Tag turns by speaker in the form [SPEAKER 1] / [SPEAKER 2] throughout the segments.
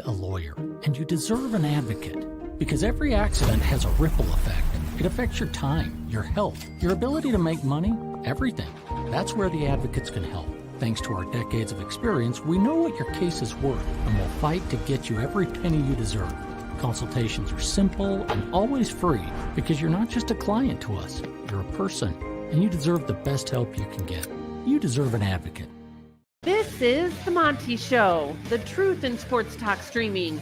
[SPEAKER 1] a lawyer, and you deserve an advocate. Because every accident has a ripple effect. It affects your time, your health, your ability to make money, everything. That's where the advocates can help. Thanks to our decades of experience, we know what your case is worth, and we'll fight to get you every penny you deserve. Consultations are simple and always free, because you're not just a client to us, you're a person, and you deserve the best help you can get. You deserve an advocate.
[SPEAKER 2] This is The Monty Show, the truth in sports talk streaming.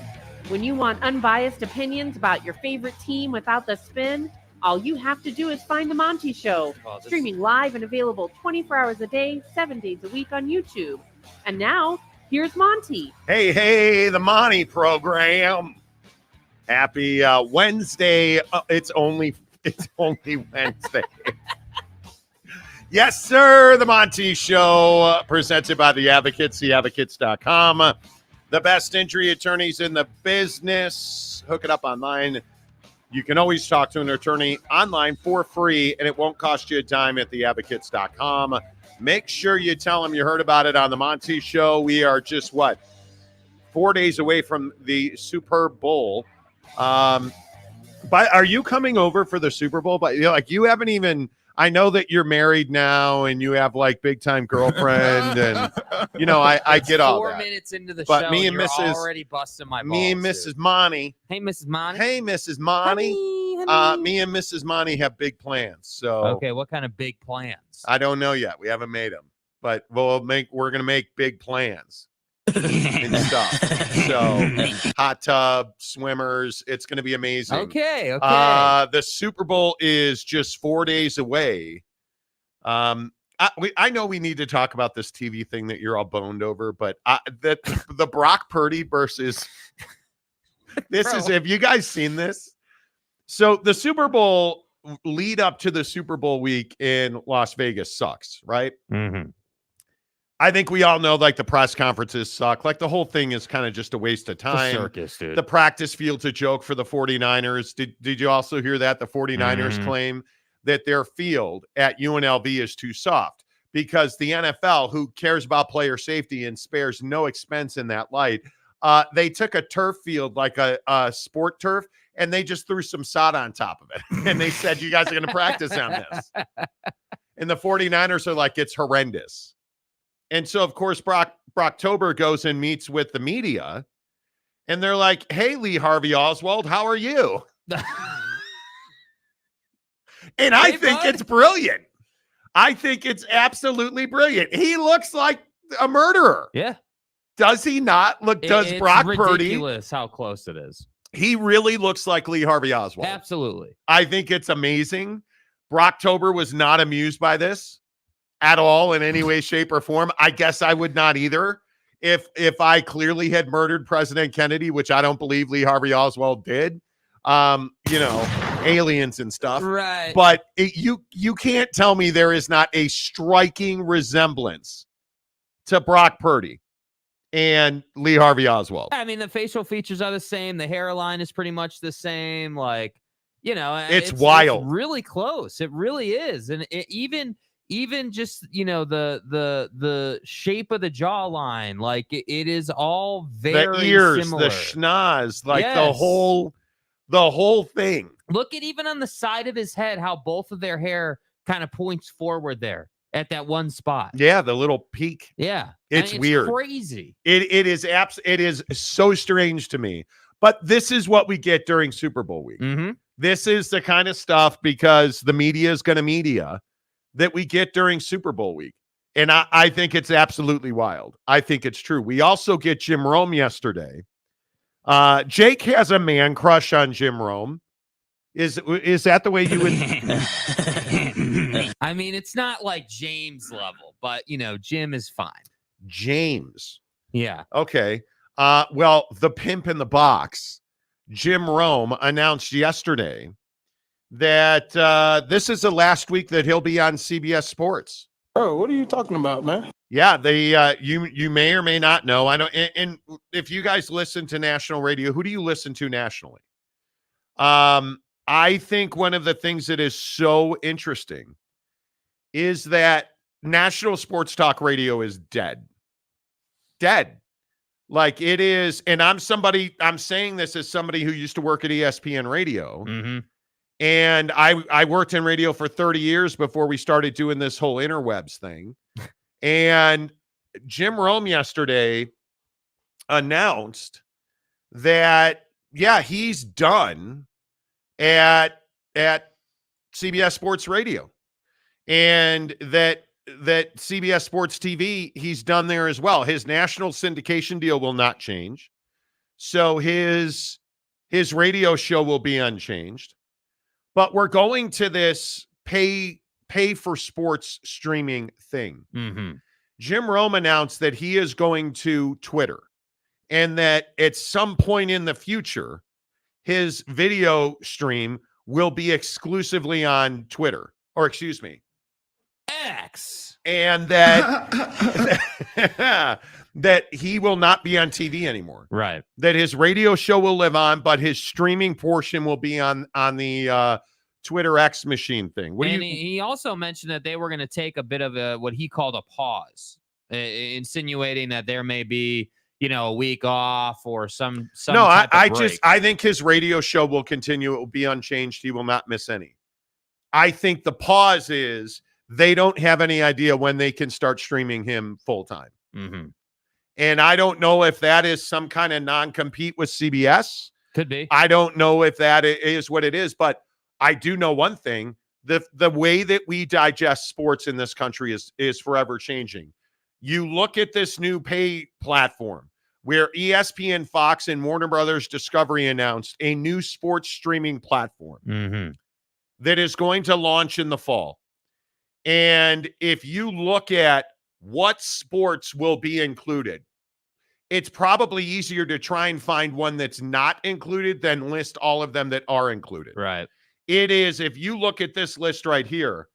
[SPEAKER 2] When you want unbiased opinions about your favorite team without the spin, all you have to do is find The Monty Show, streaming live and available 24 hours a day, 7 days a week on YouTube. And now, here's Monty.
[SPEAKER 3] Hey, the Monty program. Happy Wednesday. It's only Wednesday. Yes, sir. The Monty Show, presented by The Advocates, theadvocates.com. The best injury attorneys in the business. Hook it up online. You can always talk to an attorney online for free, and it won't cost you a dime at theadvocates.com. Make sure you tell them you heard about it on The Monty Show. We are just, 4 days away from the Super Bowl. But are you coming over for the Super Bowl? But you haven't even... I know that you're married now and you have big time girlfriend and I get all that.
[SPEAKER 4] 4 minutes into the
[SPEAKER 3] but
[SPEAKER 4] show,
[SPEAKER 3] me and
[SPEAKER 4] you're
[SPEAKER 3] Mrs.
[SPEAKER 4] already busting my balls.
[SPEAKER 3] Me and Mrs. Monty.
[SPEAKER 4] Hey, Mrs. Monty.
[SPEAKER 3] Hey, Mrs. Monty.
[SPEAKER 4] Honey.
[SPEAKER 3] Me and Mrs. Monty have big plans. So
[SPEAKER 4] okay, what kind of big plans?
[SPEAKER 3] I don't know yet. We haven't made them, but we're gonna make big plans and stuff. So hot tub, swimmers, it's gonna be amazing.
[SPEAKER 4] Okay.
[SPEAKER 3] The Super Bowl is just 4 days away. I know we need to talk about this TV thing that you're all boned over, but the Brock Purdy versus this is, have you guys seen this? So the Super Bowl lead up to the Super Bowl week in Las Vegas sucks, right?
[SPEAKER 4] Mm-hmm.
[SPEAKER 3] I think we all know the press conferences suck. The whole thing is kind of just a waste of time.
[SPEAKER 4] Circus, dude.
[SPEAKER 3] The practice field's a joke for the 49ers. Did you also hear that? The 49ers claim that their field at UNLV is too soft because the NFL, who cares about player safety and spares no expense in that light, they took a turf field like a sport turf and they just threw some sod on top of it. And they said, you guys are going to practice on this. And the 49ers are like, it's horrendous. And so, of course, Brocktober goes and meets with the media, and they're like, hey, Lee Harvey Oswald, how are you? And I think it's brilliant. I think it's absolutely brilliant. He looks like a murderer.
[SPEAKER 4] Yeah.
[SPEAKER 3] Does he not? Does Brock Purdy?
[SPEAKER 4] It's ridiculous how close it is.
[SPEAKER 3] He really looks like Lee Harvey Oswald.
[SPEAKER 4] Absolutely.
[SPEAKER 3] I think it's amazing. Brocktober was not amused by this at all in any way, shape, or form. I guess I would not either if I clearly had murdered President Kennedy, which I don't believe Lee Harvey Oswald did. Aliens and stuff.
[SPEAKER 4] Right.
[SPEAKER 3] But you can't tell me there is not a striking resemblance to Brock Purdy and Lee Harvey Oswald.
[SPEAKER 4] I mean, the facial features are the same. The hairline is pretty much the same.
[SPEAKER 3] It's wild.
[SPEAKER 4] It's really close. It really is. And even just the shape of the jawline, it is all very
[SPEAKER 3] the ears,
[SPEAKER 4] similar.
[SPEAKER 3] The schnoz,
[SPEAKER 4] yes.
[SPEAKER 3] the whole thing.
[SPEAKER 4] Look at even on the side of his head how both of their hair kind of points forward there at that one spot.
[SPEAKER 3] Yeah, the little peak.
[SPEAKER 4] Yeah,
[SPEAKER 3] it's weird,
[SPEAKER 4] crazy.
[SPEAKER 3] It is so strange to me. But this is what we get during Super Bowl week.
[SPEAKER 4] Mm-hmm.
[SPEAKER 3] This is the kind of stuff, because the media is going to media, that we get during Super Bowl week. And I think it's absolutely wild. I think it's true. We also get Jim Rome yesterday. Jake has a man crush on Jim Rome. Is that the way you would?
[SPEAKER 4] I mean, it's not like James level, but Jim is fine.
[SPEAKER 3] James.
[SPEAKER 4] Yeah.
[SPEAKER 3] Okay. Well, the pimp in the box, Jim Rome, announced yesterday that this is the last week that he'll be on CBS Sports.
[SPEAKER 5] Bro, what are you talking about, man?
[SPEAKER 3] Yeah, you may or may not know. I know, and if you guys listen to national radio, who do you listen to nationally? I think one of the things that is so interesting is that national sports talk radio is dead. Dead. Like it is, and I'm saying this as somebody who used to work at ESPN radio.
[SPEAKER 4] Mm-hmm.
[SPEAKER 3] And I worked in radio for 30 years before we started doing this whole interwebs thing. And Jim Rome yesterday announced that, yeah, he's done at CBS Sports Radio, and that CBS Sports TV, he's done there as well. His national syndication deal will not change. So his radio show will be unchanged. But we're going to this pay for sports streaming thing.
[SPEAKER 4] Mm-hmm.
[SPEAKER 3] Jim Rome announced that he is going to Twitter, and that at some point in the future, his video stream will be exclusively on Twitter, or excuse me,
[SPEAKER 4] X.
[SPEAKER 3] And that that he will not be on TV anymore.
[SPEAKER 4] Right.
[SPEAKER 3] That his radio show will live on, but his streaming portion will be on the Twitter X machine thing.
[SPEAKER 4] He also mentioned that they were going to take a bit of what he called a pause, insinuating that there may be, a week off or some.
[SPEAKER 3] No, I think his radio show will continue. It will be unchanged. He will not miss any. I think the pause is they don't have any idea when they can start streaming him full time.
[SPEAKER 4] Mm-hmm.
[SPEAKER 3] And I don't know if that is some kind of non-compete with CBS.
[SPEAKER 4] Could be.
[SPEAKER 3] I don't know if that is what it is, but I do know one thing. The way that we digest sports in this country is forever changing. You look at this new pay platform where ESPN, Fox, and Warner Brothers Discovery announced a new sports streaming platform that is going to launch in the fall. And if you look at what sports will be included, it's probably easier to try and find one that's not included than list all of them that are included.
[SPEAKER 4] Right.
[SPEAKER 3] It is, if you look at this list right here,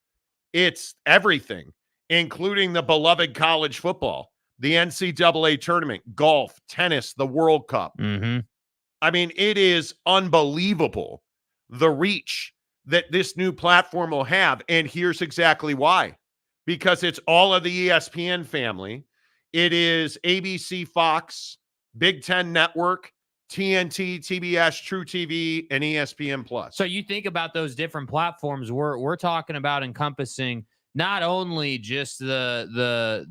[SPEAKER 3] it's everything, including the beloved college football, the NCAA tournament, golf, tennis, the World Cup.
[SPEAKER 4] Mm-hmm.
[SPEAKER 3] I mean, it is unbelievable, the reach that this new platform will have. And here's exactly why. Because it's all of the ESPN family. It is ABC, Fox, Big Ten Network, TNT, TBS, True TV, and ESPN Plus.
[SPEAKER 4] So you think about those different platforms. We're talking about encompassing not only just the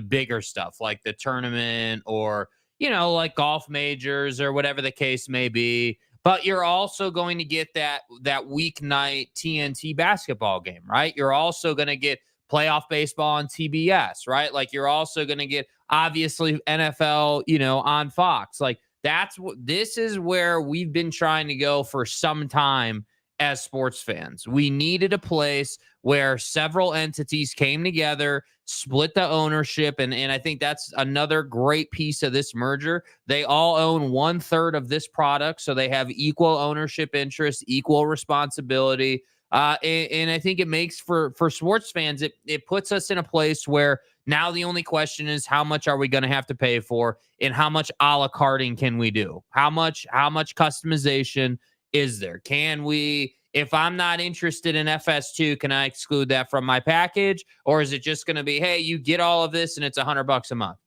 [SPEAKER 4] bigger stuff like the tournament or like golf majors or whatever the case may be, but you're also going to get that weeknight TNT basketball game, right? You're also going to get playoff baseball on TBS, right? Like you're also going to get obviously NFL, on Fox. Like this is where we've been trying to go for some time as sports fans. We needed a place where several entities came together, split the ownership, and I think that's another great piece of this merger. They all own 1/3 of this product, so they have equal ownership interest, equal responsibility. And I think it makes for sports fans, it puts us in a place where now the only question is how much are we going to have to pay for, and how much a la carting can we do? How much customization is there? Can we, if I'm not interested in FS2, can I exclude that from my package? Or is it just going to be, hey, you get all of this and it's $100 a month?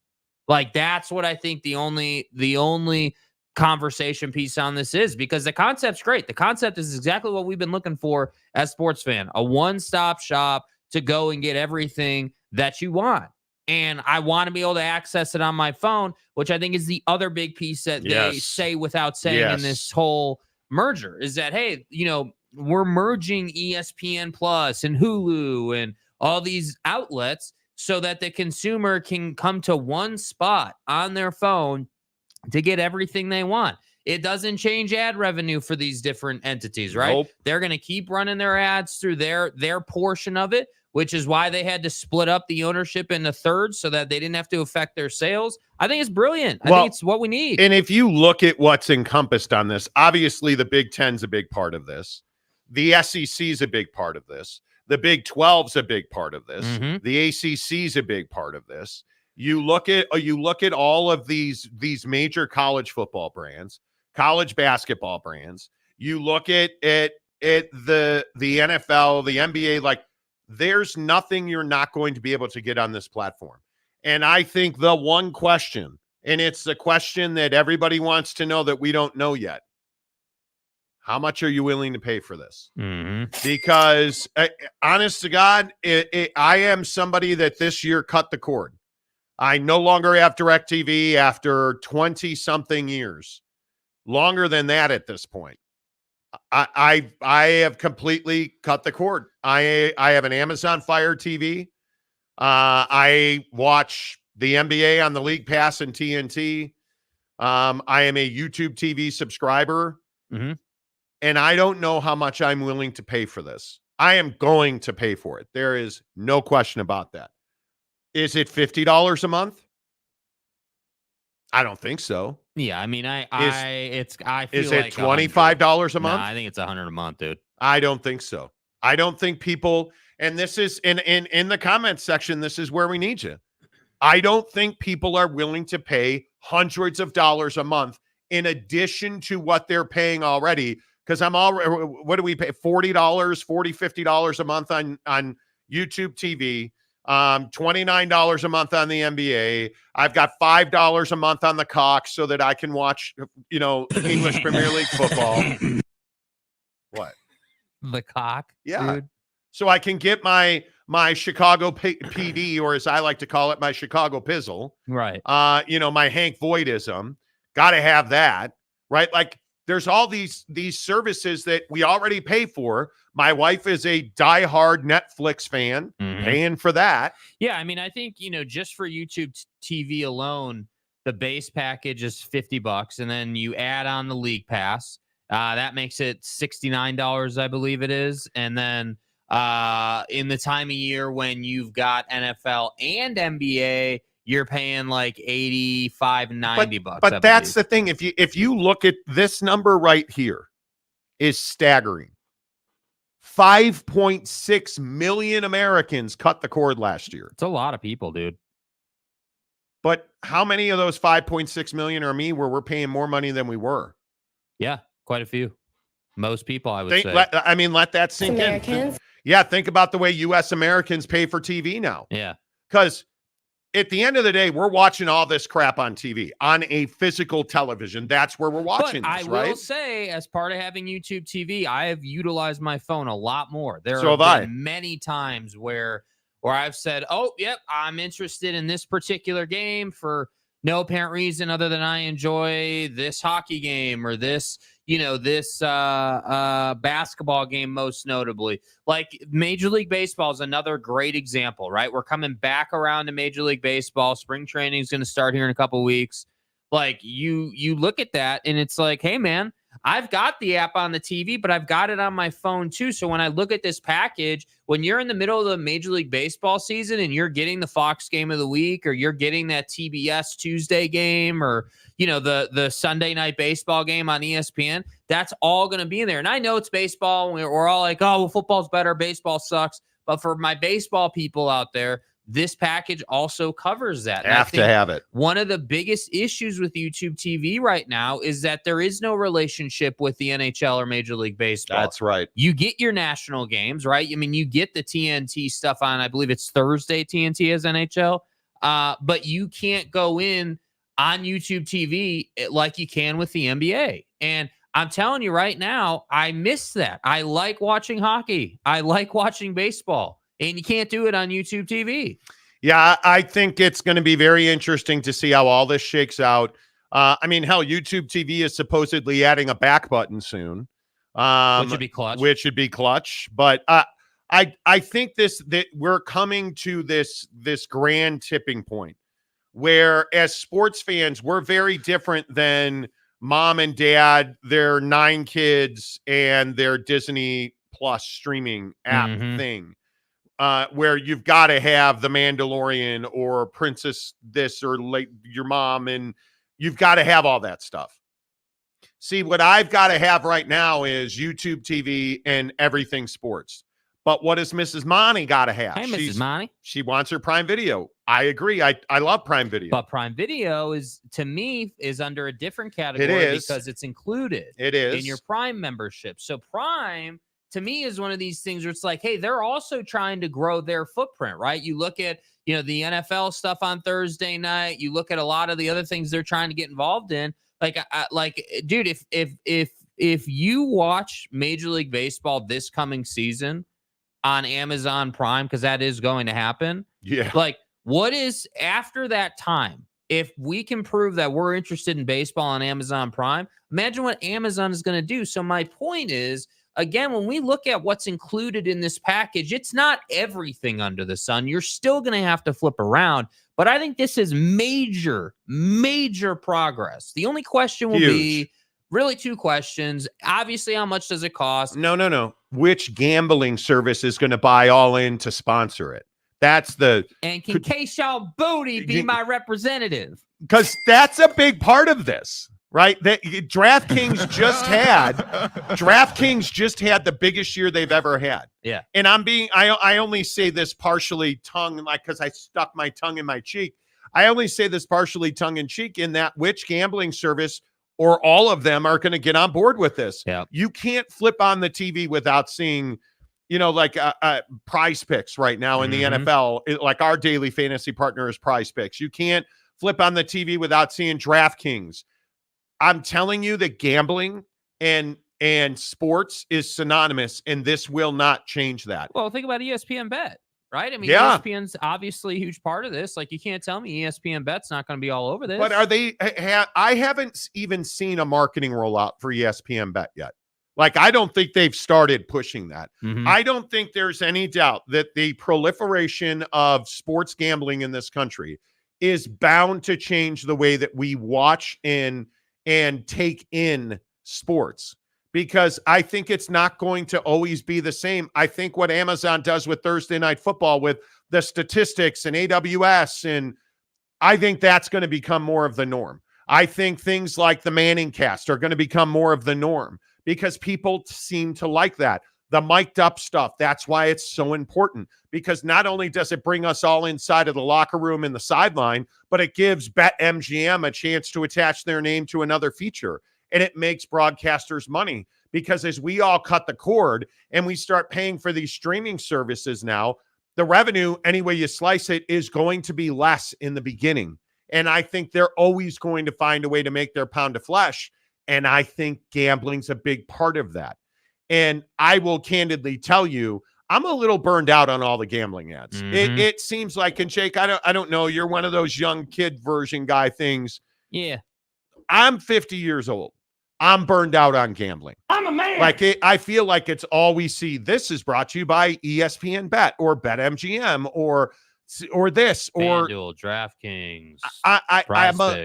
[SPEAKER 4] Like that's what I think the only conversation piece on this is, because the concept's great. The concept is exactly what we've been looking for as sports fan, a one-stop shop to go and get everything that you want. And I want to be able to access it on my phone, which I think is the other big piece that they say without saying in this whole merger is that, hey, we're merging ESPN Plus and Hulu and all these outlets so that the consumer can come to one spot on their phone to get everything they want. It doesn't change ad revenue for these different entities, right?
[SPEAKER 3] Nope.
[SPEAKER 4] They're going to keep running their ads through their portion of it, which is why they had to split up the ownership into thirds so that they didn't have to affect their sales. I think it's brilliant. I think it's what we need.
[SPEAKER 3] And if you look at what's encompassed on this, obviously the Big Ten's a big part of this. The SEC is a big part of this. The Big 12's a big part of this.
[SPEAKER 4] Mm-hmm.
[SPEAKER 3] The ACC's a big part of this. You look at all of these major college football brands, college basketball brands. You look at the NFL, the NBA, like there's nothing you're not going to be able to get on this platform. And I think the one question And it's the question that everybody wants to know that we don't know yet. How much are you willing to pay for this?
[SPEAKER 4] Mm-hmm.
[SPEAKER 3] Because honest to God, I am somebody that this year cut the cord. I no longer have DirecTV after 20-something years. Longer than that at this point. I have completely cut the cord. I have an Amazon Fire TV. I watch the NBA on the League Pass and TNT. I am a YouTube TV subscriber.
[SPEAKER 4] Mm-hmm.
[SPEAKER 3] And I don't know how much I'm willing to pay for this. I am going to pay for it. There is no question about that. Is it $50 a month? I don't think so.
[SPEAKER 4] Yeah, I mean, I feel
[SPEAKER 3] is
[SPEAKER 4] like
[SPEAKER 3] it $25 a month?
[SPEAKER 4] Nah, I think it's $100 a month, dude.
[SPEAKER 3] I don't think so. I don't think people, and this is in the comments section, this is where we need you. I don't think people are willing to pay hundreds of dollars a month in addition to what they're paying already. Because what do we pay? $40, $50 a month on YouTube TV, $29 a month on the NBA. I've got $5 a month on the Cox so that I can watch, English Premier League football. What?
[SPEAKER 4] The Cock?
[SPEAKER 3] Yeah.
[SPEAKER 4] Dude.
[SPEAKER 3] So I can get my Chicago PD, or as I like to call it, my Chicago Pizzle.
[SPEAKER 4] Right.
[SPEAKER 3] My Hank Voidism. Got to have that, right? Like, there's all these services that we already pay for. My wife is a diehard Netflix fan, paying for that.
[SPEAKER 4] Yeah, I mean, I think, just for YouTube TV alone, the base package is $50, and then you add on the League Pass. That makes it $69, I believe it is. And then in the time of year when you've got NFL and NBA, you're paying like $85, $90.
[SPEAKER 3] But that's the thing. If you look at this number right here, is staggering. 5.6 million Americans cut the cord last year.
[SPEAKER 4] It's a lot of people, dude.
[SPEAKER 3] But how many of those 5.6 million are me where we're paying more money than we were?
[SPEAKER 4] Yeah, quite a few. Most people, I would say.
[SPEAKER 3] Let that sink in. Yeah, think about the way U.S. Americans pay for TV now.
[SPEAKER 4] Yeah.
[SPEAKER 3] Because at the end of the day, we're watching all this crap on TV, on a physical television. That's where we're watching this, right?
[SPEAKER 4] I will say, as part of having YouTube TV, I have utilized my phone a lot more. There
[SPEAKER 3] have
[SPEAKER 4] been many times where I've said, oh, yep, I'm interested in this particular game for no apparent reason other than I enjoy this hockey game or this basketball game, most notably. Like Major League Baseball is another great example, right? We're coming back around to Major League Baseball. Spring training is going to start here in a couple of weeks. Like you look at that and it's like, hey man, I've got the app on the TV, but I've got it on my phone too. So when I look at this package, when you're in the middle of the Major League Baseball season and you're getting the Fox game of the week, or you're getting that TBS Tuesday game, or the Sunday night baseball game on ESPN, that's all going to be in there. And I know it's baseball. We're all like, oh, well, football's better, baseball sucks. But for my baseball people out there, this package also covers that.
[SPEAKER 3] Have to have it.
[SPEAKER 4] One of the biggest issues with YouTube TV right now is that there is no relationship with the NHL or Major League Baseball.
[SPEAKER 3] That's right.
[SPEAKER 4] You get your national games, right? I mean, you get the TNT stuff on, I believe it's Thursday, TNT has NHL. But you can't go in on YouTube TV like you can with the NBA. And I'm telling you right now, I miss that. I like watching hockey. I like watching baseball. And you can't do it on YouTube TV.
[SPEAKER 3] Yeah, I think it's going to be very interesting to see how all this shakes out. YouTube TV is supposedly adding a back button soon.
[SPEAKER 4] Which would be clutch.
[SPEAKER 3] But I think that we're coming to this grand tipping point where, as sports fans, we're very different than mom and dad, their 9 kids, and their Disney Plus streaming app thing. Where you've got to have The Mandalorian or Princess this or like your mom, and you've got to have all that stuff. See, what I've got to have right now is YouTube TV and everything sports. But what does Mrs. Monty got to have?
[SPEAKER 4] Hey, Mrs. Monty.
[SPEAKER 3] She wants her Prime Video. I agree. I love Prime Video.
[SPEAKER 4] But Prime Video is under a different category because it's included in your Prime membership. So Prime to me is one of these things where it's like, hey, they're also trying to grow their footprint, right? You look at, the NFL stuff on Thursday night. You look at a lot of the other things they're trying to get involved in. Dude, if you watch Major League Baseball this coming season on Amazon Prime, because that is going to happen.
[SPEAKER 3] Yeah.
[SPEAKER 4] Like, what is after that time? If we can prove that we're interested in baseball on Amazon Prime, imagine what Amazon is going to do. So my point is, again, when we look at what's included in this package, it's not everything under the sun. You're still going to have to flip around. But I think this is major, major progress. The only question will be really two questions. Obviously, how much does it cost?
[SPEAKER 3] No. Which gambling service is going to buy All In to sponsor it? That's the... And
[SPEAKER 4] can Keishal Booty be my representative?
[SPEAKER 3] Because that's a big part of this, right? That DraftKings just had the biggest year they've ever had.
[SPEAKER 4] Yeah.
[SPEAKER 3] And I only say this partially because I stuck my tongue in my cheek. I only say this partially tongue in cheek in that which gambling service or all of them are going to get on board with this.
[SPEAKER 4] Yeah.
[SPEAKER 3] You can't flip on the TV without seeing Prize Picks right now in the NFL, like our daily fantasy partner is Prize Picks. You can't flip on the TV without seeing DraftKings. I'm telling you that gambling and sports is synonymous, and this will not change that.
[SPEAKER 4] Well, think about ESPN Bet, right? I mean,
[SPEAKER 3] yeah.
[SPEAKER 4] ESPN's obviously a huge part of this. Like, you can't tell me ESPN Bet's not going to be all over this.
[SPEAKER 3] But are they? I haven't even seen a marketing rollout for ESPN Bet yet. Like, I don't think they've started pushing that. I don't think there's any doubt that the proliferation of sports gambling in this country is bound to change the way that we watch and take in sports, because I think it's not going to always be the same. I think what Amazon does with Thursday Night Football with the statistics and AWS, and I think that's going to become more of the norm. I think things like the Manning cast are going to become more of the norm, because people seem to like that. The mic'd up stuff, that's why it's so important, because not only does it bring us all inside of the locker room and the sideline, but it gives BetMGM a chance to attach their name to another feature. And it makes broadcasters money, because as we all cut the cord and we start paying for these streaming services now, the revenue, any way you slice it, is going to be less in the beginning. And I think they're always going to find a way to make their pound of flesh. And I think gambling's a big part of that. And I will candidly tell you, I'm a little burned out on all the gambling ads. It seems like, and Jake, I don't know, you're one of those young kid version guy things.
[SPEAKER 4] Yeah.
[SPEAKER 3] I'm 50 years old. I'm burned out on gambling.
[SPEAKER 5] I'm a man.
[SPEAKER 3] I feel like it's all we see. This is brought to you by ESPN Bet or BetMGM or this or
[SPEAKER 4] FanDuel, DraftKings.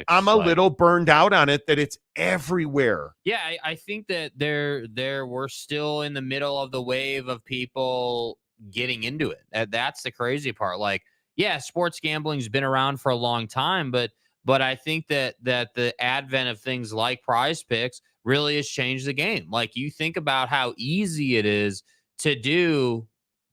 [SPEAKER 3] I'm a little burned out on it, that it's everywhere.
[SPEAKER 4] Yeah, I think that we're still in the middle of the wave of people getting into it. That's the crazy part. Like, yeah, sports gambling's been around for a long time, but I think that the advent of things like Prize Picks really has changed the game. Like, you think about how easy it is to do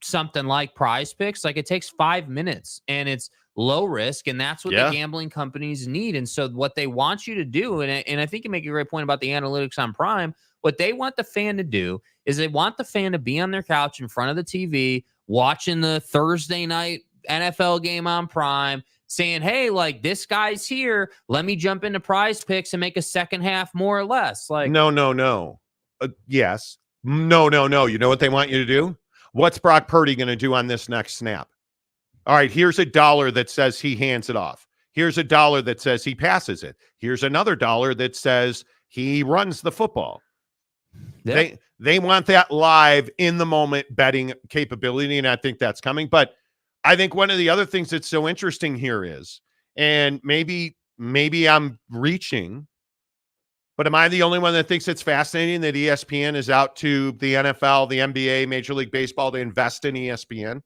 [SPEAKER 4] something like Prize Picks. Like, it takes 5 minutes and it's low risk, and that's what the gambling companies need. And so what they want you to do, and I think you make a great point about the analytics on Prime, what they want the fan to do is they want the fan to be on their couch in front of the TV watching the Thursday night NFL game on Prime, saying, hey, like, this guy's here, let me jump into Prize Picks and make a second half more or less. Like,
[SPEAKER 3] no. Yes. No. You know what they want you to do? What's Brock Purdy going to do on this next snap? All right, here's $1 that says he hands it off. Here's $1 that says he passes it. Here's another $1 that says he runs the football. Yeah. They want that live in the moment betting capability, and I think that's coming. But I think one of the other things that's so interesting here is, and maybe I'm reaching, but am I the only one that thinks it's fascinating that ESPN is out to the NFL, the NBA, Major League Baseball to invest in ESPN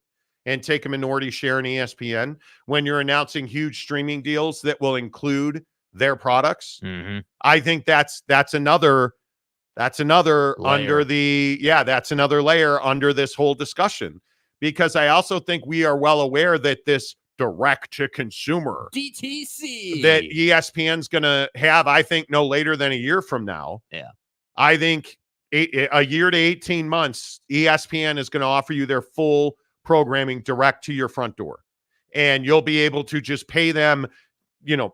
[SPEAKER 3] and take a minority share in ESPN when you're announcing huge streaming deals that will include their products? I think that's another layer. That's another layer under this whole discussion, because I also think we are well aware that this direct to consumer
[SPEAKER 4] DTC
[SPEAKER 3] that ESPN's going to have, I think no later than a year from now.
[SPEAKER 4] Yeah.
[SPEAKER 3] I think a year to 18 months, ESPN is going to offer you their full programming direct to your front door. And you'll be able to just pay them,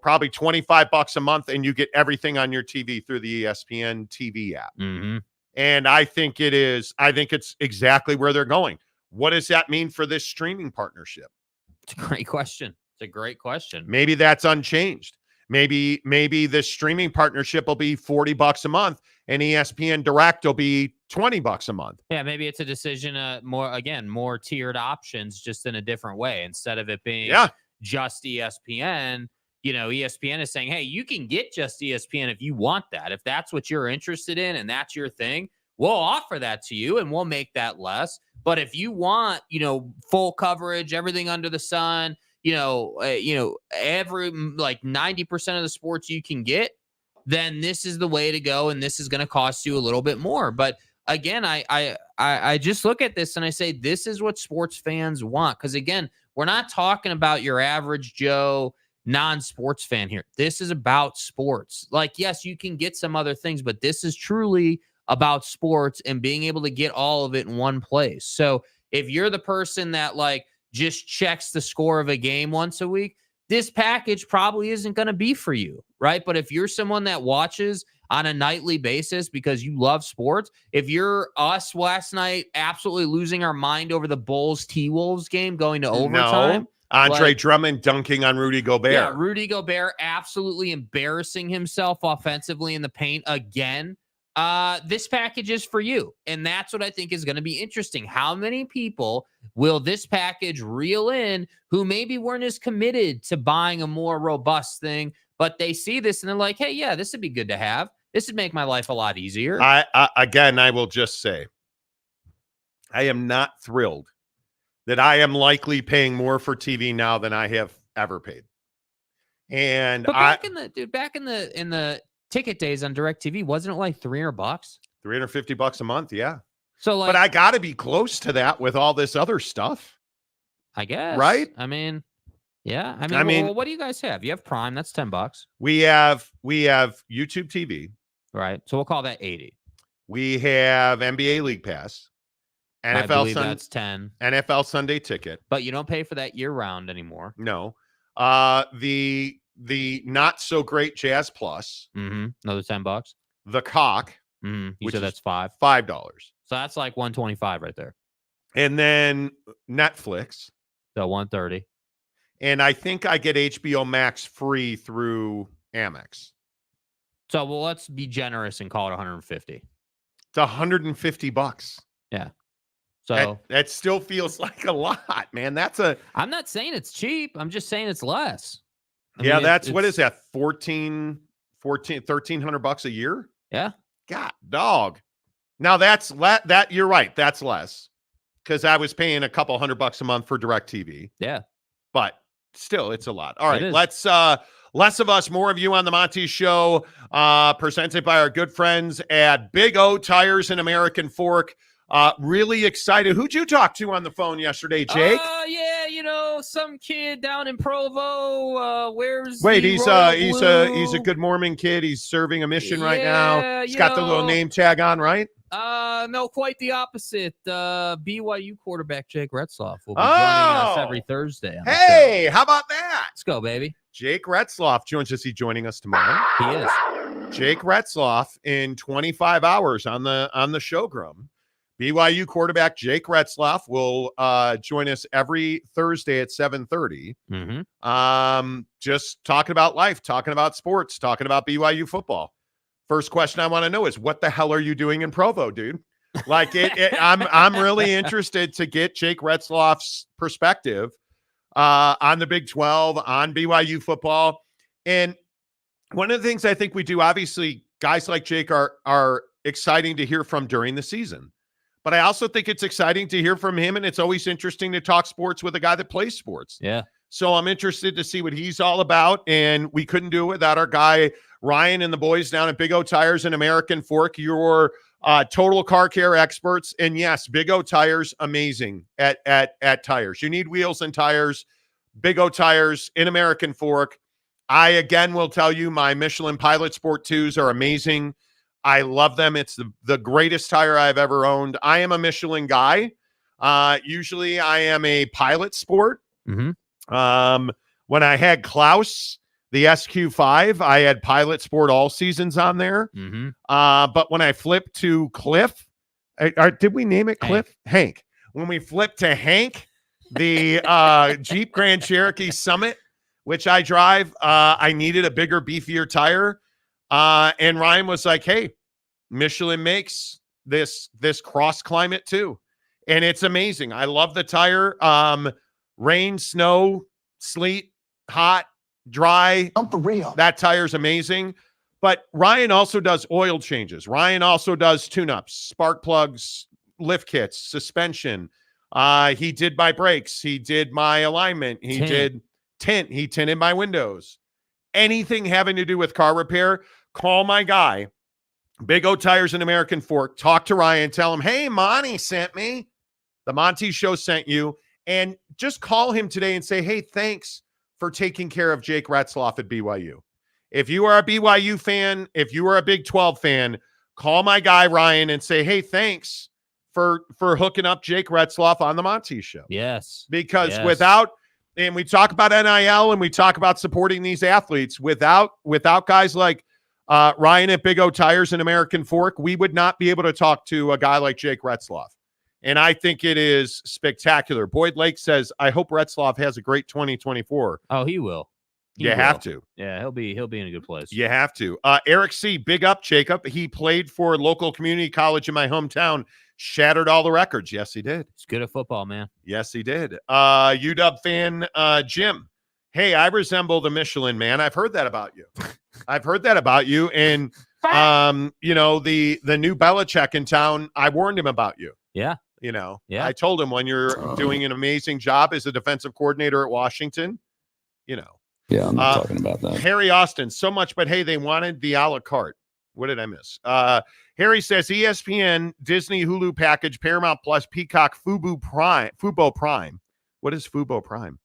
[SPEAKER 3] probably $25 a month, and you get everything on your TV through the ESPN TV app.
[SPEAKER 4] Mm-hmm.
[SPEAKER 3] And I think it's exactly where they're going. What does that mean for this streaming partnership?
[SPEAKER 4] It's a great question.
[SPEAKER 3] Maybe that's unchanged. Maybe this streaming partnership will be $40 a month, and ESPN Direct will be $20 a month.
[SPEAKER 4] Yeah, maybe it's a decision, more tiered options, just in a different way. Instead of it being just ESPN, ESPN is saying, hey, you can get just ESPN if you want that. If that's what you're interested in and that's your thing, we'll offer that to you and we'll make that less. But if you want, full coverage, everything under the sun, every 90% of the sports you can get, then this is the way to go, and this is going to cost you a little bit more. But again, I just look at this and I say, this is what sports fans want. Because again, we're not talking about your average Joe non-sports fan here. This is about sports. Yes, you can get some other things, but this is truly about sports and being able to get all of it in one place. So if you're the person that just checks the score of a game once a week, this package probably isn't going to be for you, right? But if you're someone that watches on a nightly basis because you love sports, if you're us last night absolutely losing our mind over the Bulls T-Wolves game going to overtime.
[SPEAKER 3] Andre Drummond dunking on Rudy Gobert.
[SPEAKER 4] Yeah, Rudy Gobert absolutely embarrassing himself offensively in the paint again. This package is for you. And that's what I think is going to be interesting. How many people will this package reel in who maybe weren't as committed to buying a more robust thing, but they see this and they're like, hey, yeah, this would be good to have. This would make my life a lot easier.
[SPEAKER 3] I will just say, I am not thrilled that I am likely paying more for TV now than I have ever paid. And
[SPEAKER 4] but back in the ticket days on DirecTV, wasn't it like $300?
[SPEAKER 3] $350 a month, yeah.
[SPEAKER 4] So
[SPEAKER 3] but I got to be close to that with all this other stuff,
[SPEAKER 4] I guess.
[SPEAKER 3] Right?
[SPEAKER 4] I mean, yeah. I mean, well, what do you guys have? You have Prime, that's $10.
[SPEAKER 3] We have YouTube TV,
[SPEAKER 4] right? So we'll call that $80.
[SPEAKER 3] We have NBA League Pass, NFL
[SPEAKER 4] that's $10.
[SPEAKER 3] NFL Sunday Ticket,
[SPEAKER 4] but you don't pay for that year round anymore.
[SPEAKER 3] No, the not so great Jazz Plus,
[SPEAKER 4] another $10.
[SPEAKER 3] The Cock,
[SPEAKER 4] you said that's $5. So that's like $125 right there.
[SPEAKER 3] And then Netflix,
[SPEAKER 4] so $130.
[SPEAKER 3] And I think I get HBO Max free through Amex.
[SPEAKER 4] So let's be generous and call it $150.
[SPEAKER 3] It's $150.
[SPEAKER 4] Yeah. So
[SPEAKER 3] that still feels like a lot, man.
[SPEAKER 4] I'm not saying it's cheap. I'm just saying it's less.
[SPEAKER 3] I mean, what is that? $1,300 a year?
[SPEAKER 4] Yeah.
[SPEAKER 3] God, dog. Now that you're right. That's less because I was paying a couple $100 a month for DirecTV.
[SPEAKER 4] Yeah.
[SPEAKER 3] But still, it's a lot. All right, let's less of us, more of you on the Monty Show, presented by our good friends at Big O Tires and American Fork. Really excited. Who'd you talk to on the phone yesterday, Jake?
[SPEAKER 4] Yeah, some kid down in Provo.
[SPEAKER 3] He's a good Mormon kid. He's serving a mission right now. He's got the little name tag on, right?
[SPEAKER 4] No, quite the opposite. BYU quarterback Jake Retzloff will be joining us every Thursday.
[SPEAKER 3] Hey, how about that?
[SPEAKER 4] Let's go, baby.
[SPEAKER 3] Jake Retzloff joins us. He's joining us tomorrow.
[SPEAKER 4] He is.
[SPEAKER 3] Jake Retzloff in 25 hours on the showroom. BYU quarterback Jake Retzloff will join us every Thursday at 7:30. Just talking about life, talking about sports, talking about BYU football. First question I want to know is, what the hell are you doing in Provo, dude? I'm really interested to get Jake Retzloff's perspective on the Big 12, on BYU football. And one of the things I think we do, obviously, guys like Jake are exciting to hear from during the season. But I also think it's exciting to hear from him, and it's always interesting to talk sports with a guy that plays sports.
[SPEAKER 4] Yeah.
[SPEAKER 3] So I'm interested to see what he's all about, and we couldn't do it without our guy Ryan and the boys down at Big O Tires and American Fork, your total car care experts. And yes, Big O Tires, amazing at tires. You need wheels and tires. Big O Tires in American Fork. I again will tell you, my Michelin Pilot Sport 2s are amazing. I love them. It's the greatest tire I've ever owned. I am a Michelin guy. Usually I am a Pilot Sport.
[SPEAKER 4] Mm-hmm.
[SPEAKER 3] When I had Klaus, the SQ5, I had Pilot Sport all seasons on there.
[SPEAKER 4] Mm-hmm.
[SPEAKER 3] But when I flipped to Cliff, did we name it Cliff? Hank. When we flipped to Hank, the Jeep Grand Cherokee Summit, which I drive, I needed a bigger, beefier tire. And Ryan was like, hey, Michelin makes this cross climate too. And it's amazing. I love the tire. Rain, snow, sleet, hot, dry.
[SPEAKER 5] I'm for real.
[SPEAKER 3] That tire's amazing. But Ryan also does oil changes. Ryan also does tune-ups, spark plugs, lift kits, suspension. He did my brakes. He did my alignment. He did tint. He tinted my windows. Anything having to do with car repair, call my guy, Big O Tires and American Fork. Talk to Ryan. Tell him, hey, Monty sent me. The Monty Show sent you. And just call him today and say, hey, thanks for taking care of Jake Retzloff at BYU. If you are a BYU fan, if you are a Big 12 fan, call my guy Ryan and say, hey, thanks for hooking up Jake Retzloff on the Monty Show.
[SPEAKER 4] Yes.
[SPEAKER 3] Because without, and we talk about NIL and we talk about supporting these athletes, without guys like Ryan at Big O Tires and American Fork, we would not be able to talk to a guy like Jake Retzloff. And I think it is spectacular. Boyd Lake says, I hope Retzloff has a great 2024.
[SPEAKER 4] Oh, he will.
[SPEAKER 3] You have to.
[SPEAKER 4] Yeah, he'll be in a good place.
[SPEAKER 3] You have to. Eric C., big up, Jacob. He played for local community college in my hometown, shattered all the records. Yes, he did.
[SPEAKER 4] He's good at football, man.
[SPEAKER 3] Yes, he did. UW fan Jim. Hey, I resemble the Michelin man. I've heard that about you. And you know, the new Belichick in town, I warned him about you.
[SPEAKER 4] Yeah.
[SPEAKER 3] You know,
[SPEAKER 4] yeah.
[SPEAKER 3] I told him when you're doing an amazing job as a defensive coordinator at Washington, you know.
[SPEAKER 6] Yeah, I'm not talking about that.
[SPEAKER 3] Harry Austin, so much, but hey, they wanted the a la carte. What did I miss? Harry says ESPN, Disney, Hulu package, Paramount Plus, Peacock, Fubo Prime. What is Fubo Prime?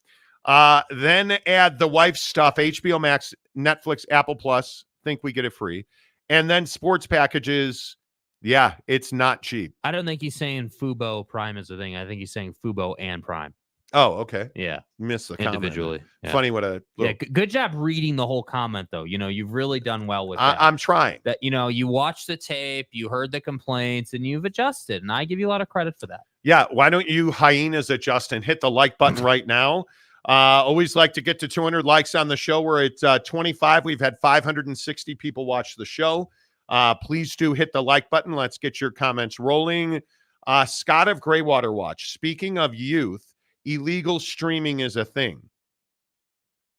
[SPEAKER 3] Then add the wife's stuff, HBO Max, Netflix, Apple Plus. Think we get it free. And then sports packages. Yeah, it's not cheap.
[SPEAKER 4] I don't think he's saying Fubo Prime is the thing. I think he's saying Fubo and Prime.
[SPEAKER 3] Oh, okay.
[SPEAKER 4] Yeah.
[SPEAKER 3] Missed the
[SPEAKER 4] individually.
[SPEAKER 3] comment.
[SPEAKER 4] Yeah.
[SPEAKER 3] Funny what a little...
[SPEAKER 4] good job reading the whole comment, though. You know, you've really done well with that.
[SPEAKER 3] I'm trying.
[SPEAKER 4] That, you know, you watched the tape, you heard the complaints, and you've adjusted. And I give you a lot of credit for that.
[SPEAKER 3] Yeah. Why don't you hyenas adjust and hit the like button right now? Always like to get to 200 likes on the show. We're at 25. We've had 560 people watch the show. Please do hit the like button. Let's get your comments rolling. Scott of Greywater Watch. Speaking of youth, illegal streaming is a thing.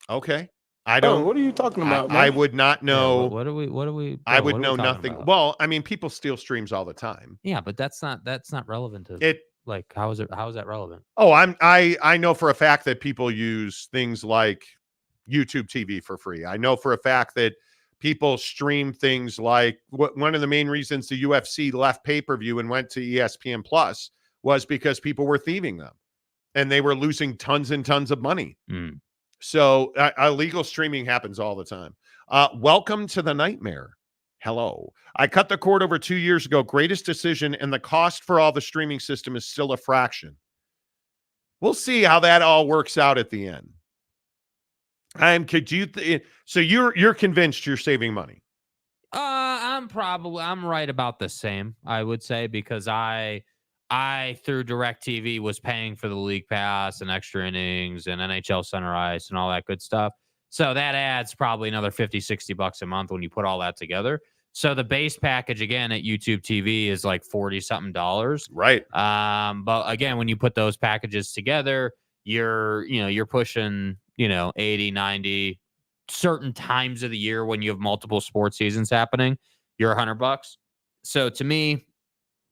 [SPEAKER 3] Okay. I don't.
[SPEAKER 5] What are you talking about, man?
[SPEAKER 3] I would not know.
[SPEAKER 4] Yeah, what are we?
[SPEAKER 3] I would know nothing.
[SPEAKER 4] About?
[SPEAKER 3] Well, I mean, people steal streams all the time.
[SPEAKER 4] Yeah, but that's not relevant to
[SPEAKER 3] it.
[SPEAKER 4] Like, how is that relevant?
[SPEAKER 3] Oh, I know for a fact that people use things like YouTube TV for free. I know for a fact that people stream things like one of the main reasons the UFC left pay-per-view and went to ESPN Plus was because people were thieving them and they were losing tons and tons of money.
[SPEAKER 4] Mm.
[SPEAKER 3] So illegal streaming happens all the time. Welcome to the nightmare. Hello. I cut the cord over 2 years ago. Greatest decision, and the cost for all the streaming system is still a fraction. We'll see how that all works out at the end. So you're convinced you're saving money?
[SPEAKER 4] I'm right about the same, I would say, because I through DirecTV was paying for the league pass and extra innings and NHL Center Ice and all that good stuff. So that adds probably another $50-$60 a month when you put all that together. So the base package again at YouTube TV is like $40-something.
[SPEAKER 3] Right.
[SPEAKER 4] But again, when you put those packages together, you're pushing, 80, 90 certain times of the year when you have multiple sports seasons happening, you're $100. So to me,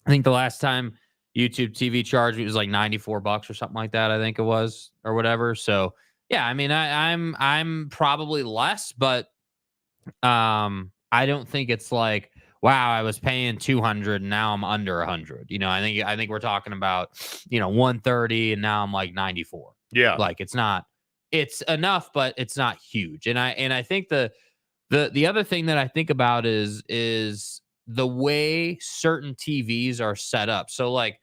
[SPEAKER 4] I think the last time YouTube TV charged me was like $94 or something like that. I think it was, or whatever. So yeah, I mean, I'm probably less, but I don't think it's like, wow, I was paying $200 and now I'm under $100. I think we're talking about, $130 and now I'm like $94.
[SPEAKER 3] Yeah.
[SPEAKER 4] Like it's enough, but it's not huge. And I think the other thing that I think about is the way certain TVs are set up. So like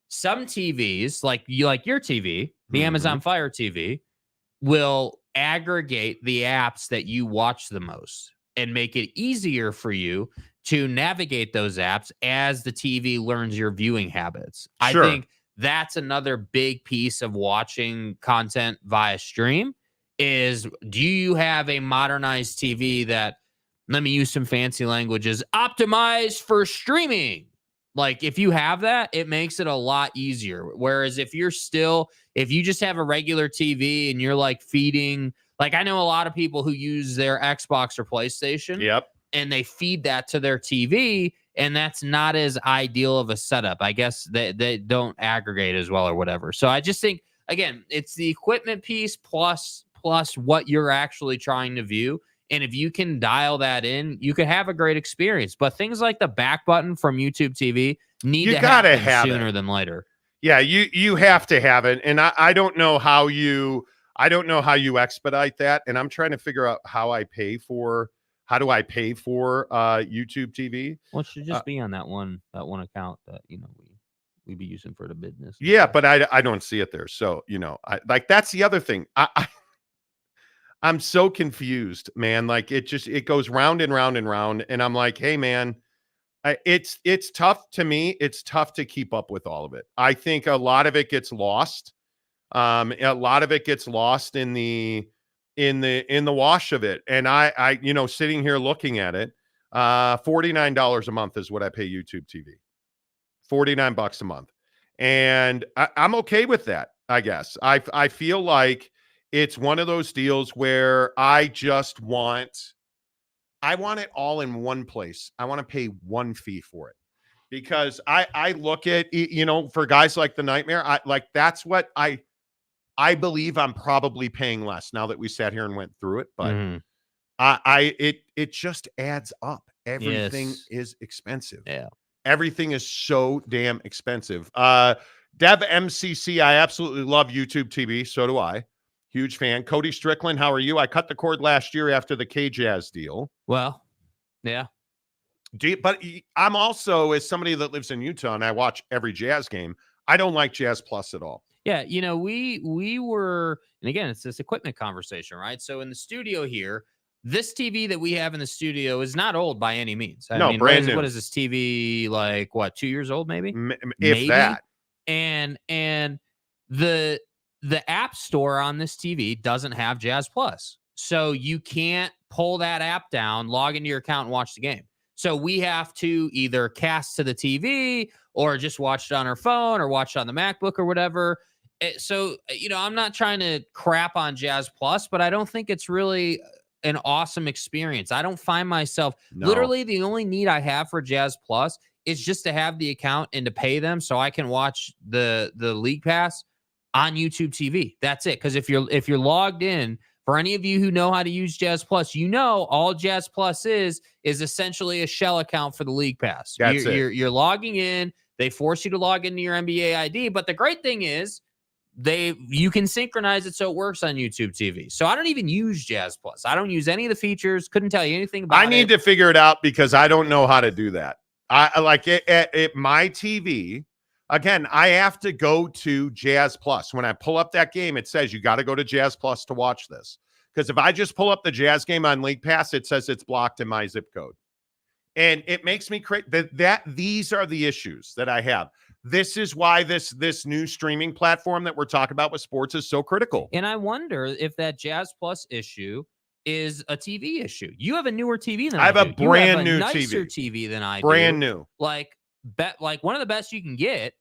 [SPEAKER 4] some TVs, like your TV, the Amazon Fire TV, will aggregate the apps that you watch the most and make it easier for you to navigate those apps as the TV learns your viewing habits.
[SPEAKER 3] Sure.
[SPEAKER 4] I think that's another big piece of watching content via stream is, do you have a modernized TV that, let me use some fancy languages, optimized for streaming? Like if you have that, it makes it a lot easier. Whereas if you just have a regular TV and you're like feeding, like I know a lot of people who use their Xbox or PlayStation.
[SPEAKER 3] Yep.
[SPEAKER 4] And they feed that to their TV, and that's not as ideal of a setup. I guess they don't aggregate as well or whatever. So I just think, again, it's the equipment piece plus what you're actually trying to view. And if you can dial that in, you could have a great experience. But things like the back button from YouTube TV need to happen sooner than later.
[SPEAKER 3] Yeah, you have to have it. And I don't know how you expedite that. And I'm trying to figure out how do I pay for YouTube TV?
[SPEAKER 4] Well, it should just be on that one account that we be using for the business.
[SPEAKER 3] Yeah, but I don't see it there. So that's the other thing. I'm so confused, man. Like it goes round and round and round, and I'm like, hey, man, it's tough to me. It's tough to keep up with all of it. I think a lot of it gets lost. A lot of it gets lost in the wash of it. And I sitting here looking at it, $49 a month is what I pay YouTube TV. $49 a month. And I'm okay with that, I guess. I feel like it's one of those deals where I want it all in one place. I want to pay one fee for it. Because I look at, for guys like the Nightmare, that's what I believe I'm probably paying less now that we sat here and went through it, but it just adds up. Everything is expensive.
[SPEAKER 4] Yeah.
[SPEAKER 3] Everything is so damn expensive. Dev MCC, I absolutely love YouTube TV. So do I. Huge fan. Cody Strickland, how are you? I cut the cord last year after the K-Jazz deal.
[SPEAKER 4] Well, yeah.
[SPEAKER 3] But I'm also, as somebody that lives in Utah and I watch every Jazz game, I don't like Jazz Plus at all.
[SPEAKER 4] Yeah, we were, and again, it's this equipment conversation, right? So in the studio here, this TV that we have in the studio is not old by any means. I mean,
[SPEAKER 3] brand new.
[SPEAKER 4] What is this TV, like, what, 2 years old maybe?
[SPEAKER 3] If that.
[SPEAKER 4] And the app store on this TV doesn't have Jazz Plus. So you can't pull that app down, log into your account, and watch the game. So we have to either cast to the TV or just watch it on our phone or watch it on the MacBook or whatever. So, I'm not trying to crap on Jazz Plus, but I don't think it's really an awesome experience. I don't find myself literally the only need I have for Jazz Plus is just to have the account and to pay them so I can watch the League Pass on YouTube TV. That's it. Because if you're logged in, for any of you who know how to use Jazz Plus, all Jazz Plus is essentially a shell account for the League Pass. You're logging in. They force you to log into your NBA ID. But the great thing is you can synchronize it so it works on YouTube TV. So I don't even use Jazz Plus. I don't use any of the features. Couldn't tell you anything about it.
[SPEAKER 3] I need to figure it out because I don't know how to do that. I like it at my TV. Again, I have to go to Jazz Plus. When I pull up that game, it says you got to go to Jazz Plus to watch this. Because if I just pull up the Jazz game on League Pass, it says it's blocked in my zip code. And it makes me crazy. These are the issues that I have. This is why this new streaming platform that we're talking about with sports is so critical.
[SPEAKER 4] And I wonder if that Jazz Plus issue is a TV issue. You have a newer TV than I do.
[SPEAKER 3] I have a brand new
[SPEAKER 4] nicer TV than I do.
[SPEAKER 3] Brand new.
[SPEAKER 4] Like one of the best you can get.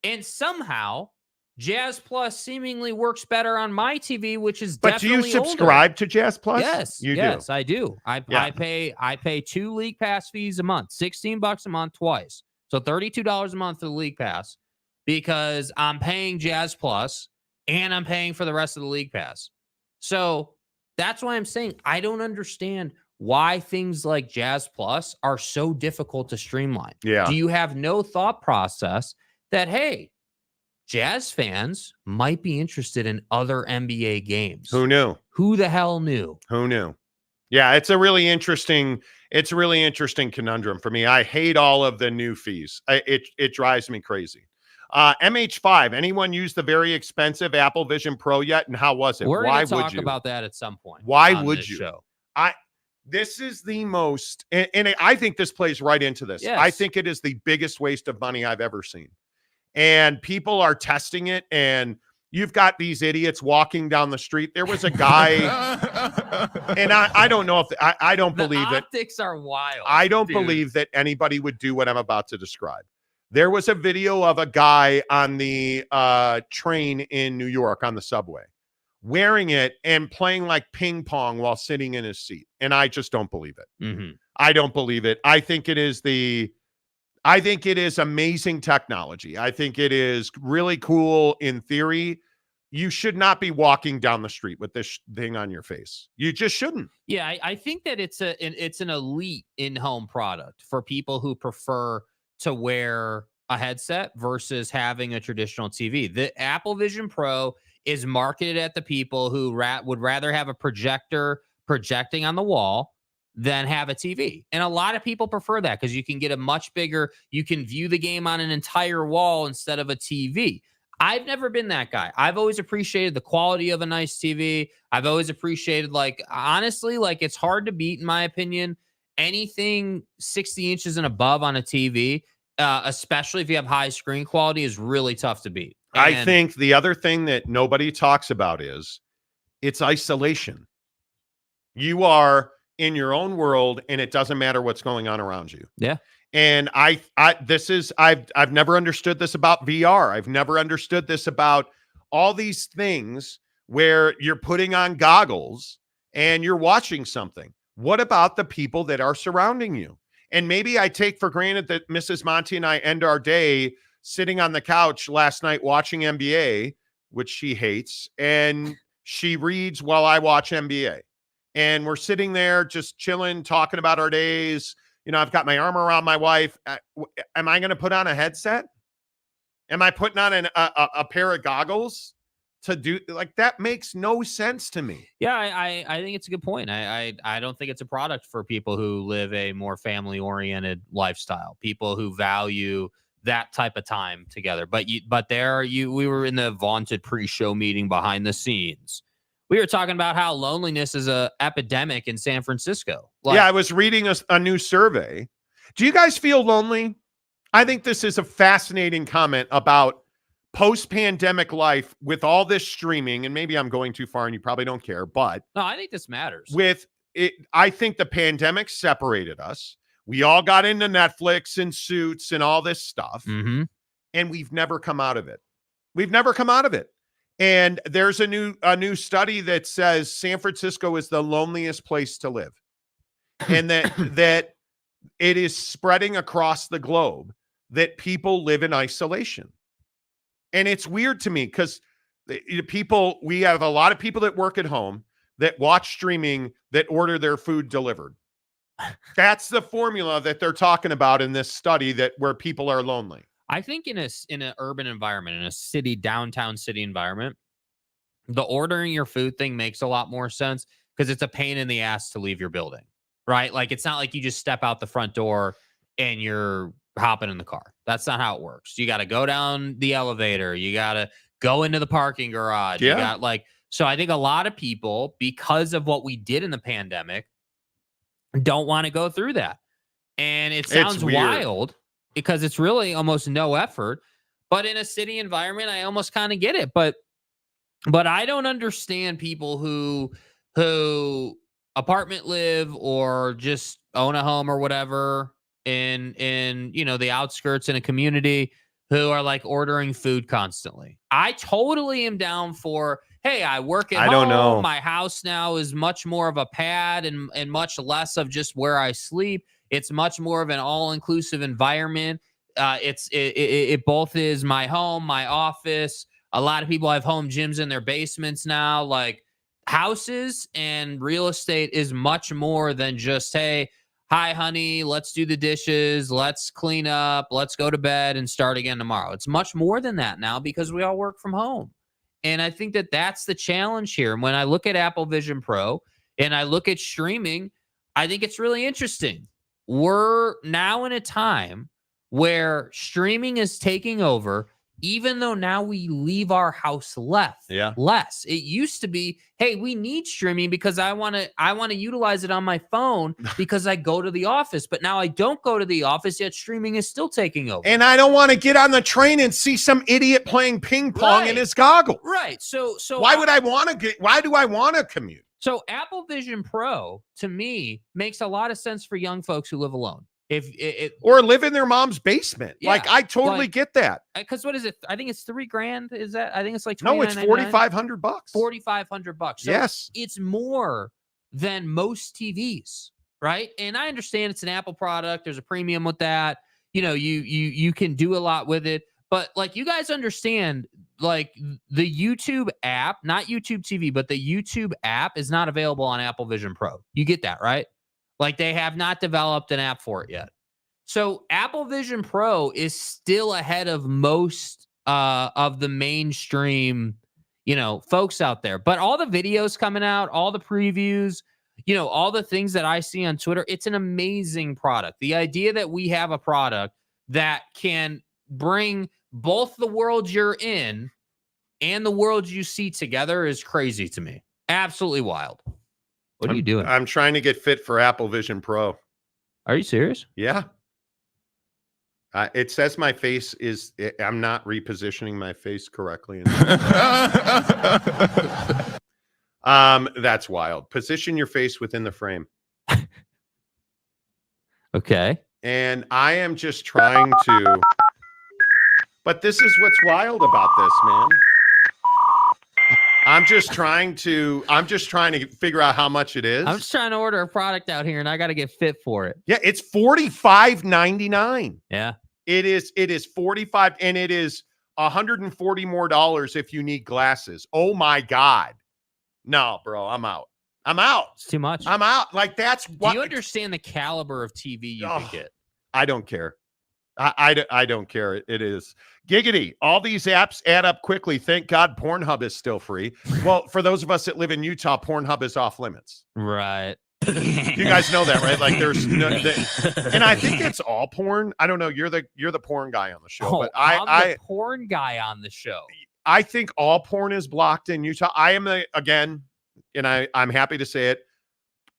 [SPEAKER 4] And somehow Jazz Plus seemingly works better on my TV, which is definitely
[SPEAKER 3] But do you subscribe to Jazz Plus?
[SPEAKER 4] Yes, yes, I do. I pay 2 League Pass fees a month, $16 a month twice. So $32 a month for the League Pass because I'm paying Jazz Plus and I'm paying for the rest of the League Pass. So that's why I'm saying I don't understand why things like Jazz Plus are so difficult to streamline.
[SPEAKER 3] Yeah.
[SPEAKER 4] Do you have no thought process that, hey, Jazz fans might be interested in other NBA games?
[SPEAKER 3] Who knew?
[SPEAKER 4] Who the hell knew?
[SPEAKER 3] Who knew? Yeah, it's a really interesting It's a really interesting conundrum for me. I hate all of the new fees. It drives me crazy. MH5, anyone use the very expensive Apple Vision Pro yet? And how was it?
[SPEAKER 4] We're
[SPEAKER 3] Why
[SPEAKER 4] going to
[SPEAKER 3] would
[SPEAKER 4] talk
[SPEAKER 3] you?
[SPEAKER 4] about that at some point.
[SPEAKER 3] Why
[SPEAKER 4] on
[SPEAKER 3] would
[SPEAKER 4] this
[SPEAKER 3] you?
[SPEAKER 4] Show.
[SPEAKER 3] This is the most, and I think this plays right into this.
[SPEAKER 4] Yes.
[SPEAKER 3] I think it is the biggest waste of money I've ever seen. And people are testing it, and you've got these idiots walking down the street. There was a guy, and I don't know if I don't believe it.
[SPEAKER 4] The optics are wild.
[SPEAKER 3] I don't
[SPEAKER 4] dude.
[SPEAKER 3] believe that anybody would do what I'm about to describe. There was a video of a guy on the train in New York on the subway wearing it and playing like ping pong while sitting in his seat. And I just don't believe it.
[SPEAKER 4] Mm-hmm.
[SPEAKER 3] I don't believe it. I think it is amazing technology. I think it is really cool in theory. You should not be walking down the street with this thing on your face. You just shouldn't.
[SPEAKER 4] Yeah, I think that it's an elite in-home product for people who prefer to wear a headset versus having a traditional TV. The Apple Vision Pro is marketed at the people who would rather have a projector projecting on the wall than have a TV. And a lot of people prefer that because you can get a much bigger, you can view the game on an entire wall instead of a TV. I've never been that guy. I've always appreciated the quality of a nice TV. I've always appreciated, like, honestly, like, it's hard to beat, in my opinion, anything 60 inches and above on a TV, especially if you have high screen quality, is really tough to beat.
[SPEAKER 3] I think the other thing that nobody talks about is it's isolation. You are in your own world, and it doesn't matter what's going on around you.
[SPEAKER 4] Yeah.
[SPEAKER 3] And I've never understood this about VR. I've never understood this about all these things where you're putting on goggles and you're watching something. What about the people that are surrounding you? And maybe I take for granted that Mrs. Monty and I end our day sitting on the couch last night watching NBA, which she hates, and she reads while I watch NBA. And we're sitting there just chilling, talking about our days. You know, I've got my arm around my wife. Am I going to put on a headset? Am I putting on a pair of goggles to do, like, that makes no sense to me.
[SPEAKER 4] Yeah, I think it's a good point. I don't think it's a product for people who live a more family-oriented lifestyle, people who value that type of time together. But we were in the vaunted pre-show meeting behind the scenes. We were talking about how loneliness is an epidemic in San Francisco.
[SPEAKER 3] Yeah, I was reading a new survey. Do you guys feel lonely? I think this is a fascinating comment about post-pandemic life with all this streaming, and maybe I'm going too far and you probably don't care, but
[SPEAKER 4] no, I think this matters.
[SPEAKER 3] With it, I think the pandemic separated us. We all got into Netflix and Suits and all this stuff,
[SPEAKER 4] mm-hmm.
[SPEAKER 3] and we've never come out of it. We've never come out of it. And there's a new study that says San Francisco is the loneliest place to live, and that it is spreading across the globe that people live in isolation. And it's weird to me because we have a lot of people that work at home that watch streaming that order their food delivered. That's the formula that they're talking about in this study, that where people are lonely.
[SPEAKER 4] I think in an urban environment, in a city, downtown city environment, the ordering your food thing makes a lot more sense because it's a pain in the ass to leave your building, right? Like, it's not like you just step out the front door and you're hopping in the car. That's not how it works. You got to go down the elevator. You got to go into the parking garage.
[SPEAKER 3] Yeah.
[SPEAKER 4] You got so I think a lot of people, because of what we did in the pandemic, don't want to go through that. And it sounds wild because it's really almost no effort. But in a city environment, I almost kind of get it. But I don't understand people who apartment live or just own a home or whatever in the outskirts in a community who are like ordering food constantly. I totally am down for, hey, I work at home. I don't know. My house now is much more of a pad and much less of just where I sleep. It's much more of an all-inclusive environment. It both is my home, my office. A lot of people have home gyms in their basements now. Like, houses and real estate is much more than just, hey, hi, honey, let's do the dishes, let's clean up, let's go to bed and start again tomorrow. It's much more than that now because we all work from home. And I think that that's the challenge here. And when I look at Apple Vision Pro and I look at streaming, I think it's really interesting. We're now in a time where streaming is taking over, even though now we leave our house less. It used to be, hey, we need streaming because I want to utilize it on my phone because I go to the office. But now I don't go to the office, yet streaming is still taking over.
[SPEAKER 3] And I don't want to get on the train and see some idiot playing ping pong in his goggles.
[SPEAKER 4] Right. So
[SPEAKER 3] why do I want to commute?
[SPEAKER 4] So Apple Vision Pro, to me, makes a lot of sense for young folks who live alone.
[SPEAKER 3] Or live in their mom's basement.
[SPEAKER 4] Yeah,
[SPEAKER 3] like, I totally get that.
[SPEAKER 4] Because what is it? I think it's $3,000. Is that? I think it's like
[SPEAKER 3] no, it's $4,500.
[SPEAKER 4] $4,500. So
[SPEAKER 3] yes,
[SPEAKER 4] it's more than most TVs, right? And I understand it's an Apple product. There's a premium with that. You can do a lot with it. But like, you guys understand, like, the YouTube app, not YouTube TV, but the YouTube app is not available on Apple Vision Pro. You get that, right? Like, they have not developed an app for it yet. So Apple Vision Pro is still ahead of most of the mainstream, folks out there. But all the videos coming out, all the previews, all the things that I see on Twitter, it's an amazing product. The idea that we have a product that can bring both the world you're in and the world you see together is crazy to me. Absolutely wild. What are you doing?
[SPEAKER 3] I'm trying to get fit for Apple Vision Pro.
[SPEAKER 4] Are you serious?
[SPEAKER 3] Yeah. It says my face is, I'm not repositioning my face correctly. That's wild. Position your face within the frame.
[SPEAKER 4] Okay.
[SPEAKER 3] And I am just trying to, but this is what's wild about this, man. I'm just trying to figure out how much it is.
[SPEAKER 4] I'm just trying to order a product out here and I got to get fit for it.
[SPEAKER 3] Yeah, it's $45.99.
[SPEAKER 4] Yeah.
[SPEAKER 3] It is $45, and it is $140 more if you need glasses. Oh my God. No, bro, I'm out.
[SPEAKER 4] It's too much.
[SPEAKER 3] I'm out. Like, that's what.
[SPEAKER 4] Do you understand the caliber of TV you can get?
[SPEAKER 3] I don't care. I don't care. It is giggity. All these apps add up quickly. Thank God Pornhub is still free. Well, for those of us that live in Utah, Pornhub is off limits.
[SPEAKER 4] Right.
[SPEAKER 3] You guys know that, right? Like, there's no, and I think it's all porn. I don't know. You're the porn guy on the show, but
[SPEAKER 4] I'm the porn guy on the show.
[SPEAKER 3] I think all porn is blocked in Utah. I am again, and I'm happy to say it.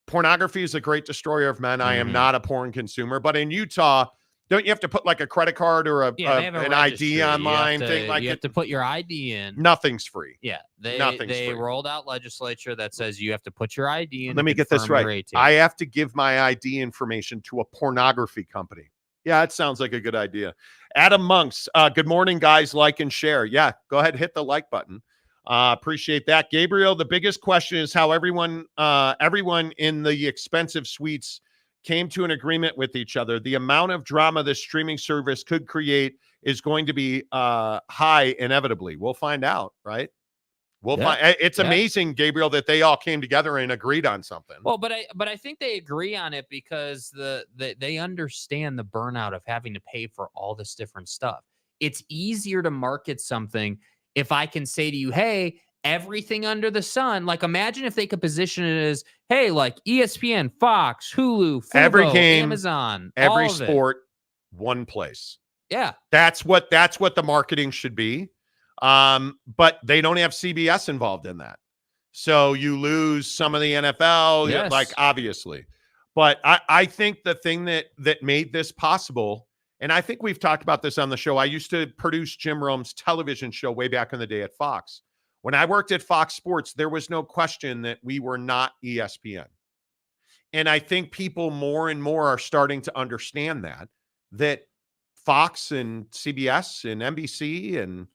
[SPEAKER 3] Pornography is a great destroyer of men. I am not a porn consumer, but in Utah, don't you have to put like a credit card or an ID online thing? Like,
[SPEAKER 4] you have to put your ID in.
[SPEAKER 3] Nothing's free.
[SPEAKER 4] Yeah,
[SPEAKER 3] nothing's
[SPEAKER 4] free.
[SPEAKER 3] rolled
[SPEAKER 4] out legislature that says you have to put your ID in.
[SPEAKER 3] Let me get this right. I have to give my ID information to a pornography company. Yeah, it sounds like a good idea. Adam Monks, good morning, guys. Like and share. Yeah, go ahead, hit the like button. Appreciate that. Gabriel, the biggest question is how everyone in the expensive suites came to an agreement with each other. The amount of drama this streaming service could create is going to be high inevitably. We'll find out, right? It's amazing, Gabriel, that they all came together and agreed on something.
[SPEAKER 4] Well, but I think they agree on it because they understand the burnout of having to pay for all this different stuff. It's easier to market something if I can say to you, hey, everything under the sun. Like, imagine if they could position it as, hey, like ESPN, Fox, Hulu, Fubo,
[SPEAKER 3] every game,
[SPEAKER 4] Amazon,
[SPEAKER 3] every sport, one place.
[SPEAKER 4] Yeah.
[SPEAKER 3] That's what the marketing should be. But they don't have CBS involved in that. So you lose some of the NFL, like, obviously. But I think the thing that made this possible, and I think we've talked about this on the show. I used to produce Jim Rome's television show way back in the day at Fox. When I worked at Fox Sports, there was no question that we were not ESPN. And I think people more and more are starting to understand that Fox and CBS and NBC, and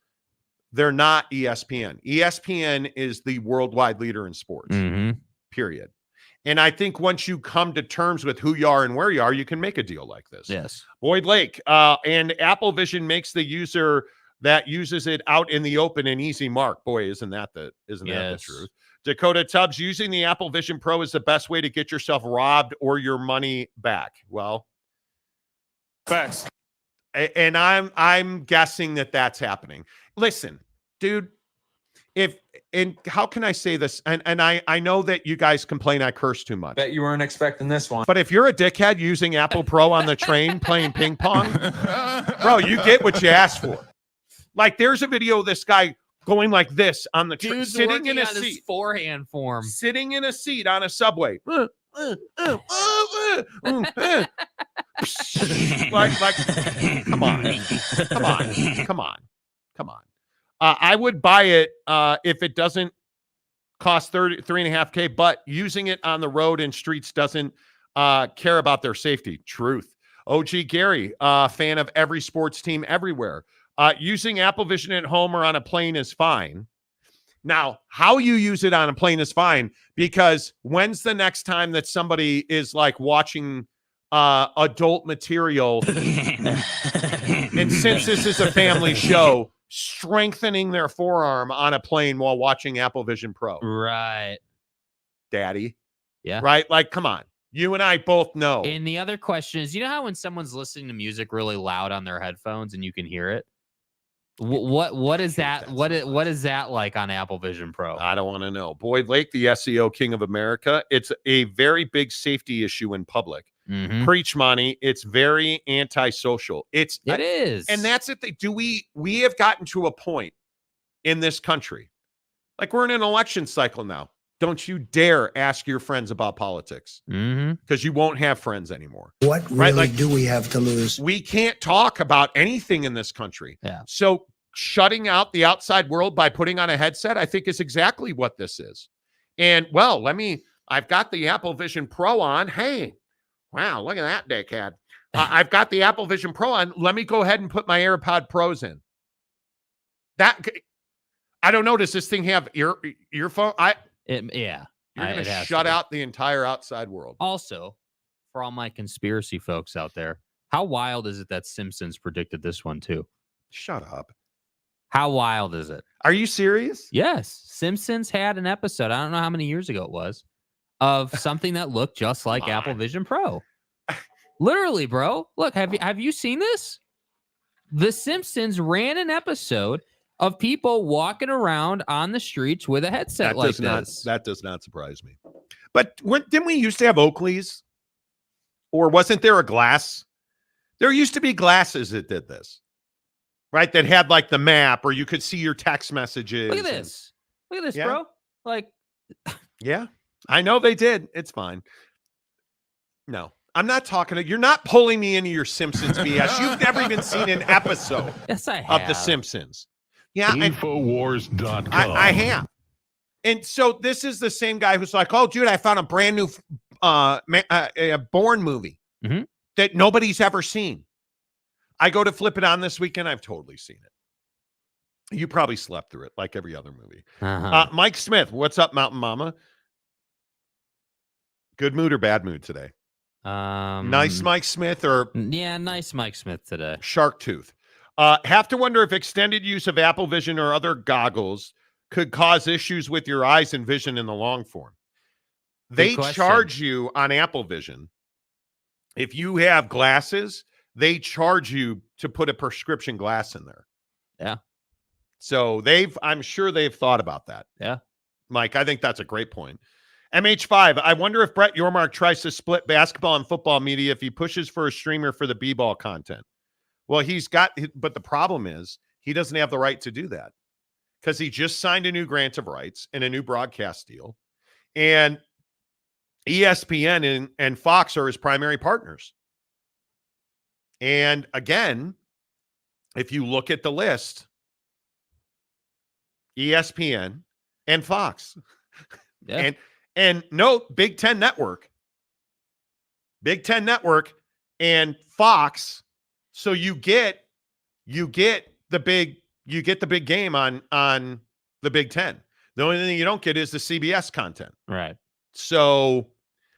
[SPEAKER 3] they're not ESPN. ESPN is the worldwide leader in sports, period. And I think once you come to terms with who you are and where you are, you can make a deal like this.
[SPEAKER 4] Yes.
[SPEAKER 3] Boyd Lake, and Apple Vision makes the user that uses it out in the open an easy mark. Boy, isn't that the truth? Dakota Tubbs, using the Apple Vision Pro is the best way to get yourself robbed or your money back. Well,
[SPEAKER 5] facts.
[SPEAKER 3] And I'm guessing that that's happening. Listen, dude, and how can I say this? And I know that you guys complain I curse too much.
[SPEAKER 5] Bet you weren't expecting this one.
[SPEAKER 3] But if you're a dickhead using Apple Pro on the train playing ping pong, bro, you get what you asked for. Like, there's a video of this guy going like this on the train, sitting in a seat,
[SPEAKER 4] his forehand form,
[SPEAKER 3] sitting in a seat on a subway. like, come on. I would buy it if it doesn't cost $3.5K, but using it on the road and streets doesn't care about their safety. Truth. OG Gary, fan of every sports team everywhere. Using Apple Vision at home or on a plane is fine. Now, how you use it on a plane is fine, because when's the next time that somebody is like watching adult material and since this is a family show, strengthening their forearm on a plane while watching Apple Vision Pro?
[SPEAKER 4] right?
[SPEAKER 3] Daddy.
[SPEAKER 4] Yeah.
[SPEAKER 3] Right? Like, come on. You and I both know.
[SPEAKER 4] And the other question is, you know how when someone's listening to music really loud on their headphones and you can hear it? What is that? What is that like on Apple Vision Pro?
[SPEAKER 3] I don't want to know. Boyd Lake, the SEO king of America. It's a very big safety issue in public.
[SPEAKER 4] Mm-hmm.
[SPEAKER 3] Preach, Monty. It's very antisocial. It is. And that's it. We have gotten to a point in this country, like we're in an election cycle now. Don't you dare ask your friends about politics, because you won't have friends anymore.
[SPEAKER 7] What really do we have to lose?
[SPEAKER 3] We can't talk about anything in this country.
[SPEAKER 4] Yeah.
[SPEAKER 3] So shutting out the outside world by putting on a headset, I think, is exactly what this is. And, well, I've got the Apple Vision Pro on. Hey, wow, look at that dickhead. I've got the Apple Vision Pro on. Let me go ahead and put my AirPod Pros in. I don't know. Does this thing have earphone? You're going to shut out the entire outside world.
[SPEAKER 4] Also, for all my conspiracy folks out there, how wild is it that Simpsons predicted this one too?
[SPEAKER 3] Shut up.
[SPEAKER 4] How wild is it?
[SPEAKER 3] Are you serious?
[SPEAKER 4] Yes. Simpsons had an episode, I don't know how many years ago it was, of something that looked just like Apple Vision Pro. Literally, bro. Look, have you seen this? The Simpsons ran an episode of people walking around on the streets with a headset this.
[SPEAKER 3] That does not surprise me. But didn't we used to have Oakleys? Or wasn't there a glass? There used to be glasses that did this, right? That had like the map, or you could see your text messages.
[SPEAKER 4] Look at this. Look at this, bro. Like,
[SPEAKER 3] yeah, I know they did. It's fine. No, I'm not talking. You're not pulling me into your Simpsons BS. You've never even seen an episode of The Simpsons. Yeah,
[SPEAKER 8] Infowars.com.
[SPEAKER 3] I have. And so this is the same guy who's like, oh, dude, I found a brand new Bourne movie that nobody's ever seen. I go to flip it on this weekend. I've totally seen it. You probably slept through it like every other movie. Mike Smith, what's up, Mountain Mama? Good mood or bad mood today? Nice Mike Smith or...
[SPEAKER 4] Yeah, nice Mike Smith today.
[SPEAKER 3] Shark tooth. Have to wonder if extended use of Apple Vision or other goggles could cause issues with your eyes and vision in the long form. They charge you on Apple Vision. If you have glasses, they charge you to put a prescription glass in there.
[SPEAKER 4] Yeah.
[SPEAKER 3] So I'm sure they've thought about that.
[SPEAKER 4] Yeah.
[SPEAKER 3] Mike, I think that's a great point. MH5, I wonder if Brett Yormark tries to split basketball and football media if he pushes for a streamer for the B-ball content. Well, but the problem is he doesn't have the right to do that because he just signed a new grant of rights and a new broadcast deal. And ESPN and Fox are his primary partners. And again, if you look at the list, ESPN and Fox.
[SPEAKER 4] Yeah.
[SPEAKER 3] And note, Big Ten Network and Fox. So you get the big game on the Big Ten. The only thing you don't get is the CBS content.
[SPEAKER 4] Right.
[SPEAKER 3] So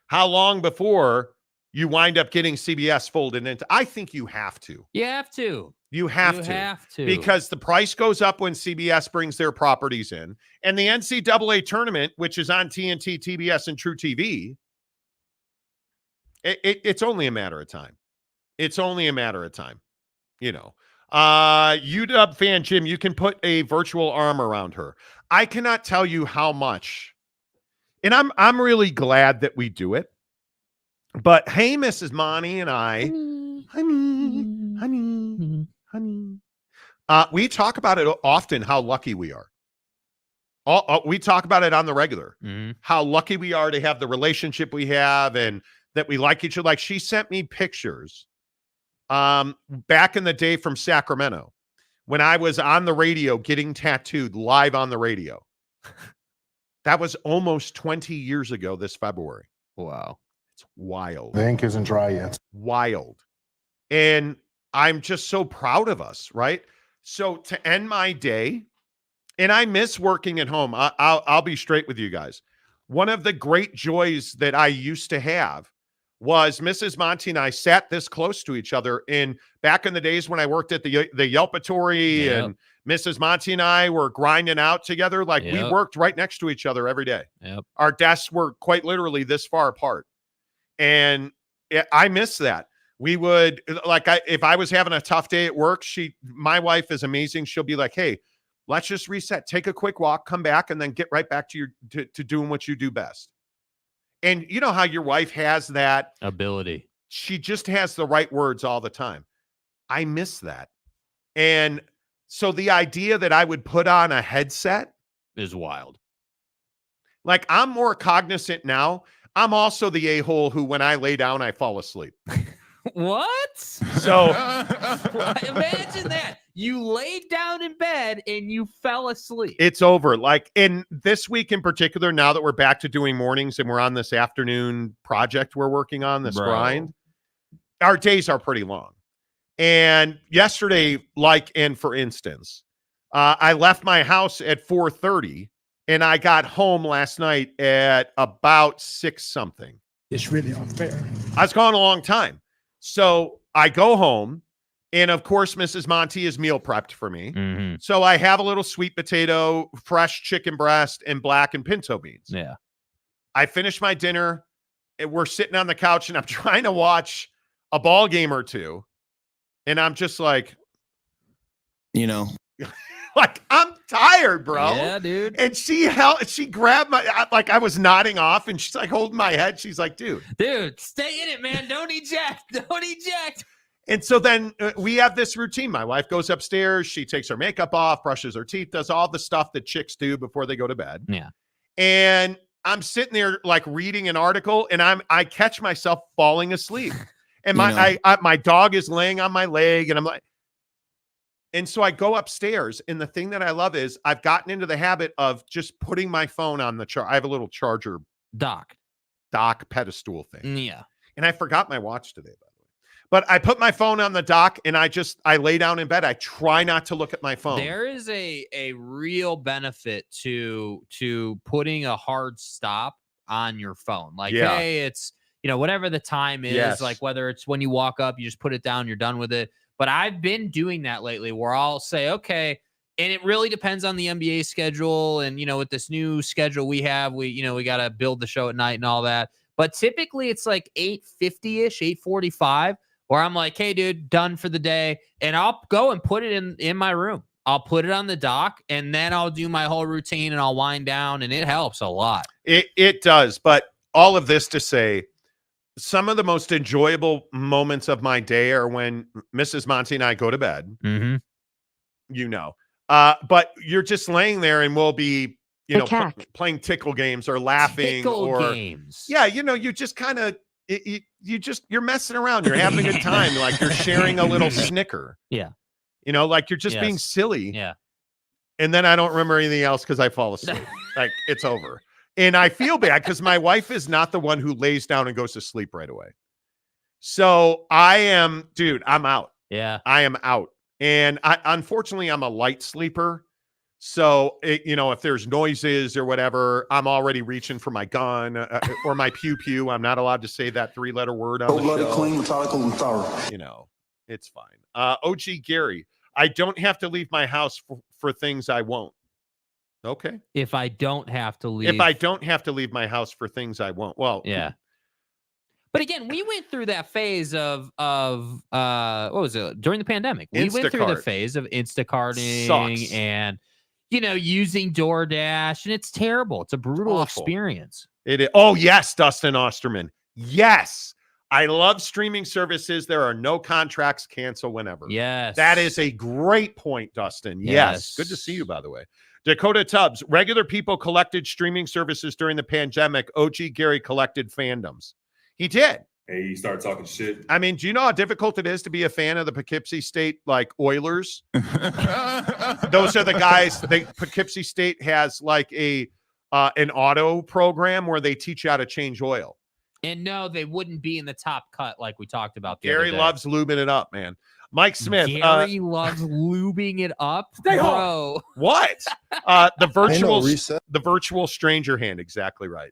[SPEAKER 3] how long before you wind up getting CBS folded into? I think you have to.
[SPEAKER 4] You have to.
[SPEAKER 3] You have to. Because the price goes up when CBS brings their properties in. And the NCAA tournament, which is on TNT, TBS, and True TV, it's only a matter of time. It's only a matter of time. You know, UW fan Jim, you can put a virtual arm around her. I cannot tell you how much, and I'm really glad that we do it. But hey, Mrs. Monty and I, honey. We talk about it often, how lucky we are. We talk about it on the regular, how lucky we are to have the relationship we have and that we like each other. Like, she sent me pictures back in the day from Sacramento when I was on the radio getting tattooed live on the radio. That was almost 20 years ago this February.
[SPEAKER 4] Wow.
[SPEAKER 3] It's wild.
[SPEAKER 8] The ink isn't dry yet.
[SPEAKER 3] Wild. And I'm just so proud of us, right? So to end my day, and I miss working at home. I'll be straight with you guys. One of the great joys that I used to have was Mrs. Monty and I sat this close to each other. And back in the days when I worked at the Yelpatory, and Mrs. Monty and I were grinding out together, like we worked right next to each other every day. Our desks were quite literally this far apart. And I miss that. We would, like, if I was having a tough day at work, my wife is amazing. She'll be like, hey, let's just reset, take a quick walk, come back, and then get right back to doing what you do best. And you know how your wife has that
[SPEAKER 4] ability.
[SPEAKER 3] She just has the right words all the time. I miss that. And so the idea that I would put on a headset
[SPEAKER 4] is wild.
[SPEAKER 3] Like, I'm more cognizant now. I'm also the a-hole who, when I lay down, I fall asleep.
[SPEAKER 4] What?
[SPEAKER 3] So
[SPEAKER 4] imagine that. You laid down in bed and you fell asleep.
[SPEAKER 3] It's over. Like, in this week in particular, now that we're back to doing mornings and we're on this afternoon project we're working on, this grind, our days are pretty long. And yesterday, for instance, I left my house at 4:30 and I got home last night at about 6 something.
[SPEAKER 7] It's really unfair.
[SPEAKER 3] I was gone a long time. So I go home, and of course, Mrs. Monty is meal prepped for me. So I have a little sweet potato, fresh chicken breast, and black and pinto beans.
[SPEAKER 4] Yeah.
[SPEAKER 3] I finish my dinner, and we're sitting on the couch, and I'm trying to watch a ball game or two. And I'm just like, like, I'm tired, bro.
[SPEAKER 4] Yeah, dude.
[SPEAKER 3] And she grabbed my, like, I was nodding off, and she's like holding my head. She's like, dude,
[SPEAKER 4] stay in it, man. Don't eject. Don't eject.
[SPEAKER 3] And so then we have this routine. My wife goes upstairs. She takes her makeup off, brushes her teeth, does all the stuff that chicks do before they go to bed.
[SPEAKER 4] Yeah.
[SPEAKER 3] And I'm sitting there like reading an article, and I catch myself falling asleep. And my dog is laying on my leg, and I'm like, and so I go upstairs, and the thing that I love is I've gotten into the habit of just putting my phone on the I have a little charger
[SPEAKER 4] dock
[SPEAKER 3] pedestal thing.
[SPEAKER 4] Yeah.
[SPEAKER 3] And I forgot my watch today, by the way. But I put my phone on the dock, and I lay down in bed. I try not to look at my phone.
[SPEAKER 4] There is a real benefit to putting a hard stop on your phone. Like, hey, it's, whatever the time is, like whether it's when you walk up, you just put it down, you're done with it. But I've been doing that lately where I'll say, okay, and it really depends on the NBA schedule. And, with this new schedule we have, we got to build the show at night and all that. But typically it's like 8:50-ish, 8:45, where I'm like, hey, dude, done for the day. And I'll go and put it in my room. I'll put it on the dock, and then I'll do my whole routine, and I'll wind down, and it helps a lot.
[SPEAKER 3] It does. But all of this to say, some of the most enjoyable moments of my day are when Mrs. Monty and I go to bed. But you're just laying there, and we'll be, playing tickle games or laughing
[SPEAKER 4] games.
[SPEAKER 3] Yeah, you just kind of you're messing around. You're having a good time. Like, you're sharing a little snicker.
[SPEAKER 4] Yeah.
[SPEAKER 3] Like, you're just being silly.
[SPEAKER 4] Yeah.
[SPEAKER 3] And then I don't remember anything else because I fall asleep. Like, it's over. And I feel bad because my wife is not the one who lays down and goes to sleep right away. So I'm out.
[SPEAKER 4] Yeah.
[SPEAKER 3] I am out. And unfortunately, I'm a light sleeper. So, if there's noises or whatever, I'm already reaching for my gun or my pew-pew. I'm not allowed to say that 3-letter word on the show.
[SPEAKER 8] Clean, methodical, and thorough.
[SPEAKER 3] It's fine. OG Gary, I don't have to leave my house for things I won't. Okay.
[SPEAKER 4] If I don't have to leave.
[SPEAKER 3] If I don't have to leave my house for things I won't. Well,
[SPEAKER 4] yeah. But again, we went through that phase of what was it during the pandemic? We went through the
[SPEAKER 3] Instacart.
[SPEAKER 4] phase of Instacarting
[SPEAKER 3] Sucks.
[SPEAKER 4] and using DoorDash, and it's terrible. It's a brutal
[SPEAKER 3] awful.
[SPEAKER 4] experience.
[SPEAKER 3] It is. Oh yes, Dustin Osterman. Yes, I love streaming services. There are no contracts. Cancel whenever.
[SPEAKER 4] Yes,
[SPEAKER 3] that is a great point, Dustin. Yes, good to see you, by the way. Dakota Tubbs. Regular people collected streaming services during the pandemic. OG Gary collected fandoms. He did.
[SPEAKER 5] Hey, you start talking shit.
[SPEAKER 3] I mean, do you know how difficult it is to be a fan of the Poughkeepsie State, like Oilers? Those are the guys. Poughkeepsie State has like an auto program where they teach you how to change oil.
[SPEAKER 4] And no, they wouldn't be in the top cut like we talked about.
[SPEAKER 3] Gary loves lubing it up, man. Mike Smith.
[SPEAKER 4] Gary loves lubing it up, bro.
[SPEAKER 3] What? The virtual stranger hand. Exactly right.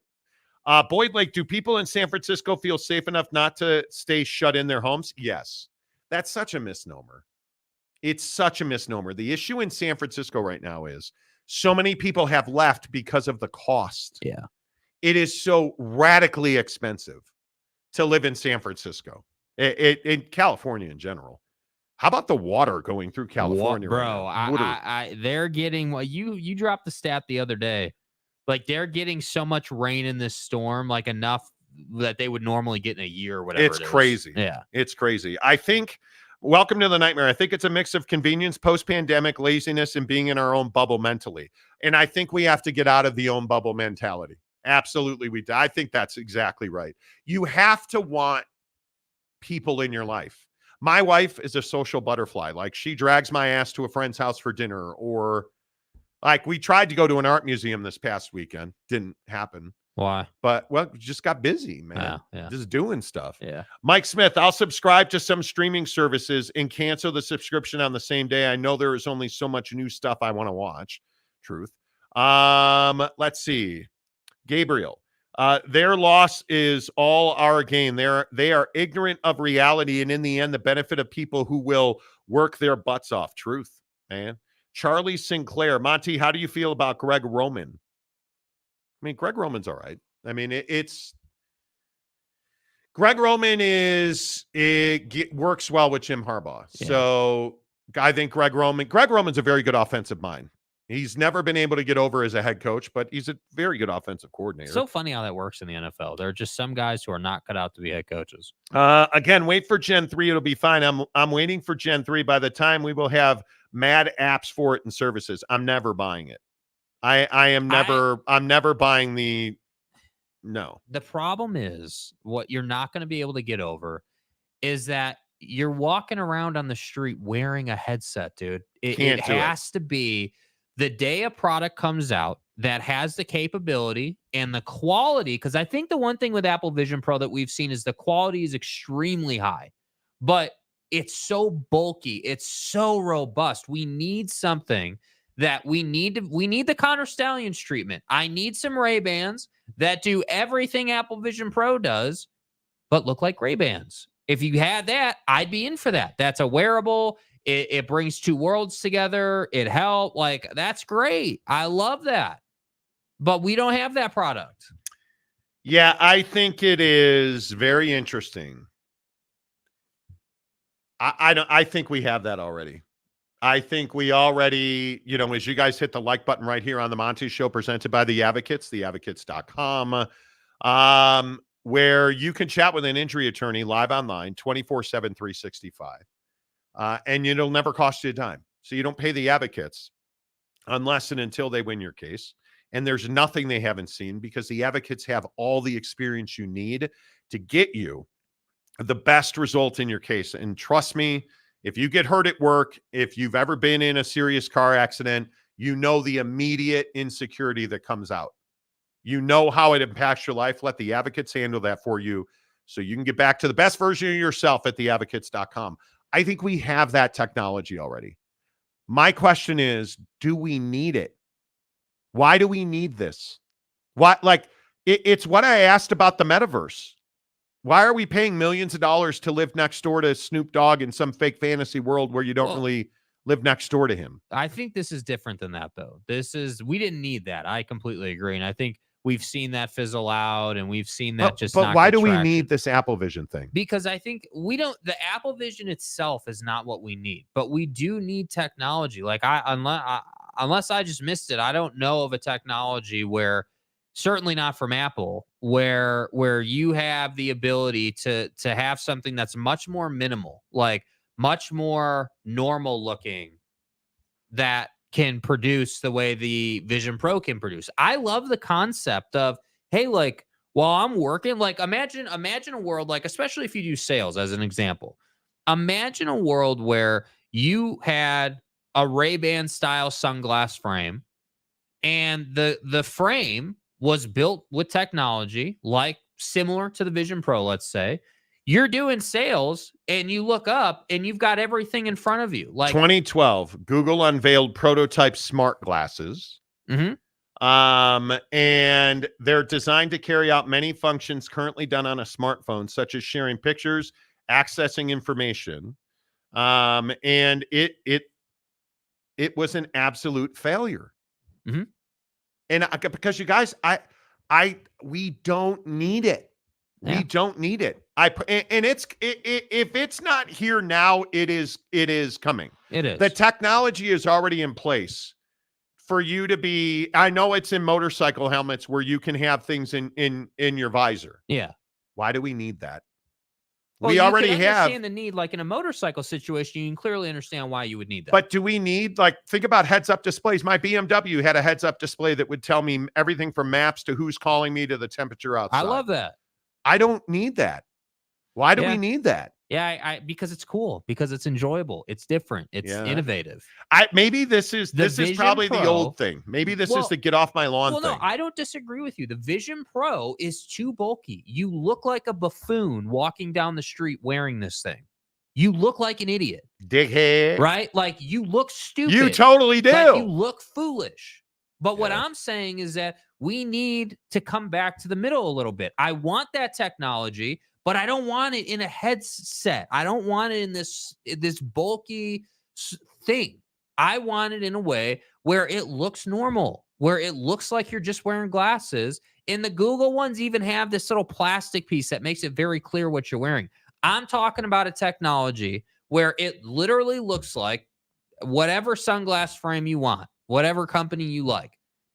[SPEAKER 3] Boyd Lake, do people in San Francisco feel safe enough not to stay shut in their homes? Yes. That's such a misnomer. It's such a misnomer. The issue in San Francisco right now is so many people have left because of the cost.
[SPEAKER 4] Yeah.
[SPEAKER 3] It is so radically expensive to live in San Francisco, in California in general. How about the water going through California?
[SPEAKER 4] Bro, they're getting, you dropped the stat the other day. Like, they're getting so much rain in this storm, like enough that they would normally get in a year or whatever.
[SPEAKER 3] It's crazy.
[SPEAKER 4] Yeah.
[SPEAKER 3] It's crazy. I think, welcome to the nightmare. I think it's a mix of convenience, post-pandemic, laziness, and being in our own bubble mentally. And I think we have to get out of the own bubble mentality. Absolutely. I think that's exactly right. You have to want people in your life. My wife is a social butterfly. Like, she drags my ass to a friend's house for dinner, or like we tried to go to an art museum this past weekend. Didn't happen.
[SPEAKER 4] Why?
[SPEAKER 3] But, well, just got busy, man.
[SPEAKER 4] Yeah.
[SPEAKER 3] Just doing stuff.
[SPEAKER 4] Yeah.
[SPEAKER 3] Mike Smith, I'll subscribe to some streaming services and cancel the subscription on the same day. I know there is only so much new stuff I want to watch. Truth. Let's see. Gabriel, their loss is all our gain. They are ignorant of reality, and in the end, the benefit of people who will work their butts off. Truth, man. Charlie Sinclair, Monty, how do you feel about Greg Roman? I mean, Greg Roman's all right. I mean, Greg Roman works well with Jim Harbaugh. Yeah. So I think Greg Roman's a very good offensive mind. He's never been able to get over as a head coach, but he's a very good offensive coordinator.
[SPEAKER 4] So funny how that works in the NFL. There are just some guys who are not cut out to be head coaches.
[SPEAKER 3] Again, wait for Gen 3. It'll be fine. I'm waiting for Gen 3. By the time we will have mad apps for it and services, I'm never buying it. I'm never buying no.
[SPEAKER 4] The problem is, what you're not going to be able to get over is that you're walking around on the street wearing a headset, dude. It has to be the day a product comes out that has the capability and the quality, because I think the one thing with Apple Vision Pro that we've seen is the quality is extremely high, but it's so bulky. It's so robust. We need something that we need the Connor Stallions treatment. I need some Ray-Bans that do everything Apple Vision Pro does, but look like Ray-Bans. If you had that, I'd be in for that. That's a wearable. It brings two worlds together. It helped. Like, that's great. I love that. But we don't have that product.
[SPEAKER 3] Yeah, I think it is very interesting. I think we have that already. I think we already, as you guys hit the like button right here on the Monty Show, presented by The Advocates, theadvocates.com, where you can chat with an injury attorney live online, 24/7, 365. And it'll never cost you a dime. So you don't pay the advocates unless and until they win your case. And there's nothing they haven't seen, because the advocates have all the experience you need to get you the best result in your case. And trust me, if you get hurt at work, if you've ever been in a serious car accident, you know the immediate insecurity that comes out. You know how it impacts your life. Let the advocates handle that for you so you can get back to the best version of yourself at theadvocates.com. I think we have that technology already. My question is, do we need it? Why do we need this? It's what I asked about the metaverse. Why are we paying millions of dollars to live next door to Snoop Dogg in some fake fantasy world where you don't really live next door to him?
[SPEAKER 4] I think this is different than that, though. We didn't need that. I completely agree. And I think we've seen that fizzle out, and we've seen that
[SPEAKER 3] But why do we need this Apple Vision thing?
[SPEAKER 4] Because I think the Apple Vision itself is not what we need, but we do need technology. Like unless I just missed it, I don't know of a technology where, certainly not from Apple, where you have the ability to have something that's much more minimal, like much more normal looking, that can produce the way the Vision Pro can produce. I love the concept of, hey, like while I'm working, like imagine a world, like especially if you do sales as an example, imagine a world where you had a Ray-Ban style sunglass frame, and the frame was built with technology like similar to the Vision Pro. Let's say you're doing sales and you look up and you've got everything in front of you. Like
[SPEAKER 3] 2012, Google unveiled prototype smart glasses. And they're designed to carry out many functions currently done on a smartphone, such as sharing pictures, accessing information. And it was an absolute failure. And because you guys, we don't need it. Yeah. We don't need it. If it's not here now, it is coming.
[SPEAKER 4] It is.
[SPEAKER 3] The technology is already in place for you to be. I know it's in motorcycle helmets where you can have things in your visor.
[SPEAKER 4] Yeah.
[SPEAKER 3] Why do we need that?
[SPEAKER 4] Well,
[SPEAKER 3] we already
[SPEAKER 4] can
[SPEAKER 3] have.
[SPEAKER 4] Understand the need, like in a motorcycle situation, you can clearly understand why you would need that.
[SPEAKER 3] But do we need, like, think about heads-up displays. My BMW had a heads-up display that would tell me everything from maps to who's calling me to the temperature outside.
[SPEAKER 4] I love that.
[SPEAKER 3] I don't need that. Why do we need that?
[SPEAKER 4] Yeah, because it's cool, because it's enjoyable, it's different, it's innovative.
[SPEAKER 3] Maybe this is probably the old thing. Maybe this is the get off my lawn thing.
[SPEAKER 4] No, I don't disagree with you. The Vision Pro is too bulky. You look like a buffoon walking down the street wearing this thing. You look like an idiot.
[SPEAKER 3] Dickhead.
[SPEAKER 4] Right? Like you look stupid.
[SPEAKER 3] You totally do.
[SPEAKER 4] Like you look foolish. But what I'm saying is that we need to come back to the middle a little bit. I want that technology, but I don't want it in a headset. I don't want it in this bulky thing. I want it in a way where it looks normal, where it looks like you're just wearing glasses. And the Google ones even have this little plastic piece that makes it very clear what you're wearing. I'm talking about a technology where it literally looks like whatever sunglass frame you want, whatever company you like.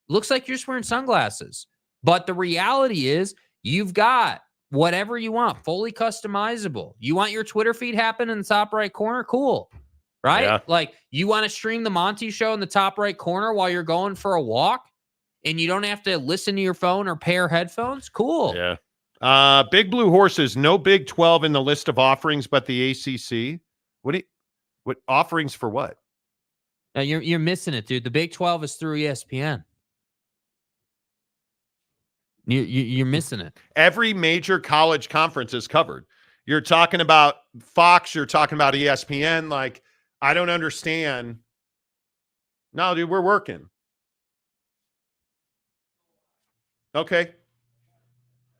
[SPEAKER 4] Looks like you're just wearing sunglasses. But the reality is you've got whatever you want, fully customizable. You want your Twitter feed happen in the top right corner? Cool. Right?
[SPEAKER 3] Yeah.
[SPEAKER 4] Like you want to stream the Monty Show in the top right corner while you're going for a walk and you don't have to listen to your phone or pair headphones? Cool.
[SPEAKER 3] Yeah. Big Blue Horses, no Big 12 in the list of offerings, but the ACC. What offerings for what?
[SPEAKER 4] You're missing it, dude. The Big 12 is through ESPN. You're missing it.
[SPEAKER 3] Every major college conference is covered. You're talking about Fox. You're talking about ESPN. Like, I don't understand. No, dude, we're working. Okay.